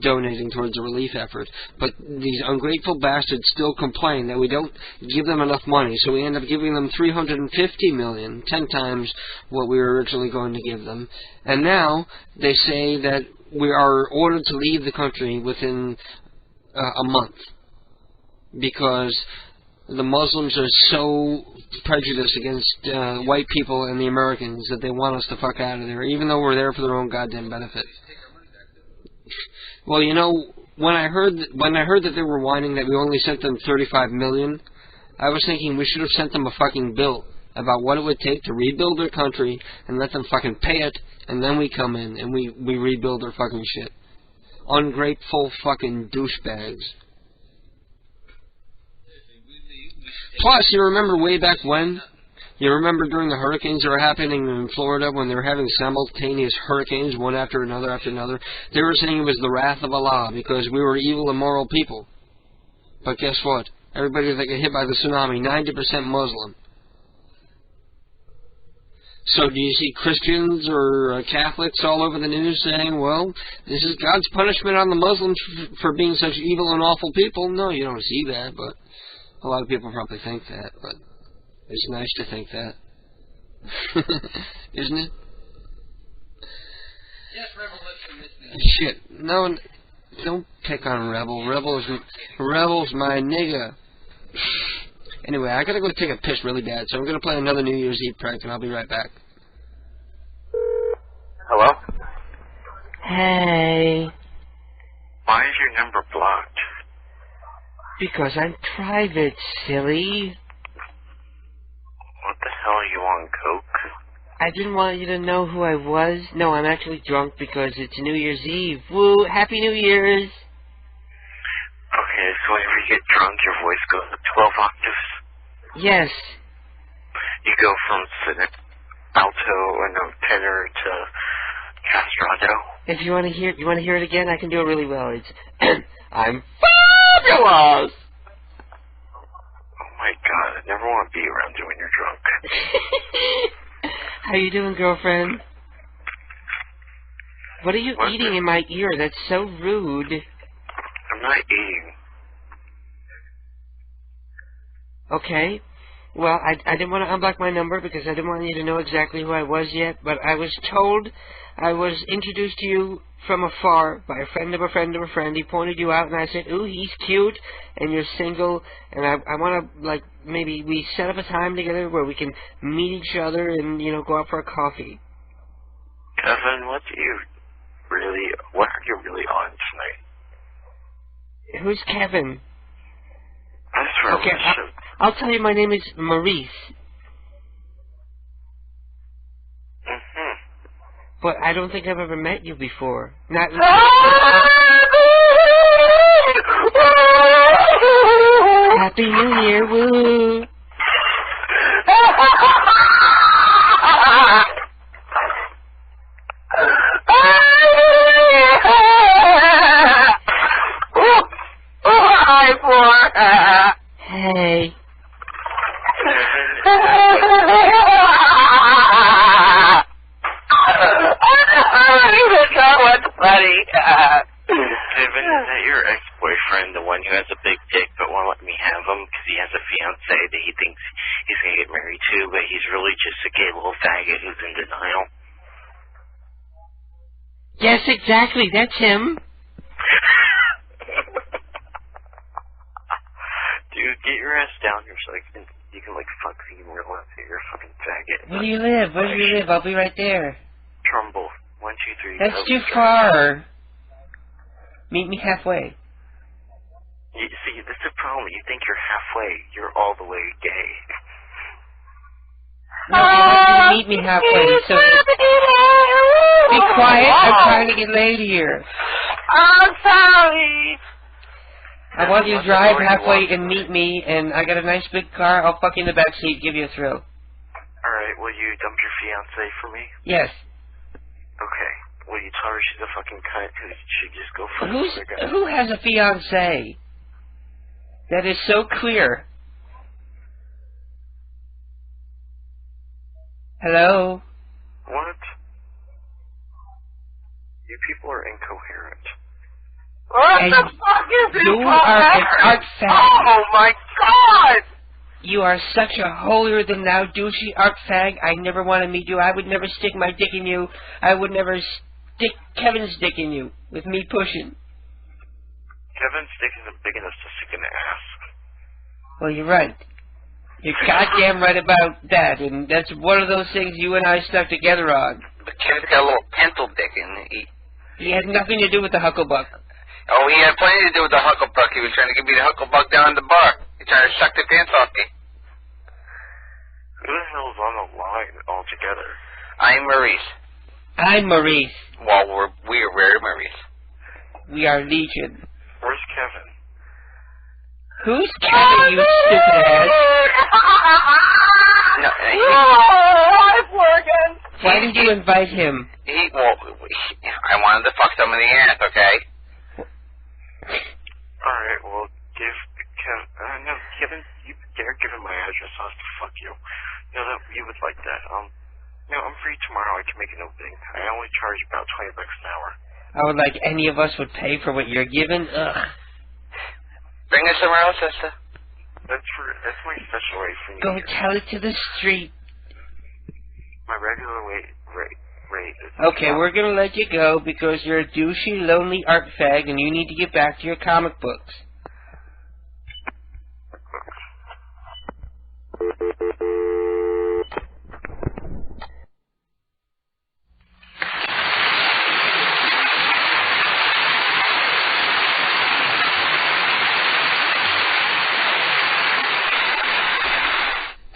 donating towards the relief effort. But these ungrateful bastards still complain that we don't give them enough money, so we end up giving them $350 million, 10 times what we were originally going to give them. And now they say that we are ordered to leave the country within a month. because the Muslims are so prejudiced against white people and the Americans that they want us to fuck out of there, even though we're there for their own goddamn benefit. Well, you know, when I heard that they were whining that we only sent them $35 million, I was thinking we should have sent them a fucking bill about what it would take to rebuild their country and let them fucking pay it, and then we come in and we rebuild their fucking shit. Ungrateful fucking douchebags. Plus, you remember way back when? You remember during the hurricanes that were happening in Florida when they were having simultaneous hurricanes, one after another after another? They were saying it was the wrath of Allah because we were evil, immoral people. But guess what? Everybody that got hit by the tsunami, 90% Muslim. So do you see Christians or Catholics all over the news saying, well, this is God's punishment on the Muslims for being such evil and awful people? No, you don't see that, but a lot of people probably think that, but it's nice to think that. Isn't it? Yes, Rebel, shit. No, don't pick on Rebel. Rebel's my nigga. Anyway, I gotta go take a piss really bad, so I'm gonna play another New Year's Eve prank, and I'll be right back. Hello? Hey. Why is your number blocked? Because I'm private, silly. What the hell are you on, coke? I didn't want you to know who I was. No, I'm actually drunk because it's New Year's Eve. Woo! Happy New Year's! Okay, so whenever you get drunk, your voice goes up 12 octaves? Yes. You go from alto or no tenor to castrato? If you want to hear it again, I can do it really well. It's I'm fabulous. Oh my god, I never want to be around you when you're drunk. How you doing, girlfriend? What are you eating in my ear? That's so rude. I'm not eating. Okay. Well, I didn't want to unblock my number because I didn't want you to know exactly who I was yet, but I was told, I was introduced to you from afar by a friend of a friend of a friend. He pointed you out, and I said, ooh, he's cute, and you're single, and I want to, like, maybe we set up a time together where we can meet each other and, you know, go out for a coffee. Kevin, what are you really on tonight? Who's Kevin? That's for okay, I'll tell you, my name is Maurice. But I don't think I've ever met you before. Not. Happy New Year, woo! Hey. Buddy. Kevin, is that your ex-boyfriend, the one who has a big dick but won't let me have him because he has a fiancée that he thinks he's going to get married to, but he's really just a gay little faggot who's in denial? Yes, exactly. That's him. Dude, get your ass down here so you can like fuck me and realize that you're a fucking faggot. Where do you live? Where do you live? I'll be right there. Trumbull. 1, 2, 3. That's too far. Meet me halfway. You see, this is the problem. You think you're halfway. You're all the way gay. No, you want you to meet me halfway, so be quiet. I'm trying to get laid here. I'm sorry. I want you to drive halfway and meet me, and I got a nice big car. I'll fuck you in the back seat, give you a thrill. Alright, will you dump your fiancée for me? Yes. Okay. Will you tell her she's a fucking cunt who should just go for another guy? Who has a fiancé? That is so clear. Hello? What? You people are incoherent. What And the fuck is this? you are an art fag. Oh my god! You are such a holier-than-thou douchey art fag. I never want to meet you. I would never stick my dick in you. I would never stick Kevin's dick in you with me pushing. Kevin's dick isn't big enough to stick in the ass. Well, you're right. You're goddamn right about that, and that's one of those things you and I stuck together on. The kid's got a little pencil dick, and he had nothing to do with the Hucklebuck. Oh, he had plenty to do with the Hucklebuck. He was trying to give me the Hucklebuck down at the bar. He tried to suck the pants off me. Who the hell's on the line altogether? I'm Maurice. I'm Maurice. Well, we're Maurice. We are Legion. Where's Kevin? Who's Kevin, you stupid ass? No, I'm working. Why did you invite him? I wanted to fuck some in the ass, okay? Alright, well, give Kevin, no, Kevin, you dare give him my address, I'll have to fuck you. No, that, you would like that. No, I'm free tomorrow, I can make an opening. I only charge about $20 an hour. I would like any of us would pay for what you're given. Ugh. Bring us somewhere else, sister. That's my special rate for you. Go tell it to the street. My regular rate is... Okay, we're gonna let you go because you're a douchey, lonely art fag and you need to get back to your comic books.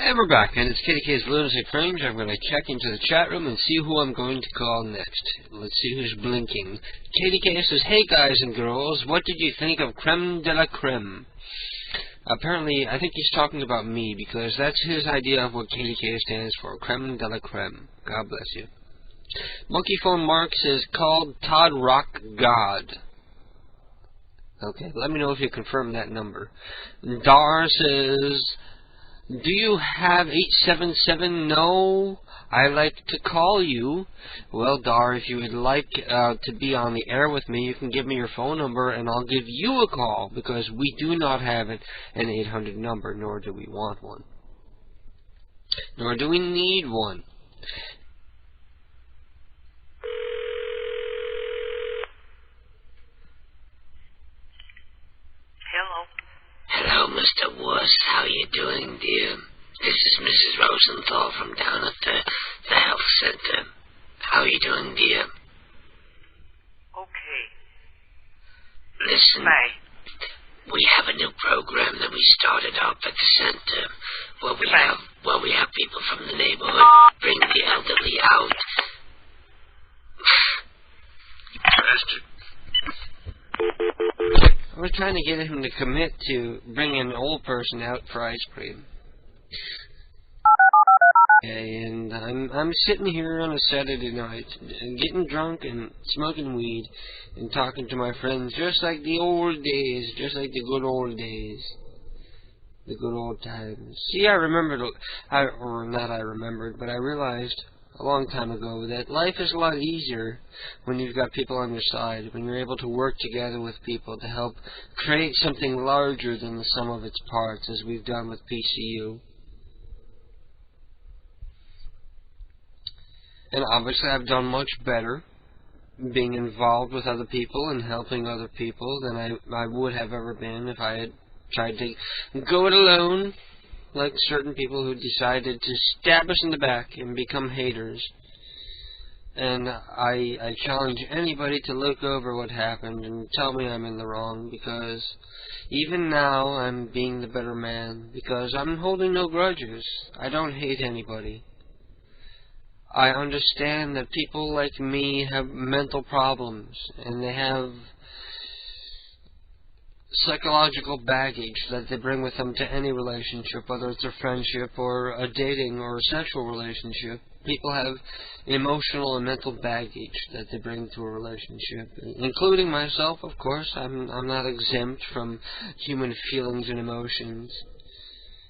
And we're back, and it's KDK's Lunatic Fringe. I'm going to check into the chat room and see who I'm going to call next. Let's see who's blinking. KDK says, "Hey guys and girls, what did you think of Creme de la Creme?" Apparently, I think he's talking about me, because that's his idea of what KDK stands for. Creme de la Creme. God bless you. Monkey Phone Mark says, "Called Todd Rock God." Okay, let me know if you confirm that number. Dar says, "Do you have 877? No, I like to call you." Well, Dar, if you would like to be on the air with me, you can give me your phone number and I'll give you a call, because we do not have an 800 number, nor do we want one. Nor do we need one. Hello, Mr. Wuss. How you doing, dear? This is Mrs. Rosenthal from down at the health center. How you doing, dear? Okay. Listen, Bye. we have a new program that we started up at the center where we have people from the neighborhood bring the elderly out. Bastard. I was trying to get him to commit to bringing an old person out for ice cream. Okay, and I'm sitting here on a Saturday night, getting drunk and smoking weed and talking to my friends, just like the old days, just like the good old days, the good old times. See, I remembered, or not I remembered, but I realized a long time ago that life is a lot easier when you've got people on your side, when you're able to work together with people to help create something larger than the sum of its parts, as we've done with PCU. And obviously I've done much better being involved with other people and helping other people than I would have ever been if I had tried to go it alone, like certain people who decided to stab us in the back and become haters. And I challenge anybody to look over what happened and tell me I'm in the wrong, because even now I'm being the better man, because I'm holding no grudges. I don't hate anybody. I understand that people like me have mental problems, and they have psychological baggage that they bring with them to any relationship, whether it's a friendship or a dating or a sexual relationship. People have emotional and mental baggage that they bring to a relationship, including myself, of course. I'm not exempt from human feelings and emotions.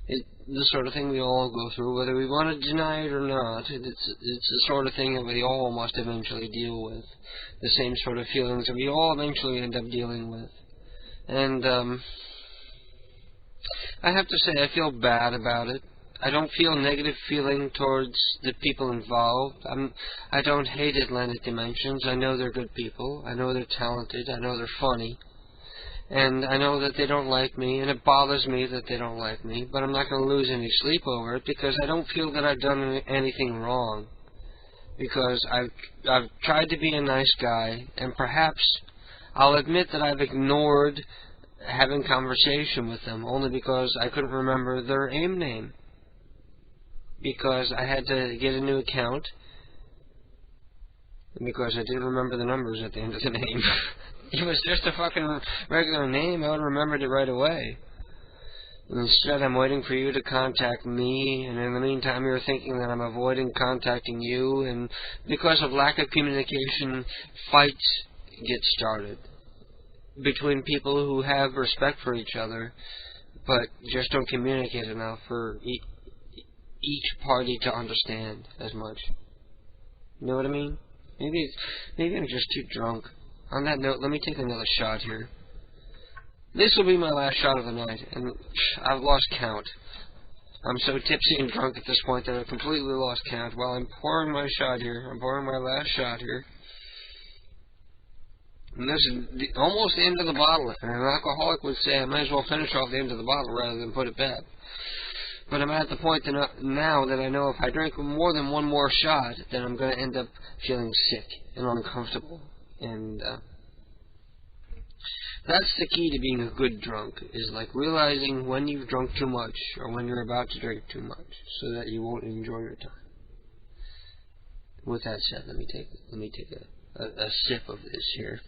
It's the sort of thing we all go through, whether we want to deny it or not. It's the sort of thing that we all must eventually deal with. The same sort of feelings that we all eventually end up dealing with. And I have to say I feel bad about it. I don't feel negative feeling towards the people involved. I don't hate Atlantic Dimensions. I know they're good people. I know they're talented. I know they're funny. And I know that they don't like me, and it bothers me that they don't like me, but I'm not going to lose any sleep over it because I don't feel that I've done anything wrong. Because I've tried to be a nice guy, and perhaps I'll admit that I've ignored having conversation with them only because I couldn't remember their AIM name. Because I had to get a new account, and because I didn't remember the numbers at the end of the name. If it was just a fucking regular name, I would have remembered it right away. And instead, I'm waiting for you to contact me, and in the meantime, you're thinking that I'm avoiding contacting you, and because of lack of communication, fights get started between people who have respect for each other, but just don't communicate enough for each party to understand as much. You know what I mean? Maybe I'm just too drunk. On that note, let me take another shot here. This will be my last shot of the night, and I've lost count. I'm so tipsy and drunk at this point that I've completely lost count. While I'm pouring my shot here, I'm pouring my last shot here. And this is almost the end of the bottle. And an alcoholic would say I might as well finish off the end of the bottle rather than put it back. But I'm at the point now that I know if I drink more than one more shot, then I'm going to end up feeling sick and uncomfortable. And that's the key to being a good drunk, is like realizing when you've drunk too much or when you're about to drink too much, so that you won't enjoy your time. With that said, let me take a sip of this here.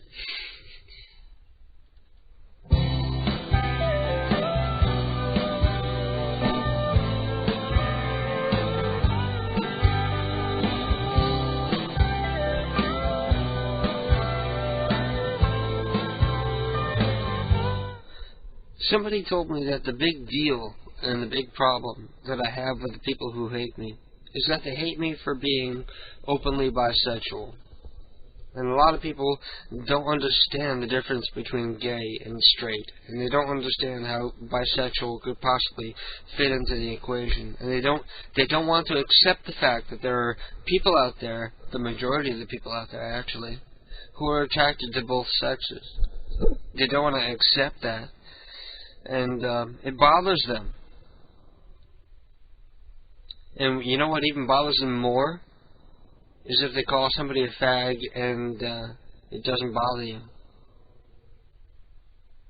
Somebody told me that the big deal and the big problem that I have with the people who hate me is that they hate me for being openly bisexual. And a lot of people don't understand the difference between gay and straight. And they don't understand how bisexual could possibly fit into the equation. And they don't want to accept the fact that there are people out there, the majority of the people out there actually, who are attracted to both sexes. They don't want to accept that. And it bothers them. And you know what even bothers them more? Is if they call somebody a fag and it doesn't bother you.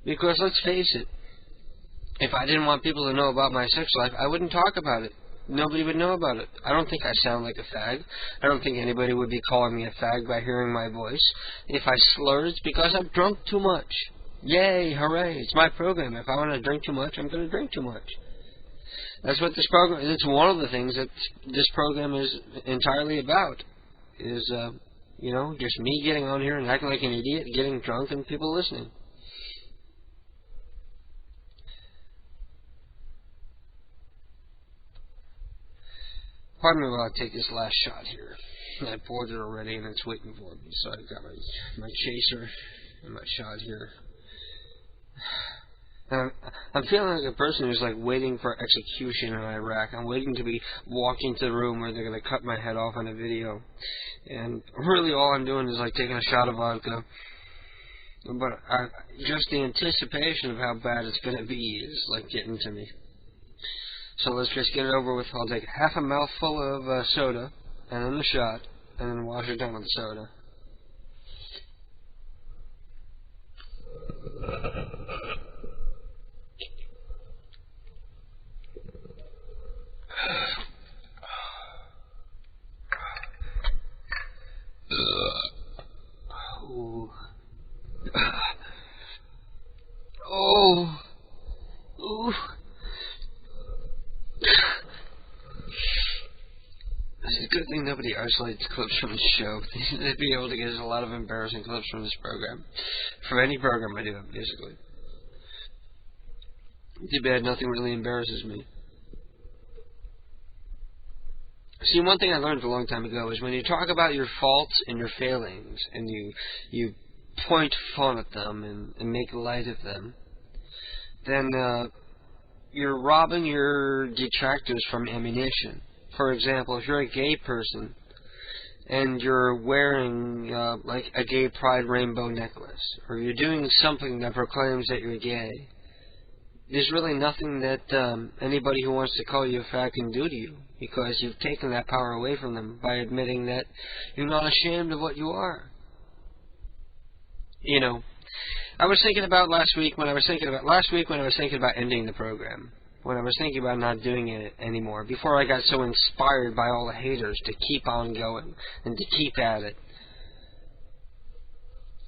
Because let's face it, if I didn't want people to know about my sex life, I wouldn't talk about it. Nobody would know about it. I don't think I sound like a fag. I don't think anybody would be calling me a fag by hearing my voice. If I slur, it's because I've drunk too much. Yay, hooray, it's my program. If I want to drink too much, I'm going to drink too much. That's what this program, it's one of the things that this program is entirely about. Is, just me getting on here and acting like an idiot, getting drunk, and people listening. Pardon me while I take this last shot here. I poured it already and it's waiting for me, so I've got my chaser and my shot here. I'm feeling like a person who's like waiting for execution in Iraq. I'm waiting to be walked into the room where they're going to cut my head off on a video. And really all I'm doing is like taking a shot of vodka. But just the anticipation of how bad it's going to be is like getting to me. So let's just get it over with. I'll take half a mouthful of soda, and then the shot, and then wash it down with the soda. It's a good thing nobody isolates clips from the show. They'd be able to get a lot of embarrassing clips from this program. From any program I do, basically. Too bad nothing really embarrasses me. See, one thing I learned a long time ago is when you talk about your faults and your failings, and you point fun at them and make light of them, then you're robbing your detractors from ammunition. For example, if you're a gay person and you're wearing, like, a gay pride rainbow necklace, or you're doing something that proclaims that you're gay, there's really nothing that anybody who wants to call you a fag can do to you, because you've taken that power away from them by admitting that you're not ashamed of what you are. You know, I was thinking about last week when I was thinking about ending the program, when I was thinking about not doing it anymore, before I got so inspired by all the haters to keep on going and to keep at it.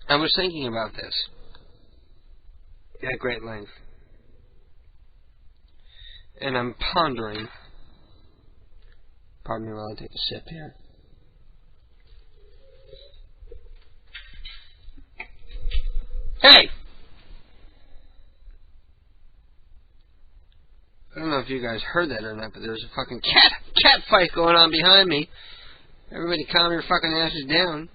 I was thinking about this at great length. And I'm pondering. Pardon me while I take a sip here. Hey! I don't know if you guys heard that or not, but there's a fucking cat fight going on behind me. Everybody calm your fucking asses down.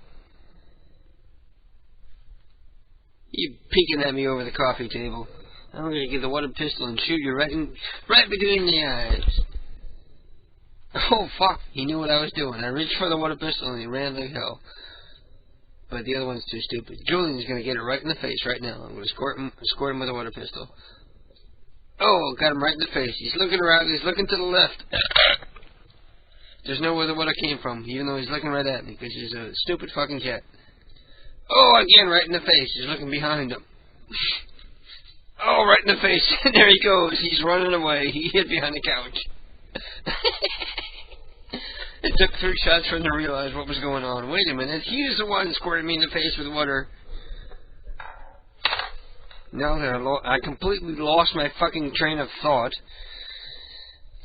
You peeking at me over the coffee table. I'm going to get the water pistol and shoot you right between the eyes. Oh, fuck. He knew what I was doing. I reached for the water pistol and he ran like hell. But the other one's too stupid. Julian's going to get it right in the face right now. I'm going to squirt him with a water pistol. Oh, got him right in the face. He's looking around. He's looking to the left. There's no where the water came from, even though he's looking right at me, because he's a stupid fucking cat. Oh, again, right in the face. He's looking behind him. Oh, right in the face. There he goes. He's running away. He hid behind the couch. It took 3 shots for him to realize what was going on. Wait a minute. He was the one squirting me in the face with water. Now that I completely lost my fucking train of thought.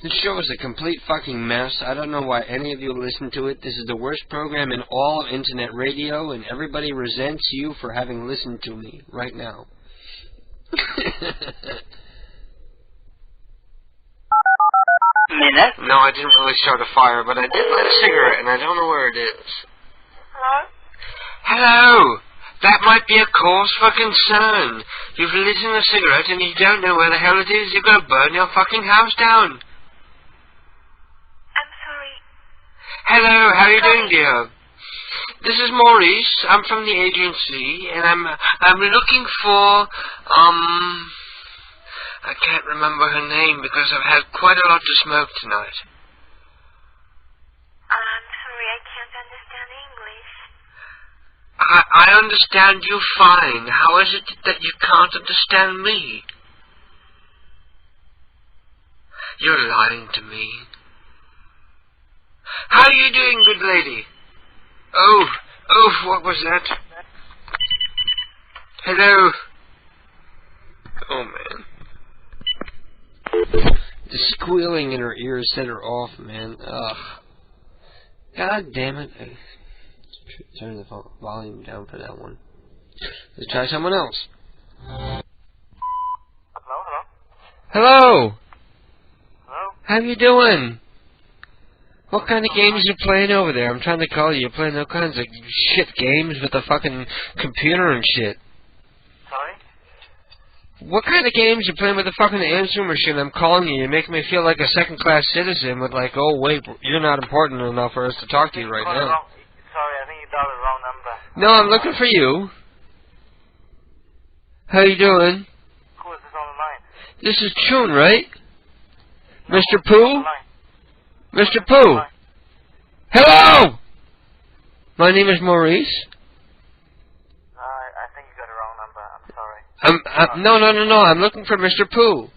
This show is a complete fucking mess. I don't know why any of you listen to it. This is the worst program in all of internet radio, and everybody resents you for having listened to me right now. Minute? No, I didn't really start a fire, but I did light a cigarette, and I don't know where it is. Hello? Hello! That might be a cause for concern. You've lit in a cigarette and you don't know where the hell it is. You're going to burn your fucking house down. I'm sorry. Hello, how are you doing, dear? This is Maurice. I'm from the agency, and I'm looking for, I can't remember her name because I've had quite a lot to smoke tonight. I'm sorry, I can't understand English. I understand you fine. How is it that you can't understand me? You're lying to me. How are you doing, good lady? Oh, what was that? Hello? Oh, man. The squealing in her ears set her off, man. Ugh. God damn it. Turn the volume down for that one. Let's try someone else. Hello? How you doing? What kind of games you playing over there? I'm trying to call you. You're playing all kinds of shit games with the fucking computer and shit. Sorry? What kind of games you playing with the fucking answering machine? I'm calling you. You make me feel like a second-class citizen with like, oh, wait, you're not important enough for us to talk to you right now. Sorry, I think you dialed the wrong number. No, I'm looking for you. How you doing? Who is this on the line? This is Chun, right? Mr. Pooh? Mr. Pooh! Hello! My name is Maurice. I think you got the wrong number. I'm sorry. No. I'm looking for Mr. Pooh.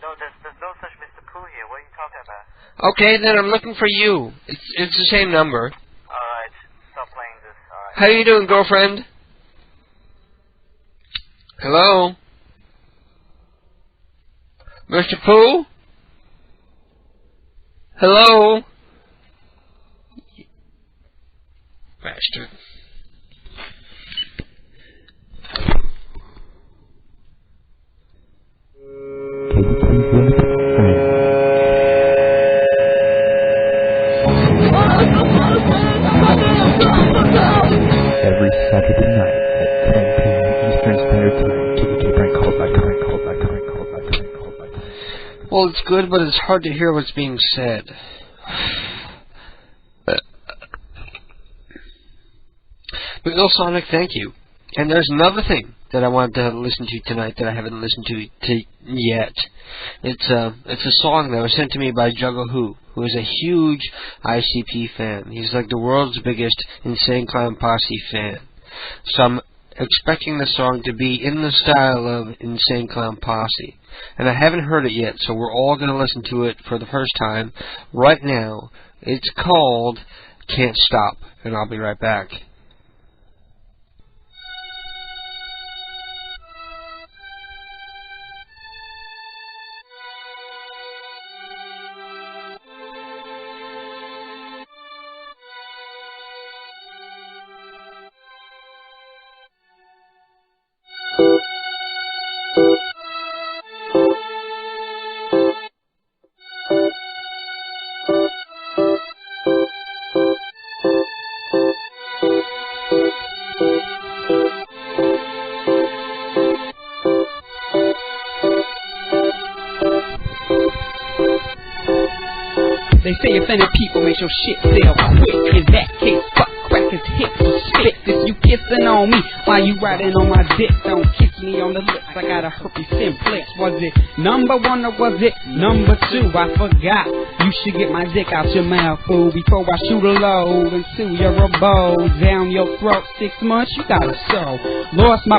No, there's no such Mr. Pooh here. What are you talking about? Okay, then I'm looking for you. It's the same number. Alright, stop playing this. Alright. How you doing, girlfriend? Hello? Mr. Pooh? Hello? Bastard. Every Saturday night at 10 p.m. Eastern Standard Time, KDK prank calls back. Well, it's good, but it's hard to hear what's being said. But no, Sonic, thank you. And there's another thing that I wanted to listen to tonight that I haven't listened to yet. It's a song that was sent to me by Juggle who is a huge ICP fan. He's like the world's biggest Insane Clown Posse fan. So I'm expecting the song to be in the style of Insane Clown Posse. And I haven't heard it yet, so we're all going to listen to it for the first time right now. It's called Can't Stop, and I'll be right back. They say offended people make your shit sell quick. In that case, fuck crackers, hips, and spits. If you kissing on me while you riding on my dick, don't kiss me on the lips. I got a herpes simplex. Was it number one or was it number two? I forgot. You should get my dick out your mouth, fool, before I shoot a load into your abode. Down your throat, 6 months, you got a soul. Lost my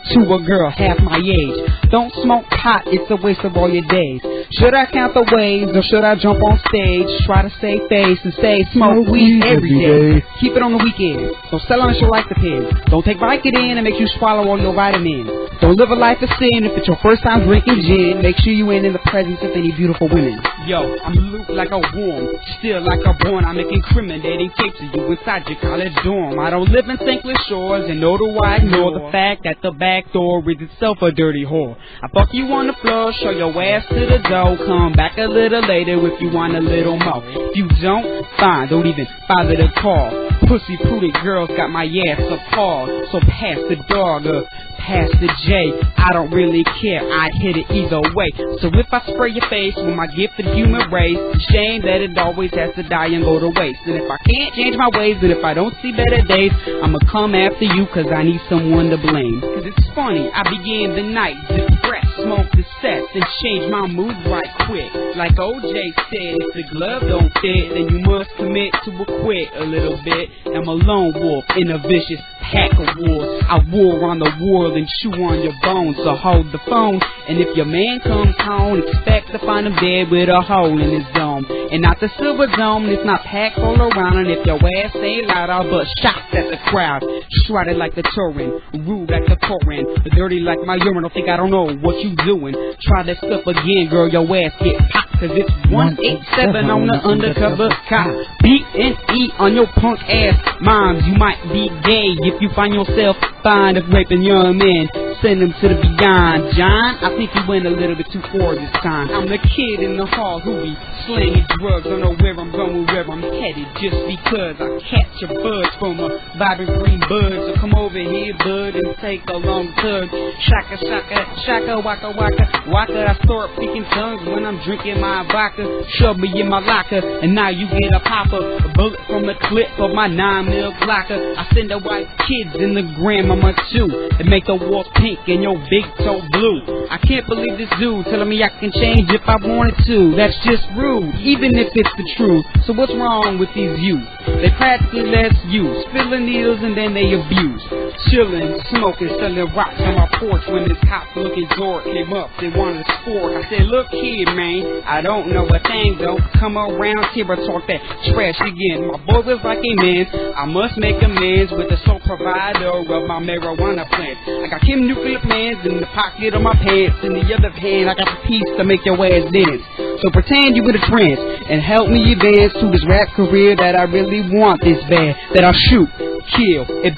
to a girl half my age. Don't smoke pot, it's a waste of all your days. Should I count the waves or should I jump on stage? Try to save face and say smoke weed every day. Keep it on the weekend. Don't sell unless you like the pen. Don't take Vicodin and make you swallow all your vitamins. Don't live a life of sin if it's your first time drinking gin. Make sure you ain't in the presence of any beautiful women. Yo, I'm looped like a worm, still like a born. I'm incriminating tapes of you inside your college dorm. I don't live in St. Louis shores, and nor do I ignore the fact that the back door is itself a dirty whore. I fuck you on the floor, show your ass to the door. Come back a little later if you want a little more. If you don't, fine, don't even bother to call. Pussy prudent girls got my ass appalled. So pass the dog or pass the J. I don't really care, I'd hit it either way. So if I spray your face with my gifted human race, it's a shame that it always has to die and go to waste. And if I can't change my ways, and if I don't see better days, I'ma come after you cause I need someone to blame. Cause it's funny, I began the night depressed, smoked the sets, and changed my mood right quick. Like OJ said, if the glove don't fit, then you must commit to a quit a little bit. I'm a lone wolf in a vicious pack of wolves. I war on the world and chew on your bones, so hold the phone. And if your man comes home, expect to find him dead with a hole in his dome. And not the silver dome, it's not packed all around. And if your ass ain't loud, I'll bust shots at the crowd. Shrouded like the Turin, rude like the Corin, dirty like my urine. Don't think I don't know what you doing. Try that stuff again, girl, your ass get popped. Cause it's 187 on the undercover cop. B&E on your punk ass moms. You might be gay if you find yourself fine of raping young men. Send them to the beyond. John, I think you went a little bit too far this time. I'm the kid in the hall who be slinging drugs. Don't know where I'm going, where I'm headed, just because I catch a buzz from a vibrant green bud. So come over here, bud, and take a long tug. Shaka, shaka, shaka, waka, waka, waka. I start speaking tongues when I'm drinking my vodka. Shove me in my locker, and now you get a popper. A bullet from the clip of my 9mm blocker. I send the white kids in the grandmama too, and make the walls pink and your big toe blue. I can't believe this dude telling me I can change if I wanted to. That's just rude, even if it's the truth. So what's wrong with these youth? They practically less use, spilling needles and then they abuse. Chilling, smoking, selling rocks on my porch when this hot-looking door came up. They wanted a sport. I said, look here, man, I don't know a thing though. Come around here and talk that trash again. My boy was like, hey man, I must make amends with the sole provider of my marijuana plant. I got Kim nuclear plans in the pocket of my pants. In the other hand, I got the piece to make your ass dance. So pretend you with a trance and help me advance to this rap career that I really want this bad. That I'll shoot, kill, and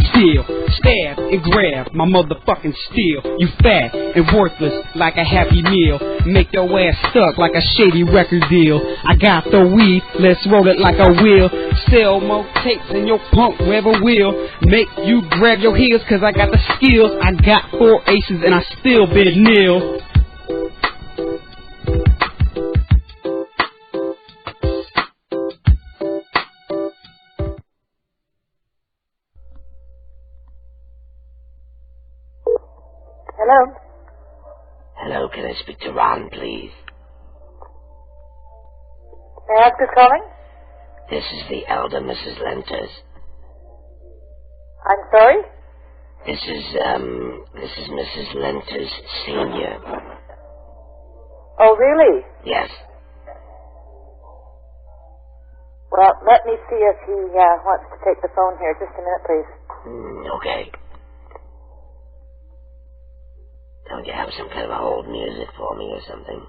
steal, stab, and grab my motherfucking steel. You fat and worthless like a Happy Meal. Make your ass stuck like a shady record deal. I got the weed, let's roll it like a wheel. Sell more tapes than your punk ever will. Make you grab your heels cause I got the skills. I got 4 aces and I still bid nil. to speak to Ron, please. May I ask who's calling? This is the elder Mrs. Lenters. I'm sorry? This is Mrs. Lenters Senior. Oh, really? Yes. Well, let me see if he wants to take the phone here. Just a minute, please. Okay. Don't you have some kind of old music for me or something?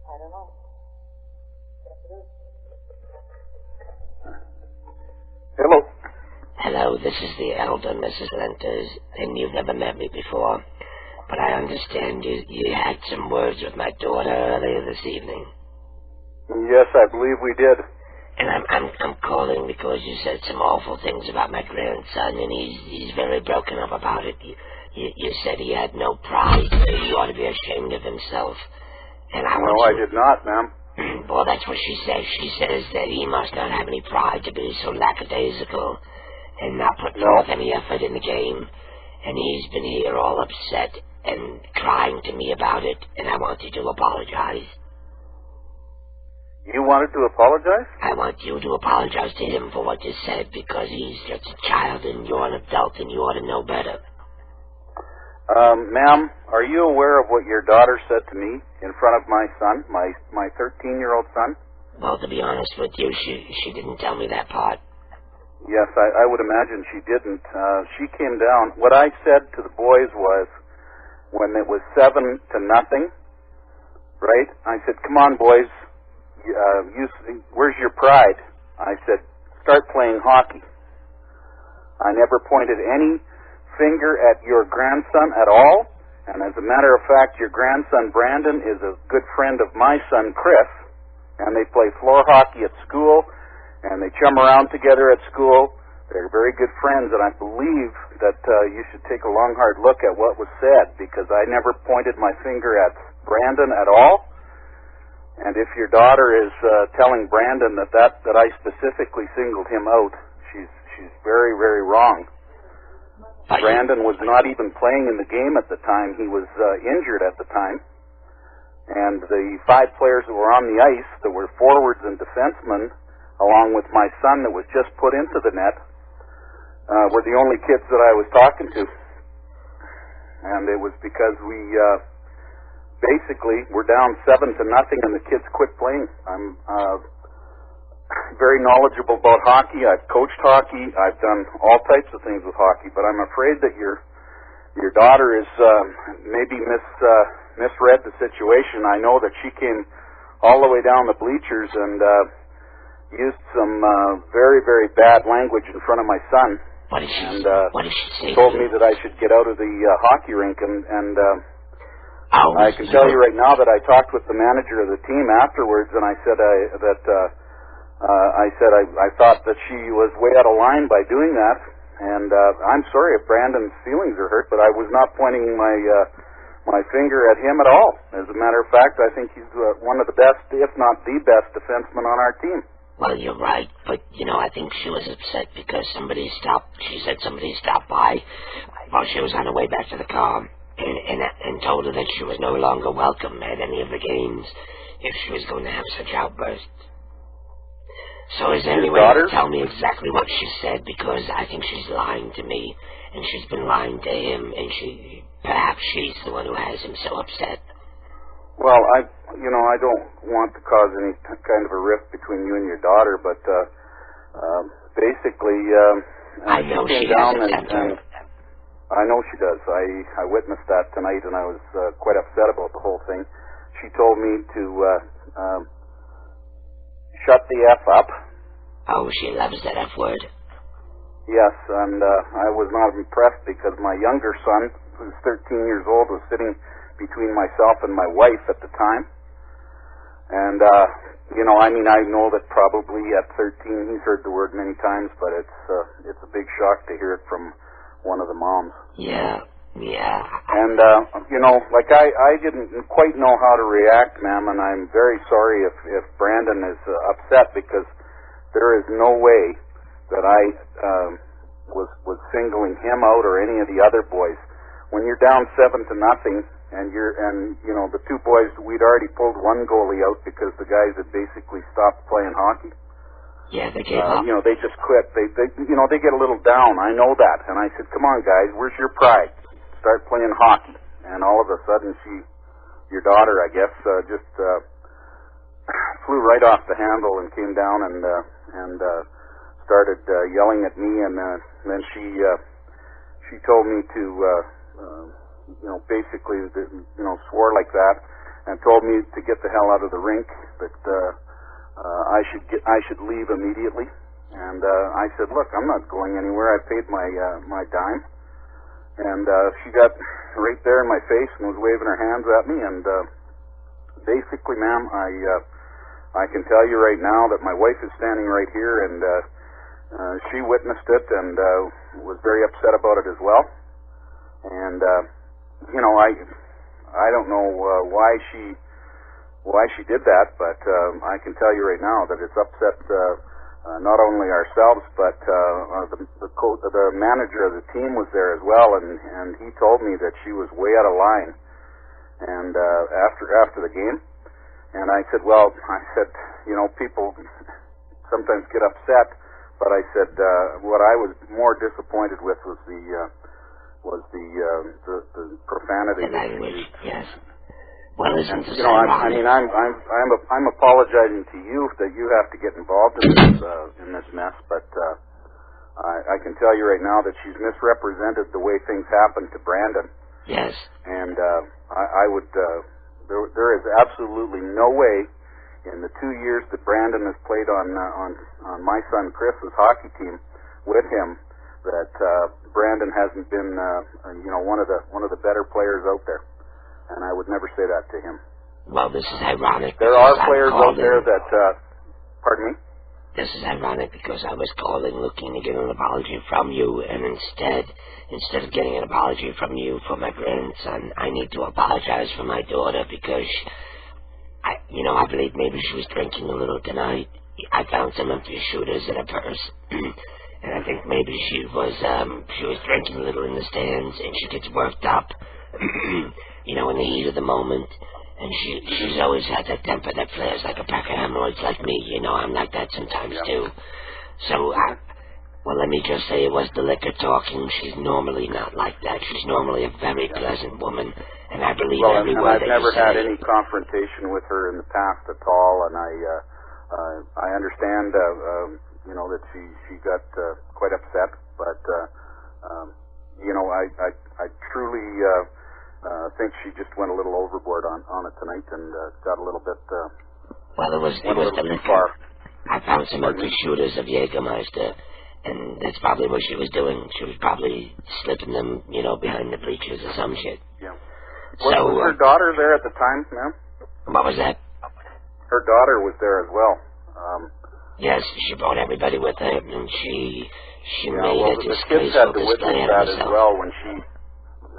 I don't know. Hello. Hello, this is the elder Mrs. Lenters, and you've never met me before, but I understand you had some words with my daughter earlier this evening. Yes, I believe we did. And I'm calling because you said some awful things about my grandson, and he's very broken up about it. You said he had no pride, that he ought to be ashamed of himself. And I did not, ma'am. Well, that's what she says. She says that he must not have any pride to be so lackadaisical and not put forth any effort in the game. And he's been here all upset and crying to me about it, and I want you to apologize. You wanted to apologize? I want you to apologize to him for what you said, because he's just a child and you're an adult and you ought to know better. Ma'am, are you aware of what your daughter said to me in front of my son, my 13-year-old son? Well, to be honest with you, she didn't tell me that part. Yes, I would imagine she didn't. She came down. What I said to the boys was, when it was 7-0, right? I said, come on, boys. Where's your pride? I said, start playing hockey. I never pointed any finger at your grandson at all, and as a matter of fact, your grandson Brandon is a good friend of my son Chris, and they play floor hockey at school, and they chum around together at school. They're very good friends, and I believe that you should take a long, hard look at what was said, because I never pointed my finger at Brandon at all. And if your daughter is telling Brandon that I specifically singled him out, she's very, very wrong. Brandon was not even playing in the game at the time. He was injured at the time. And the 5 players that were on the ice, that were forwards and defensemen, along with my son that was just put into the net, were the only kids that I was talking to. And it was because we basically were down 7-0 and the kids quit playing. I'm very knowledgeable about hockey. I've coached hockey. I've done all types of things with hockey, but I'm afraid that your daughter is maybe misread the situation. I know that she came all the way down the bleachers and used some very, very bad language in front of my son. What did she say? Told me that I should get out of the hockey rink, and I can tell you right now that I talked with the manager of the team afterwards, and I said I thought that she was way out of line by doing that, and I'm sorry if Brandon's feelings are hurt, but I was not pointing my finger at him at all. As a matter of fact, I think he's one of the best, if not the best, defenseman on our team. Well, you're right, but, I think she was upset because she said somebody stopped by while she was on her way back to the car and told her that she was no longer welcome at any of the games if she was going to have such outbursts. So is there any way to tell me exactly what she said, because I think she's lying to me, and she's been lying to him, and perhaps she's the one who has him so upset. Well, I don't want to cause any kind of a rift between you and your daughter, but basically, I know she has a temper. I know she does. I witnessed that tonight, and I was quite upset about the whole thing. She told me to shut the F up. Oh, she loves that F word. Yes, and I was not impressed because my younger son, who's 13 years old, was sitting between myself and my wife at the time. And, I know that probably at 13 he's heard the word many times, but it's a big shock to hear it from one of the moms. Yeah. And, I didn't quite know how to react, ma'am, and I'm very sorry if Brandon is upset, because there is no way that I was singling him out or any of the other boys. When you're down 7-0, and the two boys, we'd already pulled one goalie out because the guys had basically stopped playing hockey. Yeah, they gave up. They just quit. They get a little down. I know that. And I said, come on, guys, where's your pride? Start playing hockey. And all of a sudden, your daughter, I guess, just flew right off the handle and came down and started yelling at me. And then she told me to, basically, swore like that and told me to get the hell out of the rink, that I should leave immediately. And I said, look, I'm not going anywhere. I paid my dime. And she got right there in my face and was waving her hands at me. And basically, ma'am, I can tell you right now that my wife is standing right here, and she witnessed it and was very upset about it as well. And I don't know why she did that, but I can tell you right now that it's upset not only ourselves, but the manager of the team was there as well, and he told me that she was way out of line. And after the game, and I said, people sometimes get upset, but I said what I was more disappointed with was the profanity. The language, yes. Well, isn't this I'm apologizing to you that you have to get involved in this mess, but I can tell you right now that she's misrepresented the way things happened to Brandon. Yes. And I would there is absolutely no way in the 2 years that Brandon has played on my son Chris's hockey team with him that Brandon hasn't been one of the better players out there. And I would never say that to him. Well, this is ironic. There are players out there that, pardon me? This is ironic because I was calling looking to get an apology from you, and instead of getting an apology from you for my grandson, I need to apologize for my daughter because, I believe maybe she was drinking a little tonight. I found some empty shooters in her purse, and I think maybe she was drinking a little in the stands, and she gets worked up. In the heat of the moment, and she's always had that temper that flares like a pack of hemorrhoids like me. I'm like that sometimes too. So, let me just say it was the liquor talking. She's normally not like that. She's normally a very pleasant woman, and I believe every word that you say. I've never had any confrontation with her in the past at all, and I understand, that she got quite upset, but I truly think she just went a little overboard on it tonight and got a little bit. It was too far. I found some empty shooters of Jägermeister, and that's probably what she was doing. She was probably slipping them, behind the bleachers or some shit. Yeah. Was her daughter there at the time, ma'am? What was that? Her daughter was there as well. Yes, she brought everybody with her, and she made a the kids had to witness that as well when she.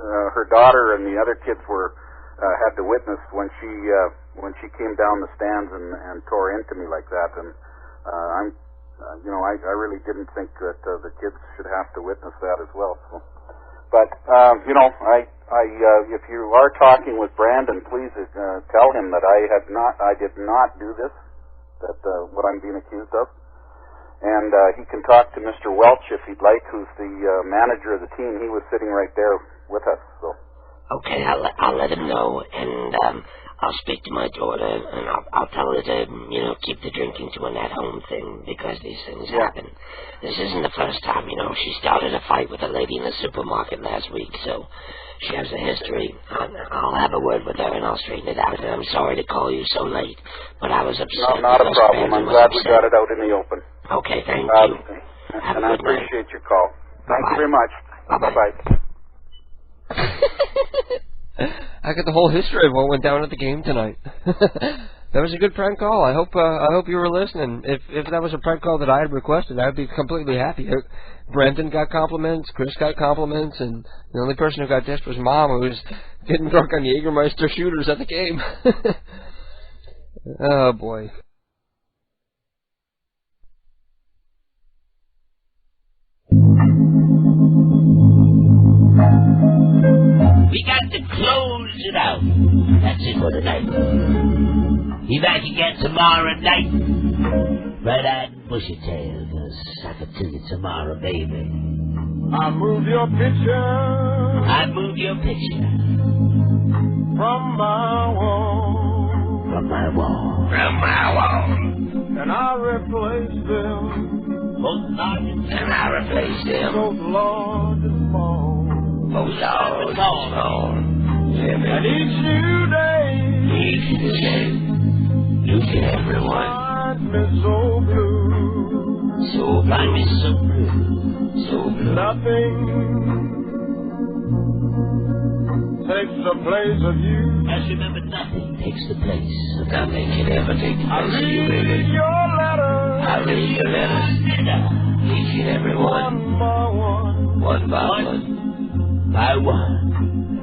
Her daughter and the other kids had to witness when she came down the stands and tore into me like that, and I really didn't think that the kids should have to witness that as well. So. But if you are talking with Brandon, please tell him that I did not do this, that what I'm being accused of. And he can talk to Mr. Welch if he'd like, who's the manager of the team. He was sitting right there with us. So. Okay, I'll let him know, and I'll speak to my daughter, and I'll tell her to, keep the drinking to an at-home thing, because these things happen. This isn't the first time, She started a fight with a lady in the supermarket last week, so she has a history. I'll have a word with her, and I'll straighten it out, and I'm sorry to call you so late, but I was upset. No, not a problem. I'm glad we got it out in the open. Okay, thank you. And I appreciate your call. Thank you very much. Bye-bye. I got the whole history of what went down at the game tonight. That was a good prank call. I hope you were listening. If that was a prank call that I had requested, I'd be completely happy. Brandon got compliments, Chris got compliments, and the only person who got dissed was Mom, who was getting drunk on Jägermeister shooters at the game. Oh boy. to close it out. That's it for tonight. Be back again tomorrow night. Red-eyed and bushy-tailed, 'cause I can tell you tomorrow, baby. I moved your picture. I moved your picture From my wall. from my wall. From my wall. And I replaced them. Both large and And I replaced them. Both large and small. Both large and small. And each new day. Each day. Each and every one. Finds me so blue. So find me so blue. So blue. Nothing takes the place of you. Just remember, nothing takes the place of Nothing can ever take the I place of you, read baby. your letters. I read your letters. Each and every one. One by one. One by one. by one.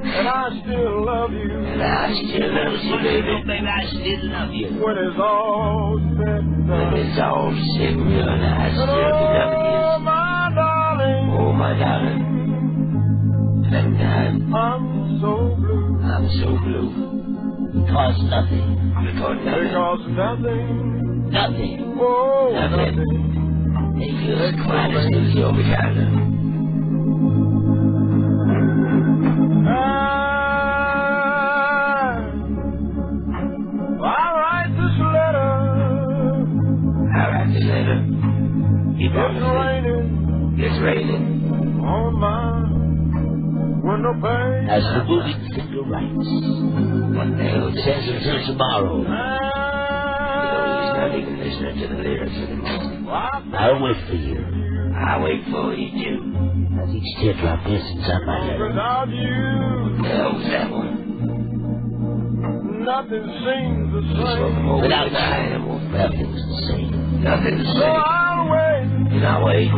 And I still love you. And I still love you, baby. Baby, I still love you. When it's all said and done. When it's all said and done, I still be loving you. Oh, my darling. Oh, my darling. And I'm so blue. I'm so blue. Because nothing. Because nothing. Because nothing. Nothing. Oh, Nothing. nothing. It feels quite as good as your vagina. I write this letter. I write this letter. It's raining. It's raining. On my window pane. As the moving finger writes. What the hell It says until tomorrow. He's not even listening to the lyrics anymore. I'll wait for you. I'll wait for you too. As each teardrop glistens on my letter. Without you, What the hell's that one? nothing seems the same. Without time, nothing's the same. Nothing's the So same. I'll wait And I'll wait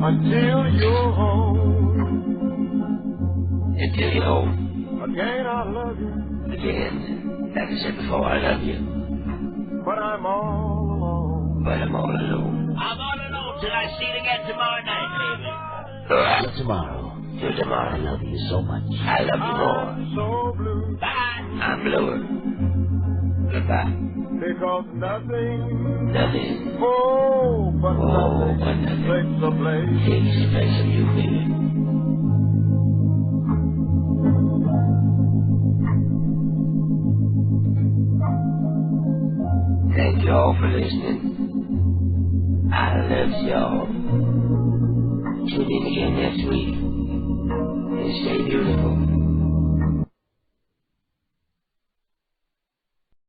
until you're home. until you're home. Again, I love you, Again, like I said before, I love you. but I'm all alone. But I'm all alone. I'm all alone till I see it again tomorrow night, baby. Alright. Till tomorrow. Till I tomorrow. love you so much. I love you more. I'm so blue. Bye. I'm bluer. Goodbye. Because nothing, Nothing. oh, but Oh, nothing but nothing takes the place. takes the place of you, baby. Thank you all for listening. I love y'all. Tune in again next week. And stay beautiful.